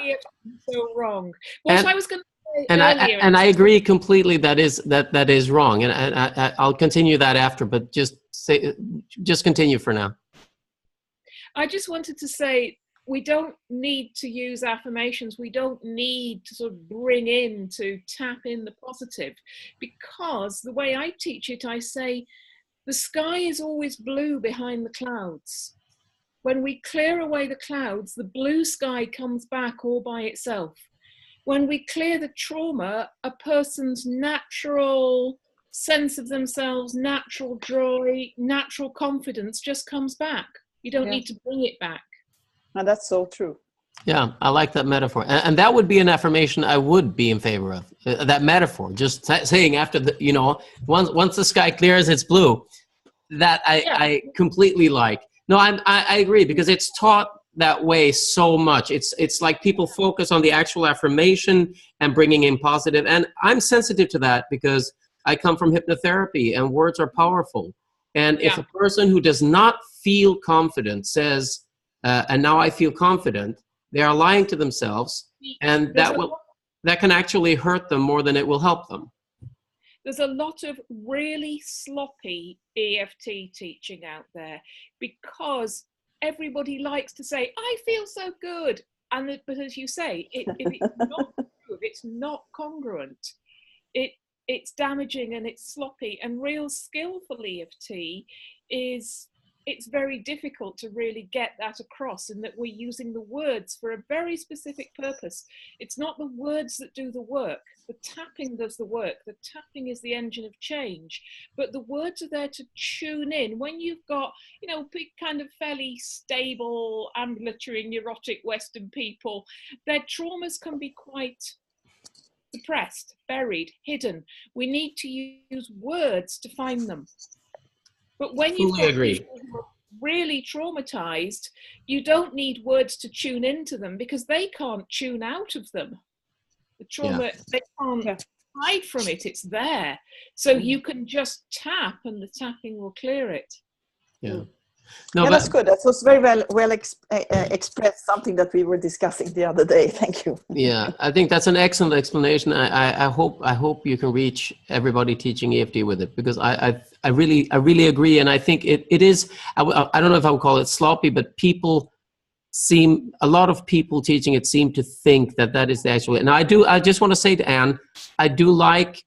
Speaker 5: so wrong. What I was going to say earlier,
Speaker 10: and I agree completely. That is wrong, and I'll continue that after. But just continue for now.
Speaker 5: I just wanted to say, we don't need to use affirmations. We don't need to sort of to tap in the positive, because the way I teach it, I say, the sky is always blue behind the clouds. When we clear away the clouds, the blue sky comes back all by itself. When we clear the trauma, a person's natural sense of themselves, natural joy, natural confidence just comes back. You don't need to bring it back.
Speaker 3: And that's so true.
Speaker 10: Yeah, I like that metaphor. And that would be an affirmation I would be in favor of. That metaphor, just saying after once the sky clears, it's blue. That I completely like. No, I agree, because it's taught that way so much. It's like people focus on the actual affirmation and bringing in positive. And I'm sensitive to that because I come from hypnotherapy, and words are powerful. And if a person who does not feel confident says, and now I feel confident, they are lying to themselves, and that can actually hurt them more than it will help them.
Speaker 5: There's a lot of really sloppy EFT teaching out there, because everybody likes to say, I feel so good. But as you say, if it's not good, it's not congruent. It's damaging and it's sloppy. And real skillful EFT it's very difficult to really get that across, in that we're using the words for a very specific purpose. It's not the words that do the work. The tapping does the work. The tapping is the engine of change. But the words are there to tune in. When you've got, big kind of fairly stable, ambulatory, neurotic Western people, their traumas can be quite suppressed, buried, hidden. We need to use words to find them. But when you've got people who are really traumatized, you don't need words to tune into them, because they can't tune out of them. The trauma, they can't hide from it. It's there. So you can just tap, and the tapping will clear it.
Speaker 10: Yeah.
Speaker 3: That's good. That was very well expressed, something that we were discussing the other day. Thank you.
Speaker 10: Yeah, I think that's an excellent explanation. I hope you can reach everybody teaching EFT with it, because I really agree, and I think it is. I don't know if I would call it sloppy, but a lot of people teaching it seem to think that is the actual. And I just want to say to Anne, I do like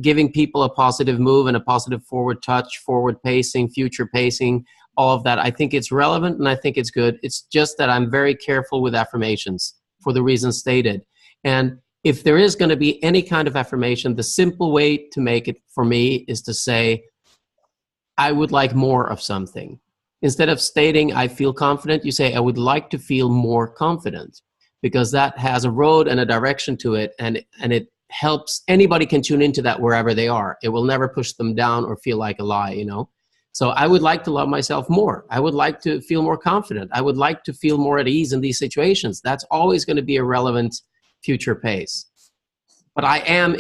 Speaker 10: giving people a positive move and a positive forward touch, forward pacing, future pacing, all of that. I think it's relevant and I think it's good. It's just that I'm very careful with affirmations for the reasons stated. And if there is going to be any kind of affirmation, the simple way to make it for me is to say, I would like more of something. Instead of stating, I feel confident, you say, I would like to feel more confident, because that has a road and a direction to it, and it helps. Anybody can tune into that wherever they are. It will never push them down or feel like a lie, you know? So I would like to love myself more. I would like to feel more confident. I would like to feel more at ease in these situations. That's always going to be a relevant future pace. But I am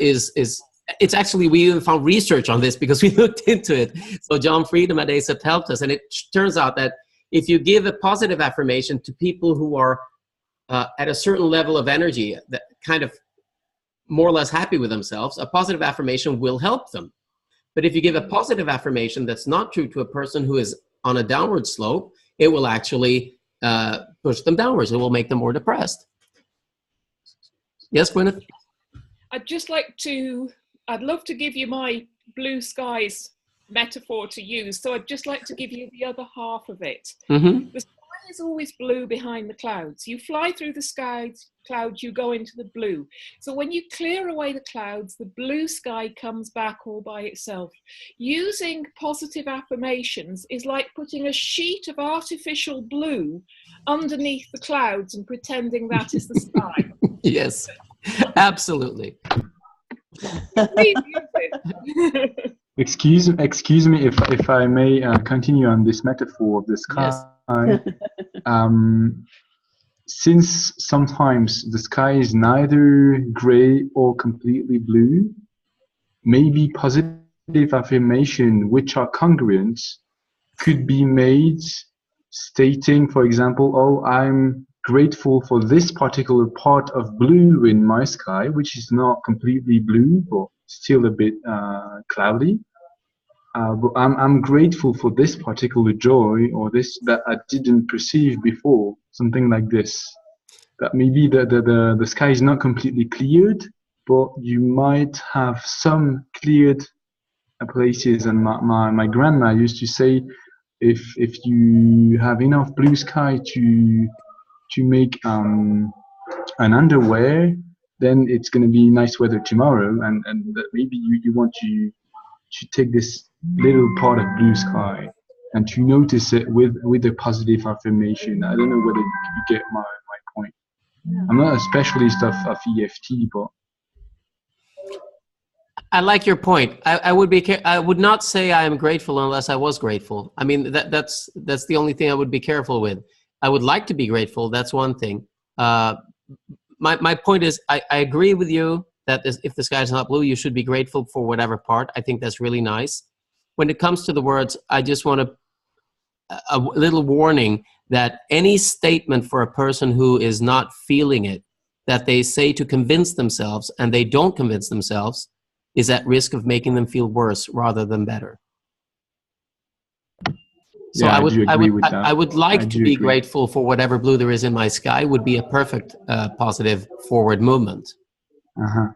Speaker 10: it's actually, we even found research on this because we looked into it. So John Freedom at ACEP helped us. And it turns out that if you give a positive affirmation to people who are at a certain level of energy, that kind of more or less happy with themselves, a positive affirmation will help them. But if you give a positive affirmation that's not true to a person who is on a downward slope, it will actually push them downwards. It will make them more depressed. Yes, Gwyneth?
Speaker 5: I'd love to give you my blue skies metaphor to use. So I'd just like to give you the other half of it.
Speaker 10: Mm-hmm.
Speaker 5: The sky is always blue behind the clouds. You fly through the clouds, you go into the blue. So when you clear away the clouds, the blue sky comes back all by itself. Using positive affirmations is like putting a sheet of artificial blue underneath the clouds and pretending that is the sky.
Speaker 10: Yes, absolutely.
Speaker 9: Excuse me if I may continue on this metaphor of the sky. Yes. Since sometimes the sky is neither gray or completely blue, maybe positive affirmation which are congruent could be made stating, for example, oh, I'm grateful for this particular part of blue in my sky, which is not completely blue, but still a bit cloudy. But I'm grateful for this particular joy, or this that I didn't perceive before, something like this. That maybe the sky is not completely cleared, but you might have some cleared places. And my grandma used to say, if you have enough blue sky to make an underwear, then it's going to be nice weather tomorrow, and that maybe you want to take this little part of blue sky and to notice it with a positive affirmation. I don't know whether you get my point. I'm not a specialist of EFT, but
Speaker 10: I like your point. I would not say I am grateful unless I was grateful. I mean, that's the only thing I would be careful with. I would like to be grateful. That's one thing. My point is, I agree with you that if the sky is not blue, you should be grateful for whatever part. I think that's really nice. When it comes to the words, I just want a little warning that any statement for a person who is not feeling it, that they say to convince themselves and they don't convince themselves, is at risk of making them feel worse rather than better. So
Speaker 9: yeah,
Speaker 10: I would like to be grateful for whatever blue there is in my sky. Would be a perfect positive forward movement.
Speaker 9: Uh-huh.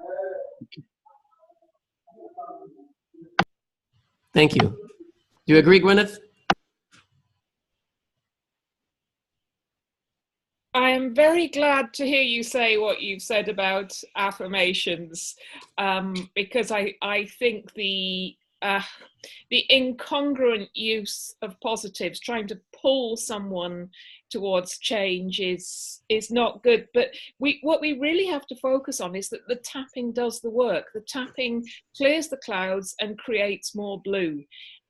Speaker 10: Thank you. Do you agree, Gwyneth?
Speaker 5: I am very glad to hear you say what you've said about affirmations, because I think the incongruent use of positives, trying to pull someone towards change, is not good. But what we really have to focus on is that the tapping does the work. The tapping clears the clouds and creates more blue.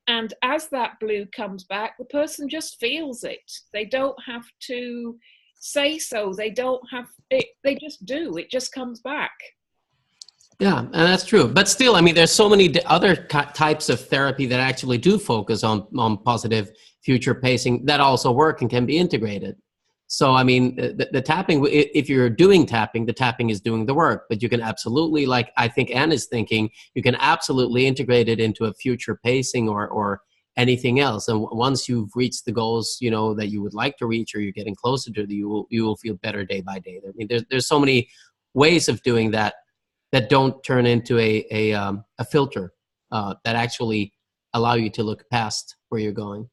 Speaker 5: And as that blue comes back, the person just feels it. They don't have to say so. They don't have it. They just do. It just comes back.
Speaker 10: Yeah, and that's true. But still, I mean, there's so many other types of therapy that actually do focus on positive future pacing that also work and can be integrated. So, I mean, the tapping, if you're doing tapping, the tapping is doing the work. But you can absolutely, like I think Anne is thinking, you can absolutely integrate it into a future pacing or anything else. And once you've reached the goals, you know, that you would like to reach, or you're getting closer to, you will feel better day by day. I mean, there's so many ways of doing that. that don't turn into a filter that actually allow you to look past where you're going.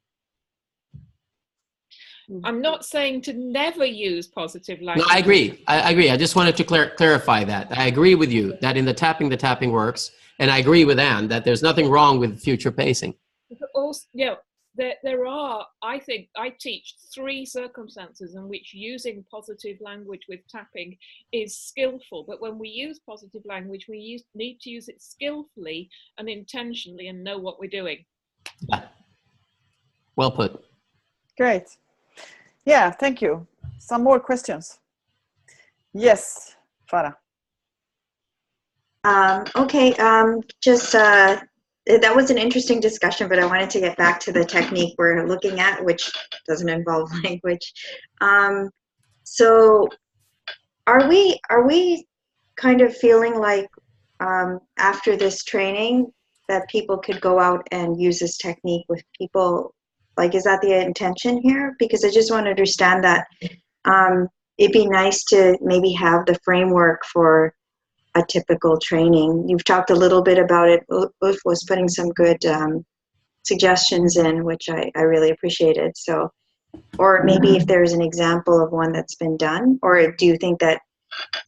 Speaker 5: I'm not saying to never use positive language.
Speaker 10: No, I agree. I agree. I just wanted to clarify that. I agree with you that in the tapping works. And I agree with Anne that there's nothing wrong with future pacing.
Speaker 5: But also, there are, I think, I teach 3 circumstances in which using positive language with tapping is skillful. But when we use positive language, we need to use it skillfully and intentionally and know what we're doing.
Speaker 10: Yeah. Well put.
Speaker 3: Great. Yeah, thank you. Some more questions? Yes, Farah.
Speaker 11: Okay, that was an interesting discussion, but I wanted to get back to the technique we're looking at, which doesn't involve language. So are we kind of feeling like after this training that people could go out and use this technique with people? Like, is that the intention here? Because I just want to understand that it'd be nice to maybe have the framework for a typical training. You've talked a little bit about it. Ulf was putting some good suggestions in, which I really appreciated. So, or maybe if there's an example of one that's been done, or do you think that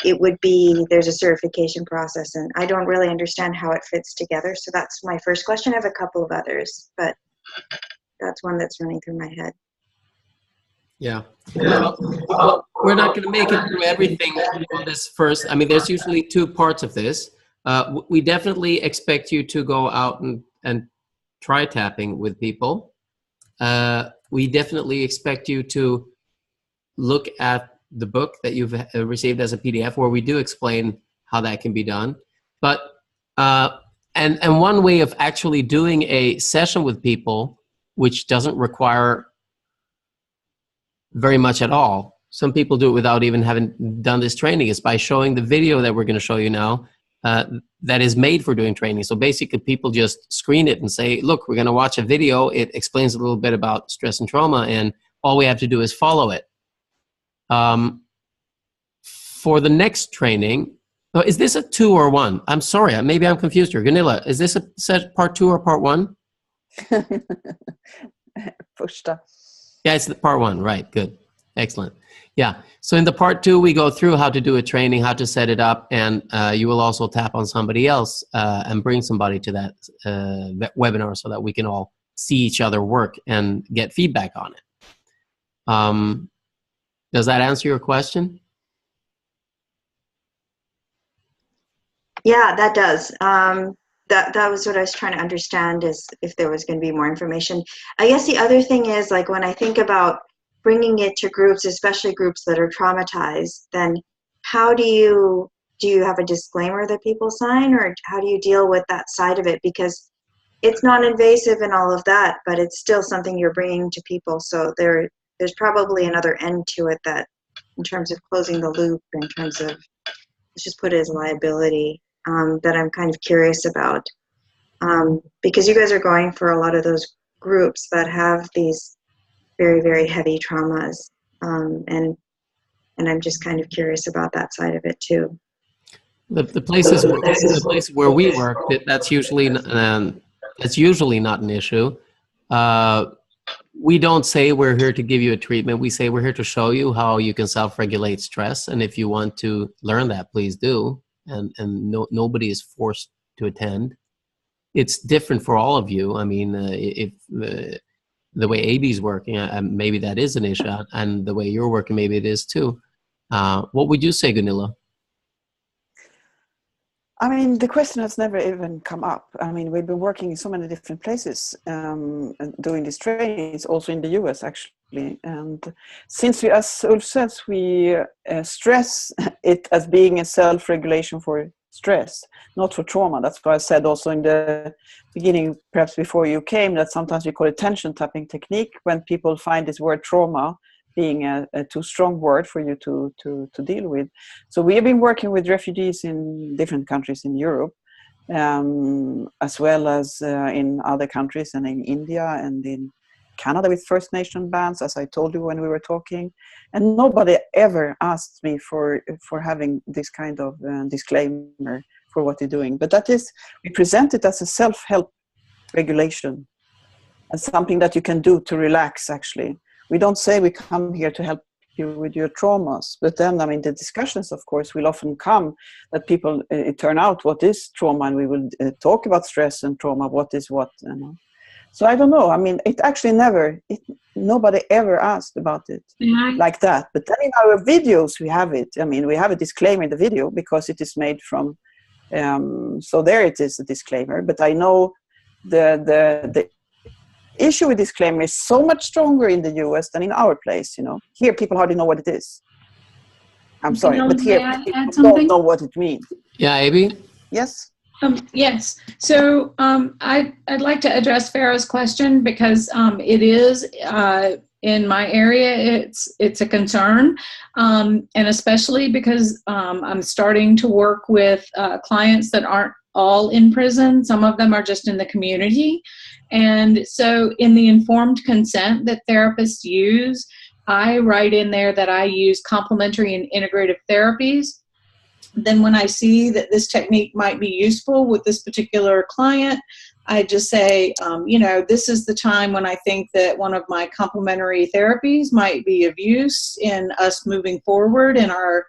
Speaker 11: it would be, there's a certification process, and I don't really understand how it fits together. So that's my first question. I have a couple of others, but that's one that's running through my head.
Speaker 10: Yeah. Well, we're not going to make it through everything on this first. I mean, there's usually 2 parts of this. We definitely expect you to go out and try tapping with people. We definitely expect you to look at the book that you've received as a PDF, where we do explain how that can be done. But and one way of actually doing a session with people, which doesn't require very much at all. Some people do it without even having done this training, is by showing the video that we're going to show you now that is made for doing training. So basically people just screen it and say, look, we're going to watch a video. It explains a little bit about stress and trauma, and all we have to do is follow it. For the next training, is this a 2 or 1? I'm sorry, maybe I'm confused here. Gunilla, is this a part 2 or part 1?
Speaker 3: Första.
Speaker 10: Yeah, it's the part 1, right? Good, excellent. Yeah, so in the part 2, we go through how to do a training, how to set it up, and you will also tap on somebody else and bring somebody to that webinar so that we can all see each other work and get feedback on it. Does that answer your question?
Speaker 11: Yeah, that does. That was what I was trying to understand, is if there was going to be more information. I guess the other thing is, like, when I think about bringing it to groups, especially groups that are traumatized, then how do you have a disclaimer that people sign, or how do you deal with that side of it? Because it's non-invasive and all of that, but it's still something you're bringing to people. So there's probably another end to it, that in terms of closing the loop, in terms of, let's just put it as liability, that I'm kind of curious about. Because you guys are going for a lot of those groups that have these very, very heavy traumas. And I'm just kind of curious about that side of it too.
Speaker 10: The places where we work, that's usually not an issue. We don't say we're here to give you a treatment. We say we're here to show you how you can self-regulate stress. And if you want to learn that, please do. And nobody is forced to attend. It's different for all of you. I mean, if the way AB is working, maybe that is an issue. And the way you're working, maybe it is too. What would you say, Gunilla?
Speaker 3: I mean, the question has never even come up. I mean, we've been working in so many different places doing these trainings, also in the US, actually. And since we, as Ulf says, we stress it as being a self-regulation for stress, not for trauma. That's why I said also in the beginning, perhaps before you came, that sometimes we call it tension tapping technique when people find this word trauma being a too strong word for you to deal with. So we have been working with refugees in different countries in Europe, as well as in other countries, and in India and in Canada with First Nation bands, as I told you when we were talking. And nobody ever asked me for having this kind of disclaimer for what you're doing. But that is, we present it as a self-help regulation and something that you can do to relax, actually. We don't say we come here to help you with your traumas, but then, I mean, the discussions, of course, will often come that people turn out what is trauma, and we will talk about stress and trauma, what is what, you know. So I don't know. I mean, it actually nobody ever asked about it like that. But then in our videos, we have it. I mean, we have a disclaimer in the video because it is made from, so there it is, a disclaimer. But I know the issue with disclaimer is so much stronger in the US than in our place, you know. Here, people hardly know what it is. I'm sorry, but here, people don't know what it means.
Speaker 10: Yeah, Abby?
Speaker 3: Yes?
Speaker 12: Yes. So I'd like to address Farah's question because it is in my area. It's a concern, and especially because I'm starting to work with clients that aren't all in prison. Some of them are just in the community, and so in the informed consent that therapists use, I write in there that I use complementary and integrative therapies. Then when I see that this technique might be useful with this particular client, I just say, you know, this is the time when I think that one of my complementary therapies might be of use in us moving forward in our,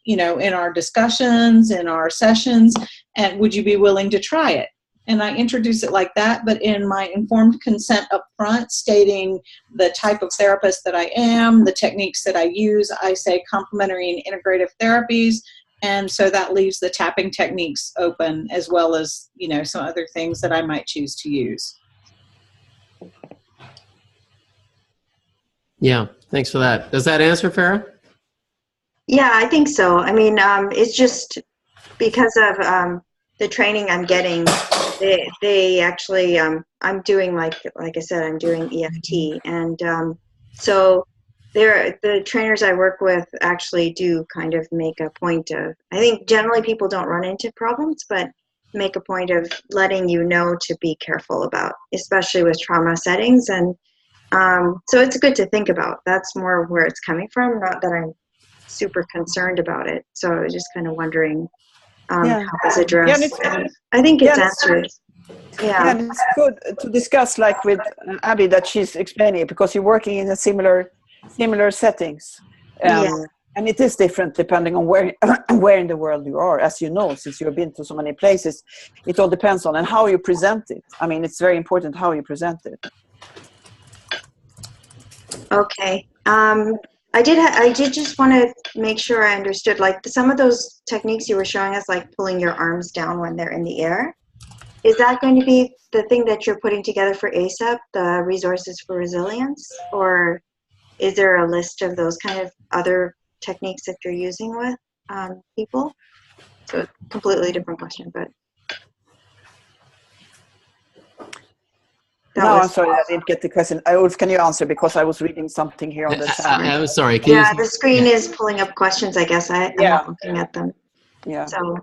Speaker 12: you know, in our discussions, in our sessions, and would you be willing to try it? And I introduce it like that, but in my informed consent up front, stating the type of therapist that I am, the techniques that I use, I say complementary and integrative therapies. And so that leaves the tapping techniques open, as well as, you know, some other things that I might choose to use.
Speaker 10: Yeah, thanks for that. Does that answer, Farah?
Speaker 11: Yeah, I think so. I mean, it's just because of the training I'm getting. They actually, I'm doing like I said, I'm doing EFT, and so the trainers I work with actually do kind of make a point of. I think generally people don't run into problems, but make a point of letting you know to be careful about, especially with trauma settings, and so it's good to think about. That's more where it's coming from. Not that I'm super concerned about it. So I was just kind of wondering. How it's addressed.
Speaker 3: Yeah,
Speaker 11: I think it's answered. Yeah.
Speaker 3: And it's good to discuss, like with Abby, that she's explaining it, because you're working in a similar settings. And it is different depending on where where in the world you are. As you know, since you've been to so many places, it all depends on and how you present it. I mean, it's very important how you present it.
Speaker 11: Okay. I did just want to make sure I understood, like some of those techniques you were showing us, like pulling your arms down when they're in the air. Is that going to be the thing that you're putting together for ASAP, the Resources for Resilience? Or is there a list of those kind of other techniques that you're using with people? So completely different question, but.
Speaker 3: No, I'm sorry, I didn't get the question. Ulf, can you answer? Because I was reading something here on the chat.
Speaker 10: I'm sorry.
Speaker 11: Yeah, the screen is pulling up questions, I guess. I'm not looking at them.
Speaker 3: Yeah.
Speaker 11: So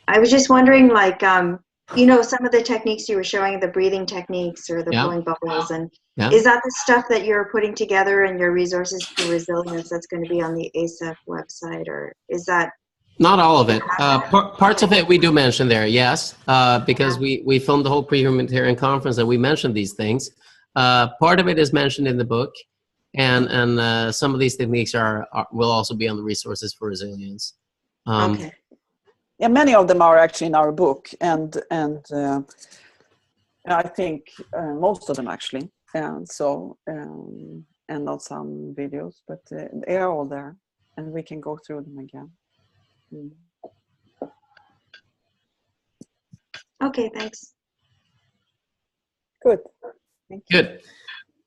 Speaker 11: I was just wondering, like, you know, some of the techniques you were showing, the breathing techniques or the blowing bubbles, and is that the stuff that you're putting together in your Resources for Resilience that's going to be on the ASAP website, or is that?
Speaker 10: Not all of it. Parts of it we do mention there, yes, because we filmed the whole pre-humanitarian conference and we mentioned these things. Part of it is mentioned in the book, and some of these techniques will also be on the Resources for Resilience.
Speaker 11: Okay.
Speaker 3: Yeah, many of them are actually in our book, and I think most of them actually, and so and not some videos, but they are all there, and we can go through them again.
Speaker 11: Okay, thanks.
Speaker 3: Good. Thank you.
Speaker 10: Good.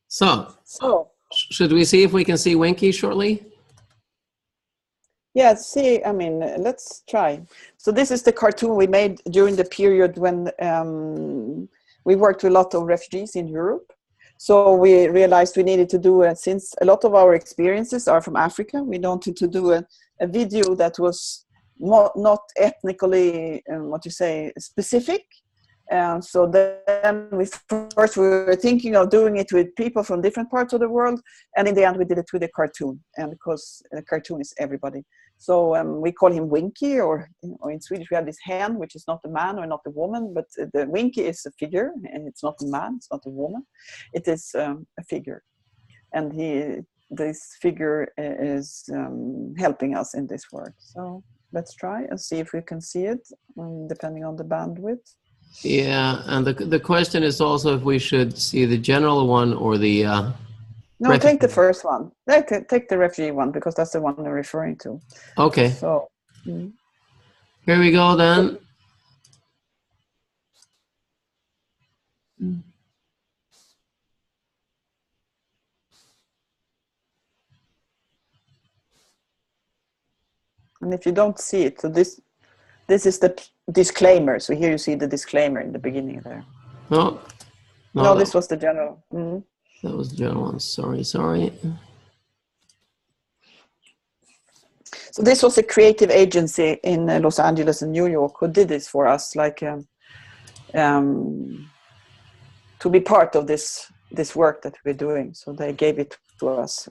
Speaker 10: So should we see if we can see Winky shortly?
Speaker 3: Yeah, see, I mean, let's try. So this is the cartoon we made during the period when we worked with a lot of refugees in Europe. So we realized we needed to do it, since a lot of our experiences are from Africa, we wanted to do a video that was not ethnically, specific. So then we were thinking of doing it with people from different parts of the world, and in the end we did it with a cartoon, and because a cartoon is everybody. So we call him Winky, or in Swedish we have this hen, which is not a man or not a woman, but the Winky is a figure, and it's not a man, it's not a woman, it is a figure. And this figure is helping us in this work. So let's try and see if we can see it, depending on the bandwidth.
Speaker 10: Yeah, and the question is also if we should see the general one or the
Speaker 3: no, refugee. Take the first one. Take the refugee one, because that's the one they're referring to.
Speaker 10: Okay.
Speaker 3: So
Speaker 10: here we go then.
Speaker 3: And if you don't see it, so this is the disclaimer. So here you see the disclaimer in the beginning there.
Speaker 10: Oh,
Speaker 3: no, this was the general.
Speaker 10: That was the general one. Sorry.
Speaker 3: So this was a creative agency in Los Angeles and New York who did this for us, like to be part of this work that we're doing. So they gave it to us.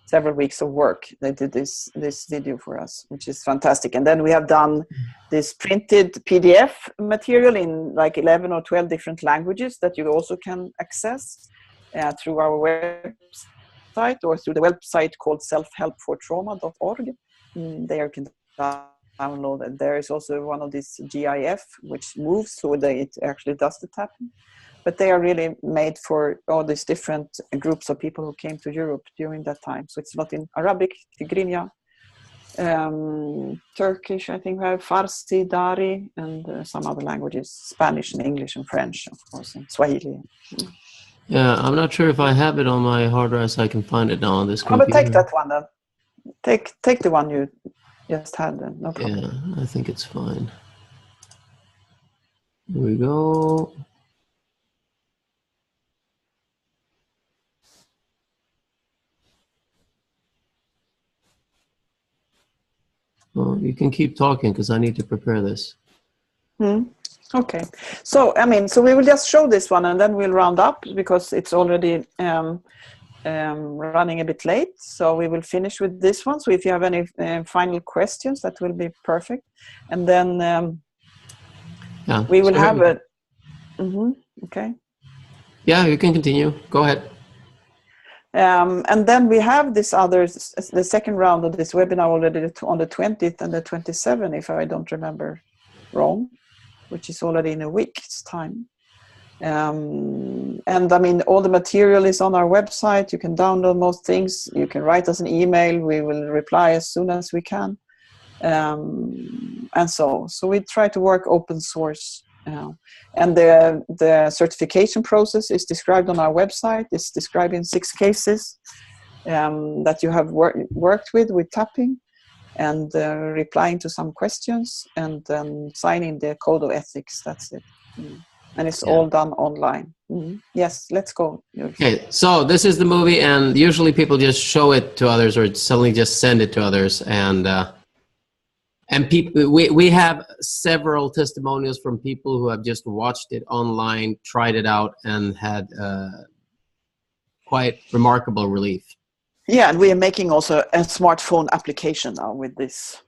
Speaker 3: Several weeks of work. They did this video for us, which is fantastic. And then we have done this printed PDF material in like 11 or 12 different languages that you also can access through our website or through the website called selfhelpfortrauma.org. There you can download it. There is also one of these GIF which moves, so it actually does the tapping. But they are really made for all these different groups of people who came to Europe during that time. So it's not in Arabic, Tigrinya, Turkish, I think we have Farsi, Dari, and some other languages, Spanish and English and French, of course, and Swahili.
Speaker 10: Yeah, I'm not sure if I have it on my hard drive, so I can find it now on this computer.
Speaker 3: But take that one then. Take the one you just had then, no problem.
Speaker 10: Yeah, I think it's fine. Here we go. Well, you can keep talking because I need to prepare this.
Speaker 3: Okay. So, so we will just show this one and then we'll round up because it's already running a bit late. So we will finish with this one. So if you have any final questions, that will be perfect. And then we will have a... Okay.
Speaker 10: Yeah, you can continue. Go ahead.
Speaker 3: And then we have the second round of this webinar already on the 20th and the 27th, if I don't remember wrong, which is already in a week's time. And all the material is on our website. You can download most things. You can write us an email. We will reply as soon as we can. And so we try to work open source. And the certification process is described on our website. It's described in 6 cases that you have worked with tapping, and replying to some questions, and then signing the code of ethics. That's it. And it's all done online. Yes, let's go.
Speaker 10: Okay, so this is the movie, and usually people just show it to others or suddenly just send it to others, and people, we have several testimonials from people who have just watched it online, tried it out, and had quite remarkable relief.
Speaker 3: Yeah, and we are making also a smartphone application now with this.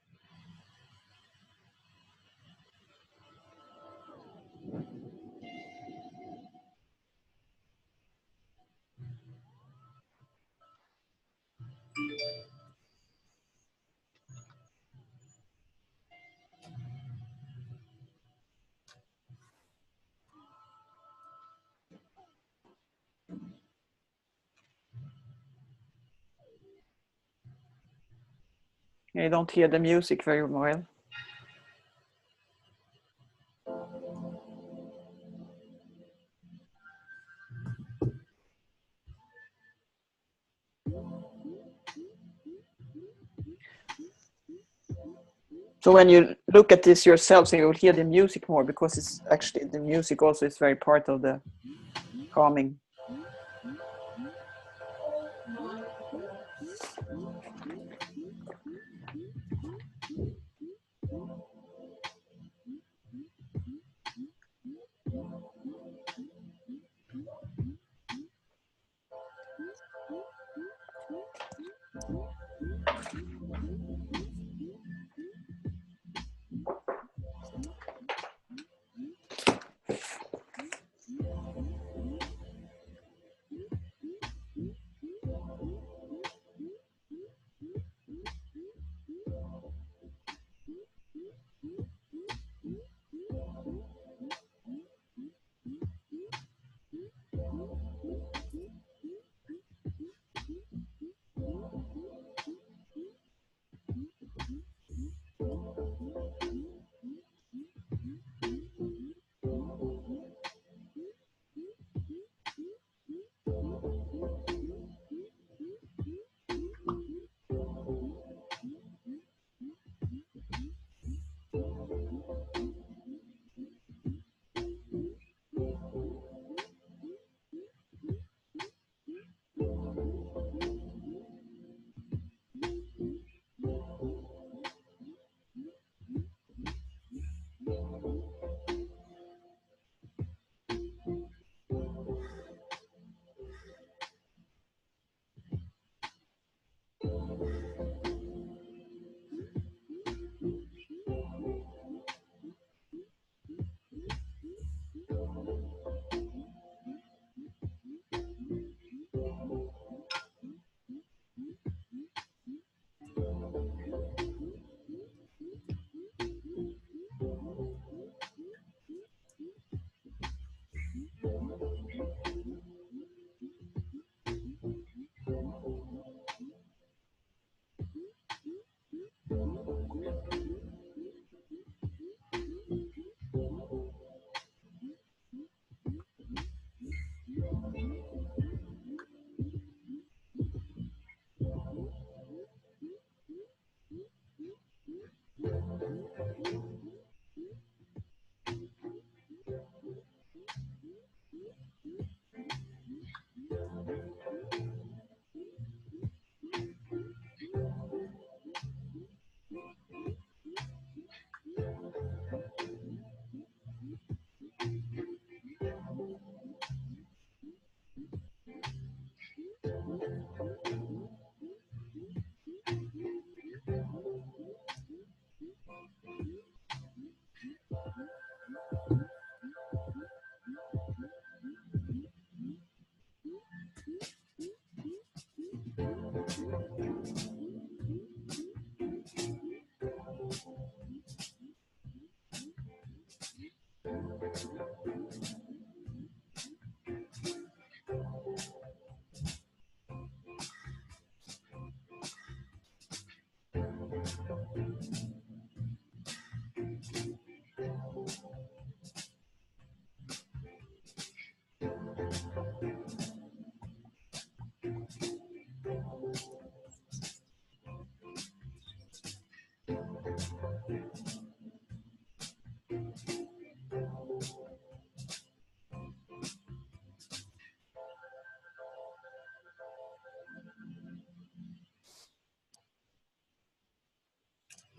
Speaker 3: You don't hear the music very well. So when you look at this yourself, so you'll hear the music more, because it's actually, the music also is very part of the calming.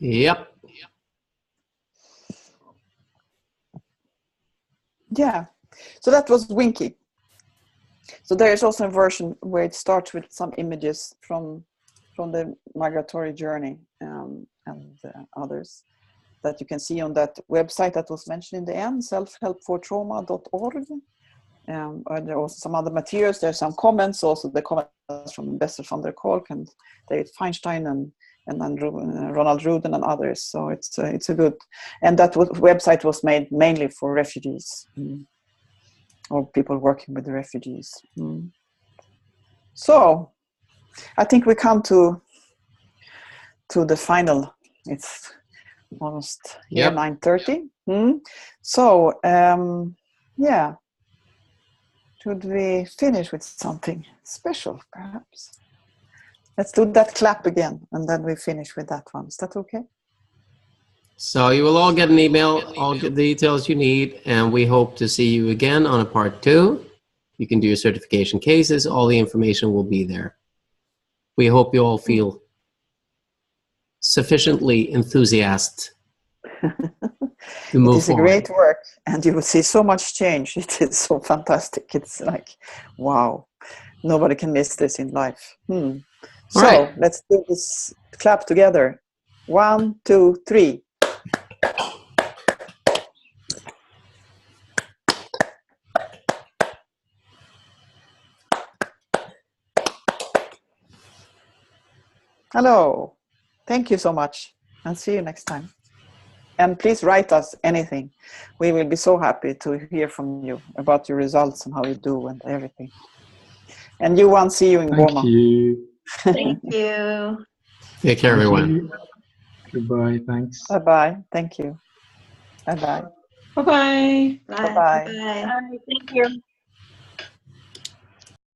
Speaker 10: Yep.
Speaker 3: Yeah, so that was Winky. So there is also a version where it starts with some images from the migratory journey and others that you can see on that website that was mentioned in the end, selfhelpfortrauma.org. And there are also some other materials. There are some comments, also the comments from Bessel van der Kolk and David Feinstein and then Ronald Ruden and others. So it's a good, and that website was made mainly for refugees or people working with the refugees. So I think we come to the final. It's almost here, 9:30. So yeah, should we finish with something special, perhaps? Let's do that clap again, and then we finish with that one. Is that okay?
Speaker 10: So you will all get an email, all get the details you need, and we hope to see you again on a part 2. You can do your certification cases. All the information will be there. We hope you all feel sufficiently enthusiastic to move
Speaker 3: It is
Speaker 10: forward.
Speaker 3: a great work, and you will see so much change. It is so fantastic. It's like, wow, nobody can miss this in life. So
Speaker 10: right.
Speaker 3: Let's do this clap together. 1, 2, 3. Hello. Thank you so much, and see you next time. And please write us anything. We will be so happy to hear from you about your results and how you do and everything. And Johan, see you in Goma.
Speaker 9: Thank you.
Speaker 11: Thank you.
Speaker 10: Take care, everyone.
Speaker 9: Goodbye. Thanks.
Speaker 3: Bye-bye. Thank you. Bye-bye.
Speaker 12: Bye-bye.
Speaker 11: Bye.
Speaker 3: Bye-bye.
Speaker 11: Bye.
Speaker 8: Thank you.